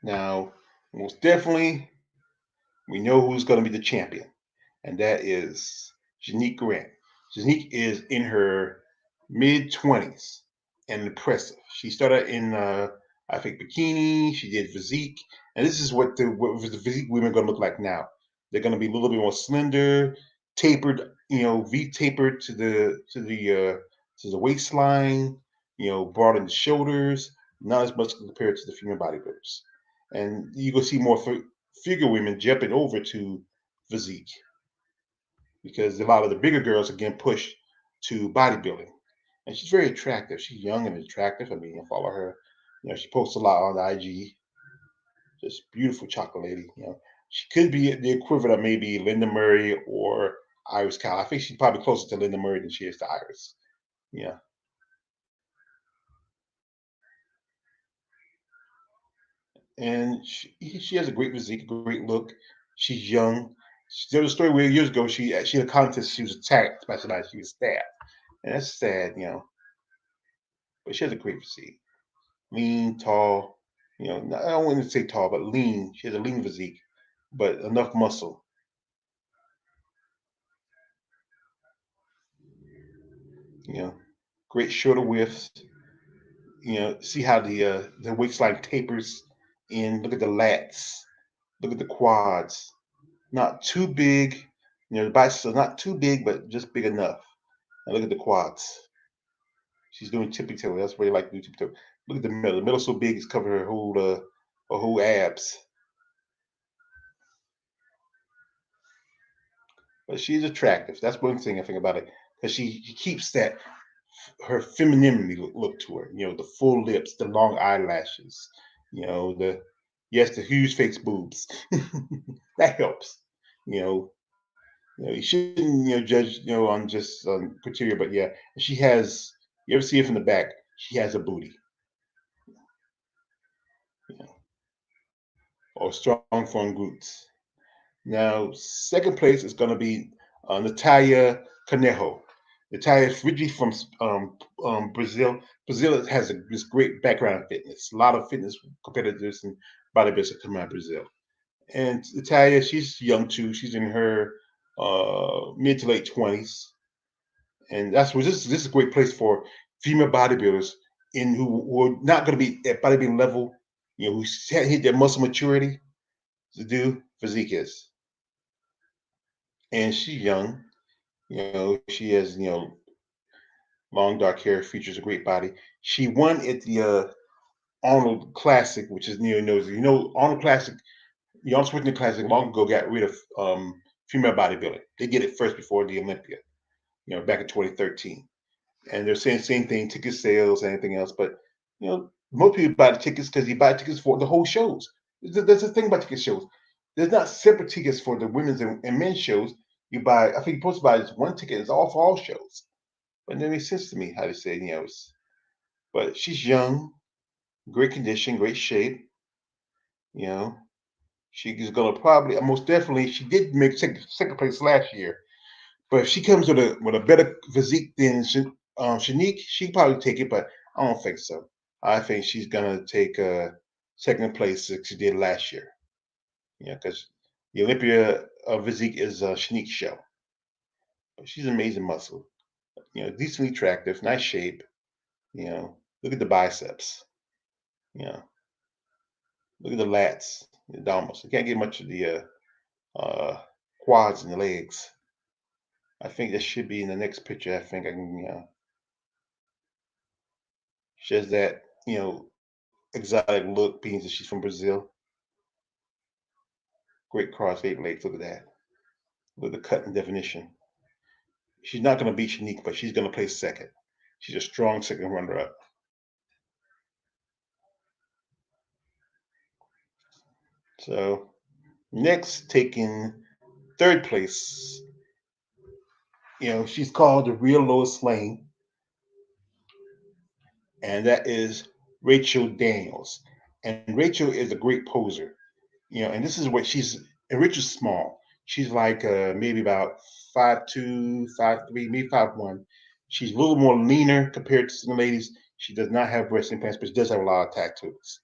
Now, most definitely, we know who's going to be the champion, and that is Janique Grant. Janique is in her mid-20s and impressive. She started in, I think, bikini. She did physique, and this is what the physique women are going to look like now. They're going to be a little bit more slender, tapered, V tapered to the waistline. Broad in the shoulders, not as much compared to the female bodybuilders. And you will see more figure women jumping over to physique because a lot of the bigger girls are getting pushed to bodybuilding. And she's very attractive. She's young and attractive. I mean, I follow her. She posts a lot on the IG. Just beautiful chocolate lady. She could be the equivalent of maybe Linda Murray or Iris Kyle. I think she's probably closer to Linda Murray than she is to Iris. Yeah. And she has a great physique, a great look. She's young. There was a story where years ago she had a contest. She was attacked by somebody. She was stabbed, and that's sad. But she has a great physique, lean, tall. I don't want to say tall, but lean. She has a lean physique, but enough muscle. You know, great shoulder widths. See how the waistline tapers in. Look at the lats. Look at the quads. Not too big. The biceps are not too big, but just big enough. And look at the quads. She's doing tippy toe. That's where you like to do tippy toe. Look at the middle. The middle's so big it's covering her whole abs. But she's attractive. That's one thing I think about it, because she keeps that her femininity look to her. The full lips, the long eyelashes. The yes, the huge fake boobs. That helps. You know, you shouldn't judge on just on criteria, but yeah, she has. You ever see it from the back? She has a booty, you know, or strong form glutes. Now, second place is going to be Natalia Conejo. Natalia is originally from Brazil. Brazil has this great background in fitness. A lot of fitness competitors and bodybuilders come out of Brazil. And Natalia, she's young too. She's in her mid to late 20s. And that's what this is a great place for female bodybuilders who are not going to be at bodybuilding level, who hit their muscle maturity to do physique is. And she's young. She has long dark hair, features a great body. She won at the Arnold Classic, which is knows. Arnold Classic, the Arnold Schwarzenegger Classic long ago got rid of female bodybuilding. They did it first before the Olympia, back in 2013. And they're saying the same thing, ticket sales, anything else. But most people buy the tickets because you buy tickets for the whole shows. There's a thing about ticket shows. There's not separate tickets for the women's and men's shows. You buy, I think you're supposed to buy this one ticket. It's all for all shows. But it doesn't make sense to me how they say, but she's young, great condition, great shape. You know, she's gonna probably, most definitely, she did make second place last year. But if she comes with a better physique than Shanique, she probably take it. But I don't think so. I think she's gonna take second place like she did last year. Because the Olympia physique is Shanique's show. But she's an amazing muscle. Decently attractive, nice shape. Look at the biceps. You know, look at the lats, the abdominals. You can't get much of the quads and the legs. I think that should be in the next picture. I think I can, she has that, exotic look, being that she's from Brazil. Great cross-eight legs. Look at that. Look at the cut and definition. She's not going to beat Shanique, but she's going to place second. She's a strong second runner-up. So next, taking third place, she's called the real Lois Lane, and that is Rachel Daniels. And Rachel is a great poser, and this is what and Rachel's small. She's like maybe about 5'2", 5'3", maybe 5'1". She's a little more leaner compared to some ladies. She does not have breast implants, but she does have a lot of tattoos.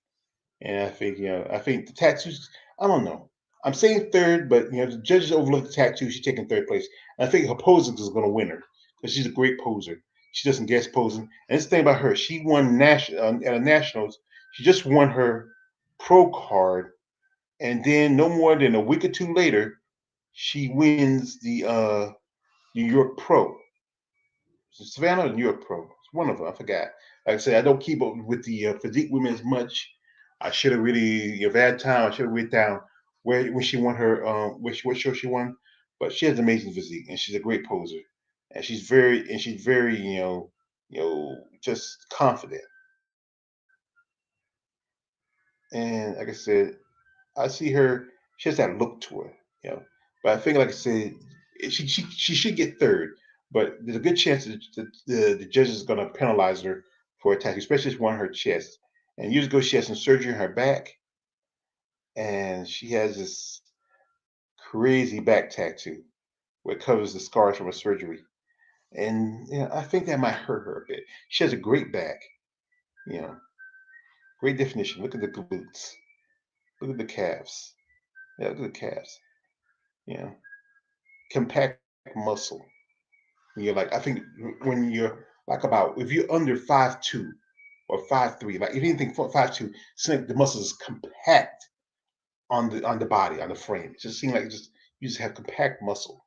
And I think the tattoos, I don't know. I'm saying third, but the judges overlooked the tattoos. She's taking third place. And I think her posing is going to win her because she's a great poser. She doesn't guess posing. And this thing about her, she won national at a nationals. She just won her pro card, and then no more than a week or two later, she wins the New York Pro. Savannah or New York Pro? It's one of them. I forgot. Like I said, I don't keep up with the physique women as much. I should have really, if I had time, I should have written down when she won her, what show she won. But she has amazing physique, and she's a great poser, and she's very, just confident. And like I said, I see her. She has that look to her, you know. But I think, like I said, she should get third. But there's a good chance that the judges are going to penalize her for a tattoo, especially if one on her chest. And years ago, she had some surgery on her back, and she has this crazy back tattoo where it covers the scars from her surgery. And I think that might hurt her a bit. She has a great back, you know, great definition. Look at the glutes. Look at the calves. Yeah, look at the calves. You know, compact muscle. You're like, I think when you're like about if you're under 5'2" or 5'3", like if anything 5'2", it's like the muscles is compact on the body, on the frame. It just seems like you just have compact muscle.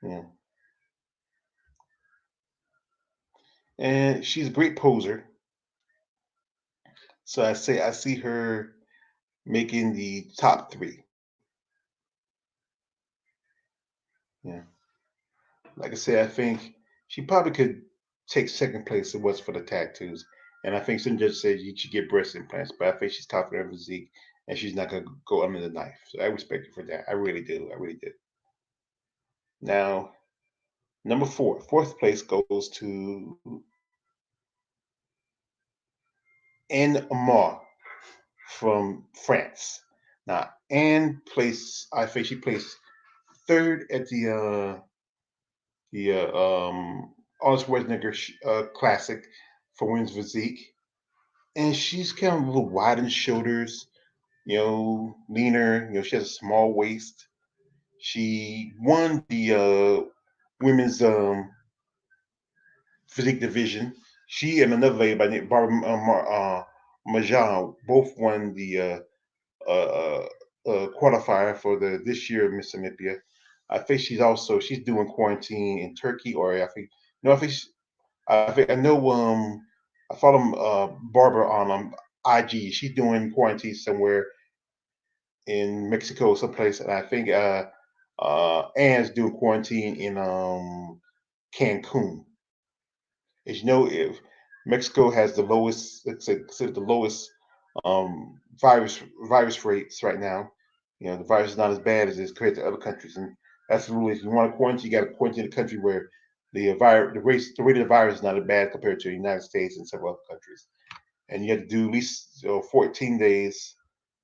Yeah. And she's a great poser. So I see her making the top three. Yeah. Like I said, I think she probably could take second place if it was for the tattoos. And I think some judges said you should get breast implants, but I think she's confident in her physique and she's not gonna go under the knife. So I respect her for that. I really do. I really do. Now, number four, fourth place goes to Anne Amar from France. Now, Anne placed, I think she placed third at the Arnold Schwarzenegger Classic for women's physique, and she's kind of a little wide in the shoulders, leaner. She has a small waist. She won the women's physique division. She and another lady by the name Barbara Majan both won the uh, qualifier for the this year Miss Olympia. I think she's doing quarantine in Turkey, or I think no, I know I follow Barbara on IG. She's doing quarantine somewhere in Mexico, someplace, and I think Anne's doing quarantine in Cancun. As you know, if Mexico has the lowest, let's say, considered the lowest virus rates right now. The virus is not as bad as it's compared to other countries, and that's the rule. If you want to quarantine, you got to quarantine a country where the rate of the virus is not as bad compared to the United States and several other countries. And you have to do at least 14 days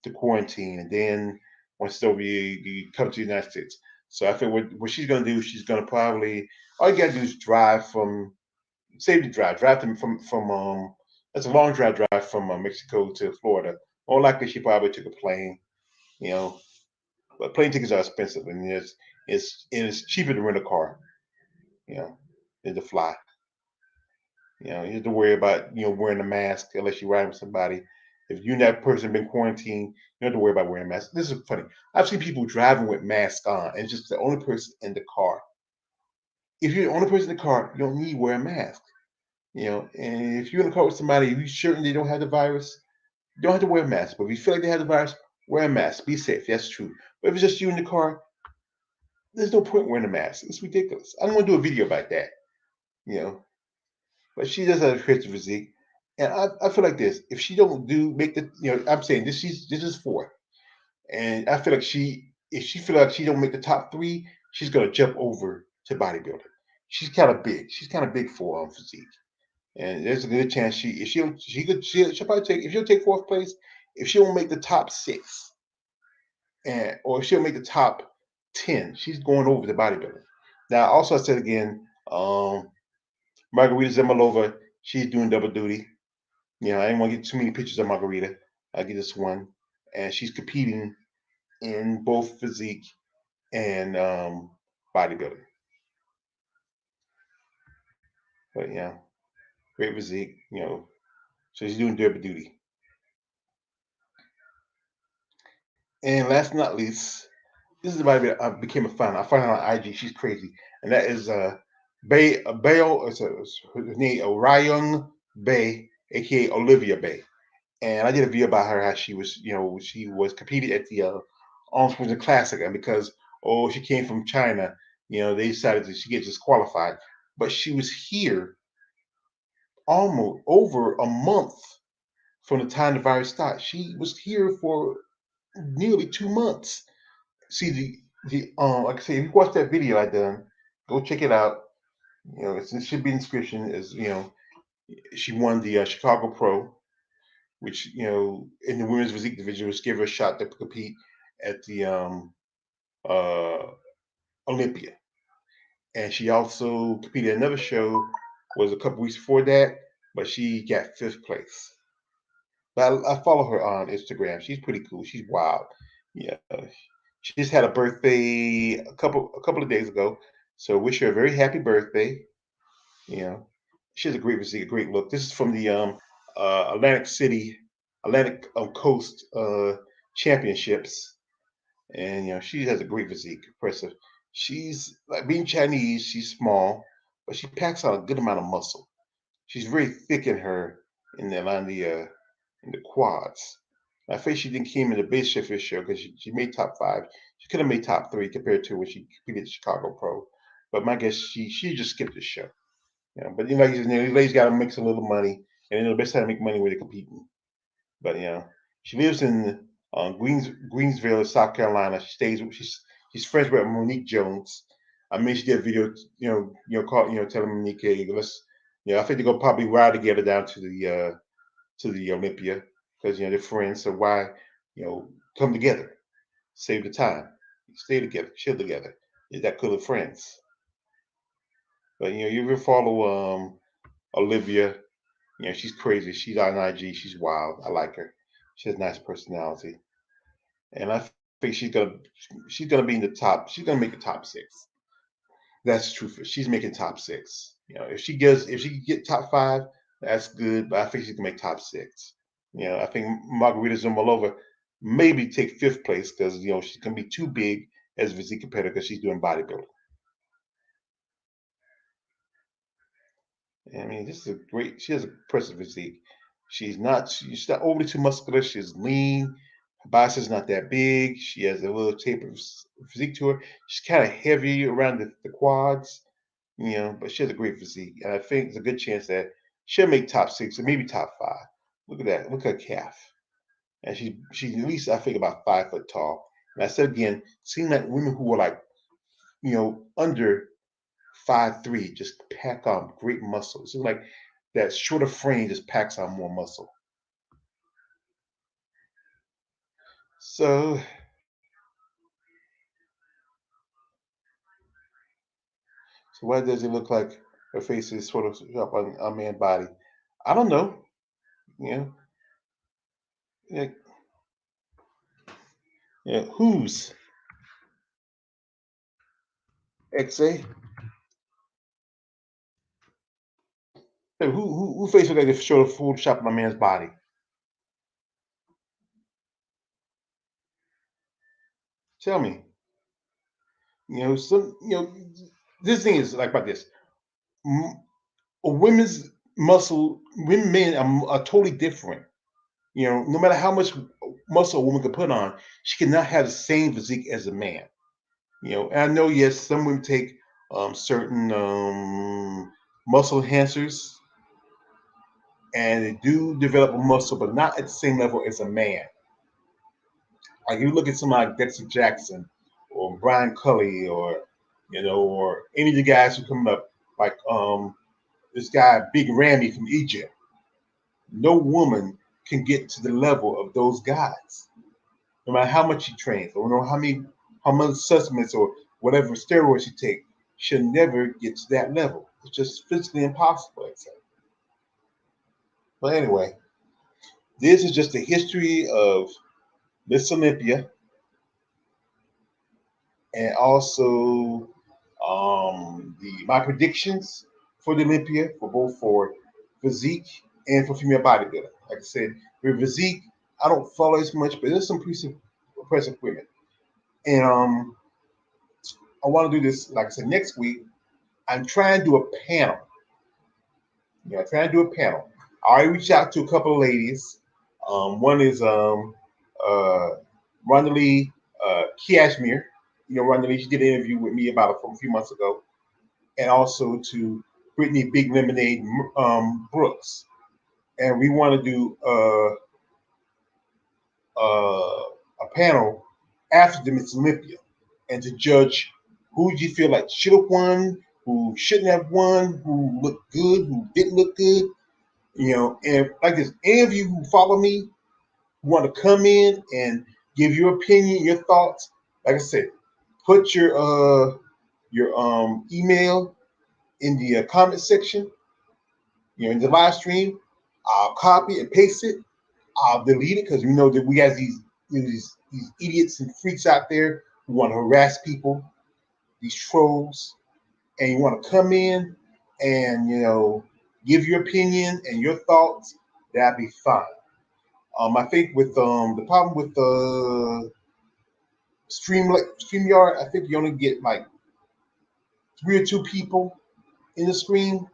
to quarantine, and then once it's over, you come to the United States. So I think what she's going to do, she's going to probably all you got to do is drive from save the drive them from that's a long drive from Mexico to Florida. More likely, she probably took a plane, you know, but plane tickets are expensive, and it's cheaper to rent a car, you know, than to fly. You have to worry about wearing a mask unless you're riding with somebody. If you and that person been quarantined, you don't have to worry about wearing a mask. This is funny. I've seen people driving with masks on, and it's just the only person in the car. If you're the only person in the car, you don't need to wear a mask. And if you're in a car with somebody, you're certain they don't have the virus, you don't have to wear a mask. But if you feel like they have the virus, wear a mask. Be safe. That's true. But if it's just you in the car, there's no point wearing a mask. It's ridiculous. I'm going to do a video about that. You know, but she does have a creative physique, and I feel like this. If she don't do make the, I'm saying this is four, and I feel like if she feel like she don't make the top three, she's gonna jump over to bodybuilding. She's kind of big. She's kind of big for physique, and there's a good chance she'll probably take if she'll take fourth place. If she don't make the top six, or if she'll make the top 10, she's going over to bodybuilding. Now, also I said again, Margarita Zemalova, she's doing double duty. I didn't want to get too many pictures of Margarita. I get this one, and she's competing in both physique and bodybuilding. But great physique. So she's doing double duty. And last but not least, this is the body I became a fan. I find her on IG. She's crazy, and that is Bay Bayo. It's her name Orion Bay, aka Olivia Bay. And I did a video about her how she was competing at the Arnold Classic, and because she came from China, they decided that she get disqualified. But she was here almost over a month from the time the virus started. She was here for nearly 2 months. See the like I say, if you watch that video I done, go check it out. It should be in the description. She won the Chicago Pro, which in the women's physique division, which gave her a shot to compete at the uh, Olympia. And she also competed at another show, was a couple weeks before that, but she got fifth place. But I follow her on Instagram. She's pretty cool. She's wild. Yeah, she just had a birthday a couple of days ago. So wish her a very happy birthday. You know, she has a great physique, a great look. This is from the Atlantic City, Atlantic Coast Championships, and she has a great physique, impressive. She's like being Chinese. She's small, but she packs on a good amount of muscle. She's very thick in the quads. I think she didn't came in the base shift this year because she made top five. She could have made top three compared to when she competed at Chicago Pro. But my guess she just skipped the show. But like these ladies got to make some little money, and the best time to make money when they're competing. But she lives in Greensville, South Carolina. She's friends with Monique Jones. I mean, she did a video, telling Monique, hey, let's, I think they're gonna probably ride together down to the Olympia because they're friends. So why, come together, save the time, stay together, chill together. You're that good of friends. But you ever follow Olivia? She's crazy. She's on IG. She's wild. I like her. She has a nice personality, and I think she's gonna be in the top. She's gonna make the top six. That's true. She's making top six. If she get top five, that's good. But I think she can make top six. I think Margarita Zumbalova maybe take fifth place because she's gonna be too big as a physique competitor because she's doing bodybuilding. I mean, this is a great. She has a impressive physique. She's not overly too muscular. She's lean. Her biceps not that big. She has a little taper physique to her. She's kind of heavy around the quads, but she has a great physique. And I think there's a good chance that she'll make top six or maybe top five. Look at that. Look at her calf. And she's at least, I think, about 5 foot tall. And I said again, seeing like women who are like, under 5'3" just pack on great muscle. It seems like that shorter frame just packs on more muscle. So why does it look like her face is sort of up on a man's body? I don't know. You know, yeah, yeah. Who's XA? Hey, who face look like they showed a Photoshop on a man's body? Tell me. Some this thing is like about this. A women's muscle, women men are totally different. No matter how much muscle a woman can put on, she cannot have the same physique as a man. And I know, yes, some women take certain muscle enhancers and they do develop a muscle, but not at the same level as a man. Like you look at somebody like Dexter Jackson or Brian Cully or any of the guys who come up, like this guy Big Randy from Egypt. No woman can get to the level of those guys, no matter how much she trains, or how much supplements or whatever steroids she take, she'll never get to that level. It's just physically impossible, I'd say. But anyway, this is just the history of Miss Olympia and also my predictions for the Olympia for both for physique and for female bodybuilding. Like I said, with physique, I don't follow as much, but there's some pretty impressive women. And I want to do this, like I said, next week. I'm trying to do a panel. I'm trying to do a panel. I already reached out to a couple of ladies. One is Rondalee Cashmere. Rondalee, she did an interview with me from a few months ago, and also to Brittany Big Lemonade Brooks. And we want to do a panel after the Miss Olympia and to judge who you feel like should have won, who shouldn't have won, who looked good, who didn't look good. And like this, any of you who follow me who want to come in and give your opinion, your thoughts, like I said, put your email in the comment section, in the live stream. I'll copy and paste it. I'll delete it because we know that we have these idiots and freaks out there who want to harass people, these trolls. and you want to come in and give your opinion and your thoughts, that'd be fine. I think with the problem with the StreamYard, I think you only get like 3 or 2 people in the stream.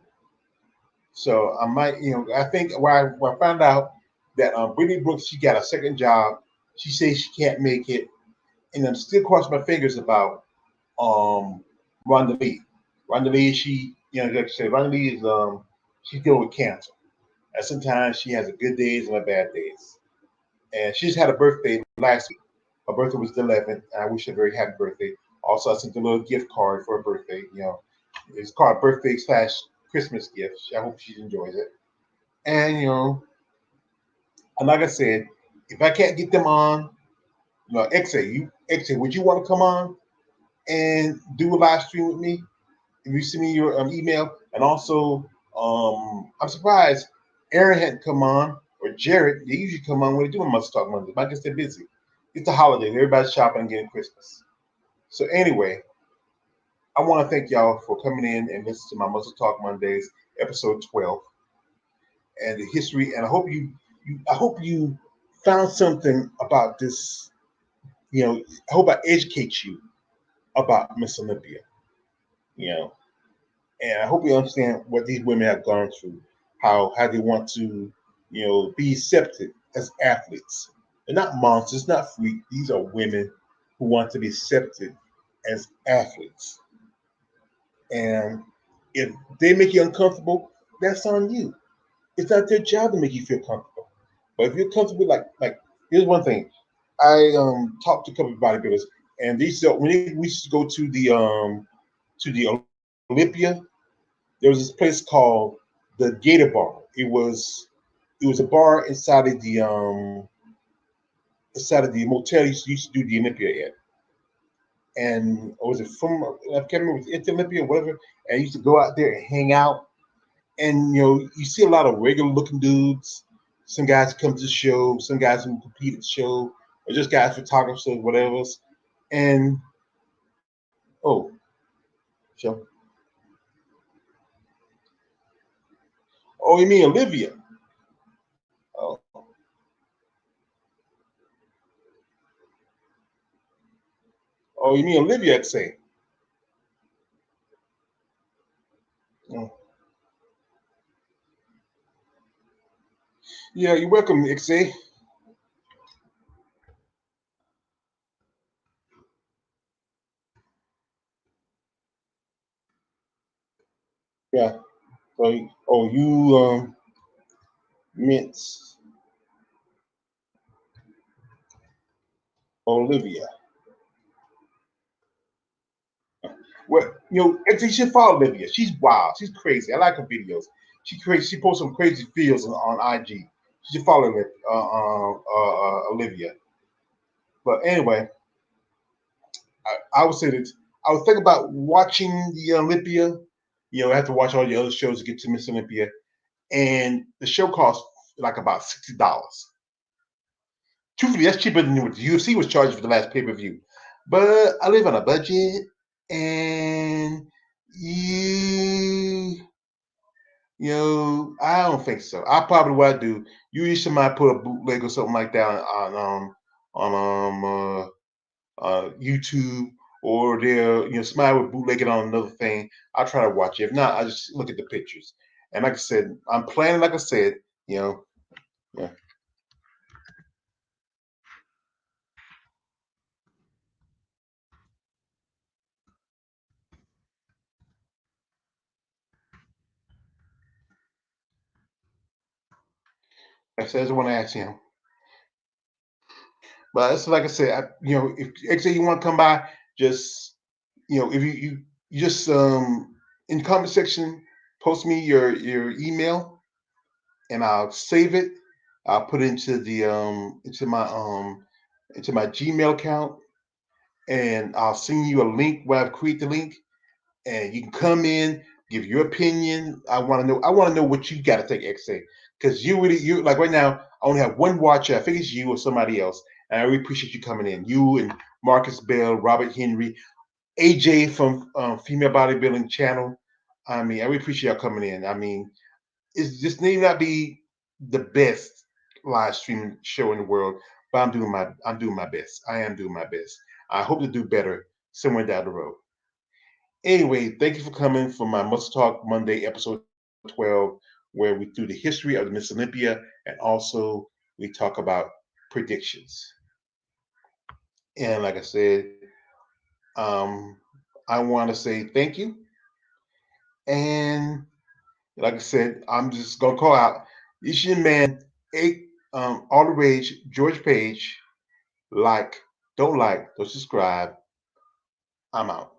So I might, I think when I found out that Brittany Brooks, she got a second job. She says she can't make it, and I'm still crossing my fingers about um Rhonda Lee. Rhonda Lee, she, like I said, Rhonda Lee is she's dealing with cancer, and sometimes she has a good days and a bad days. And she just had a birthday last week. Her birthday was the 11th, and I wish her a very happy birthday. Also, I sent a little gift card for her birthday. It's called birthday slash Christmas gift. I hope she enjoys it. And and like I said, if I can't get them on, XA, would you want to come on and do a live stream with me? If you send me your email, and also, I'm surprised Aaron hadn't come on, or Jared. They usually come on when they do a MuscleTalk Mondays. But I guess they're busy. It's the holiday. Everybody's shopping and getting Christmas. So anyway, I want to thank y'all for coming in and listening to my MuscleTalk Mondays, episode 12, and the history. And I hope you found something about this. I hope I educate you about Miss Olympia. You know, and I hope you understand what these women have gone through, how they want to, be accepted as athletes. They're not monsters, not freaks. These are women who want to be accepted as athletes. And if they make you uncomfortable, that's on you. It's not their job to make you feel comfortable. But if you're comfortable, like here's one thing. I talked to a couple of bodybuilders, and they said we used to go to the Olympia, there was this place called the Gator Bar. It was a bar inside of the motel used to do the Olympia at. And or was it from I can't remember, it was Olympia or whatever. And I used to go out there and hang out. And you see a lot of regular looking dudes. Some guys come to the show, some guys who compete at the show, or just guys, photographers, whatever. And oh, show. Oh, you mean Olivia? Oh, oh, you mean Olivia? I'd say. Oh. Yeah, you're welcome, Ixay. Yeah. So, oh, you meant Olivia. Well, actually, you should follow Olivia. She's wild. She's crazy. I like her videos. She crazy. She posts some crazy videos on IG. You should follow Olivia. But anyway, I would say that I was thinking about watching the Olympia. I have to watch all the other shows to get to Miss Olympia, and the show costs like about $60. Truthfully, that's cheaper than what the UFC was charging for the last pay-per-view. But I live on a budget, and I don't think so. I probably what I do. Usually, somebody put a bootleg or something like that on YouTube, or they'll somebody would bootleg it on another thing. I'll try to watch it. If not, I just look at the pictures. And like I said, I'm planning. Like I said, yeah. I said, I want to ask him. But it's like I said, if actually you want to come by, just if you just in the comment section, post me your email, and I'll save it. I'll put it into my Gmail account, and I'll send you a link where I've created the link, and you can come in, give your opinion. I want to know. I want to know what you got to think, XA, because you like right now. I only have one watcher. I think it's you or somebody else, and I really appreciate you coming in. You and Marcus Bell, Robert Henry. AJ from Female Bodybuilding Channel. I mean, I really appreciate y'all coming in. I mean, it's just need not be the best live streaming show in the world, but I'm doing my best. I am doing my best. I hope to do better somewhere down the road. Anyway, thank you for coming for my Muscle Talk Monday, episode 12, where we do the history of the Miss Olympia and also we talk about predictions. And like I said, um, I want to say thank you. And like I said, I'm just gonna call out this your man, eight all the rage, George Page. Like, don't subscribe. I'm out.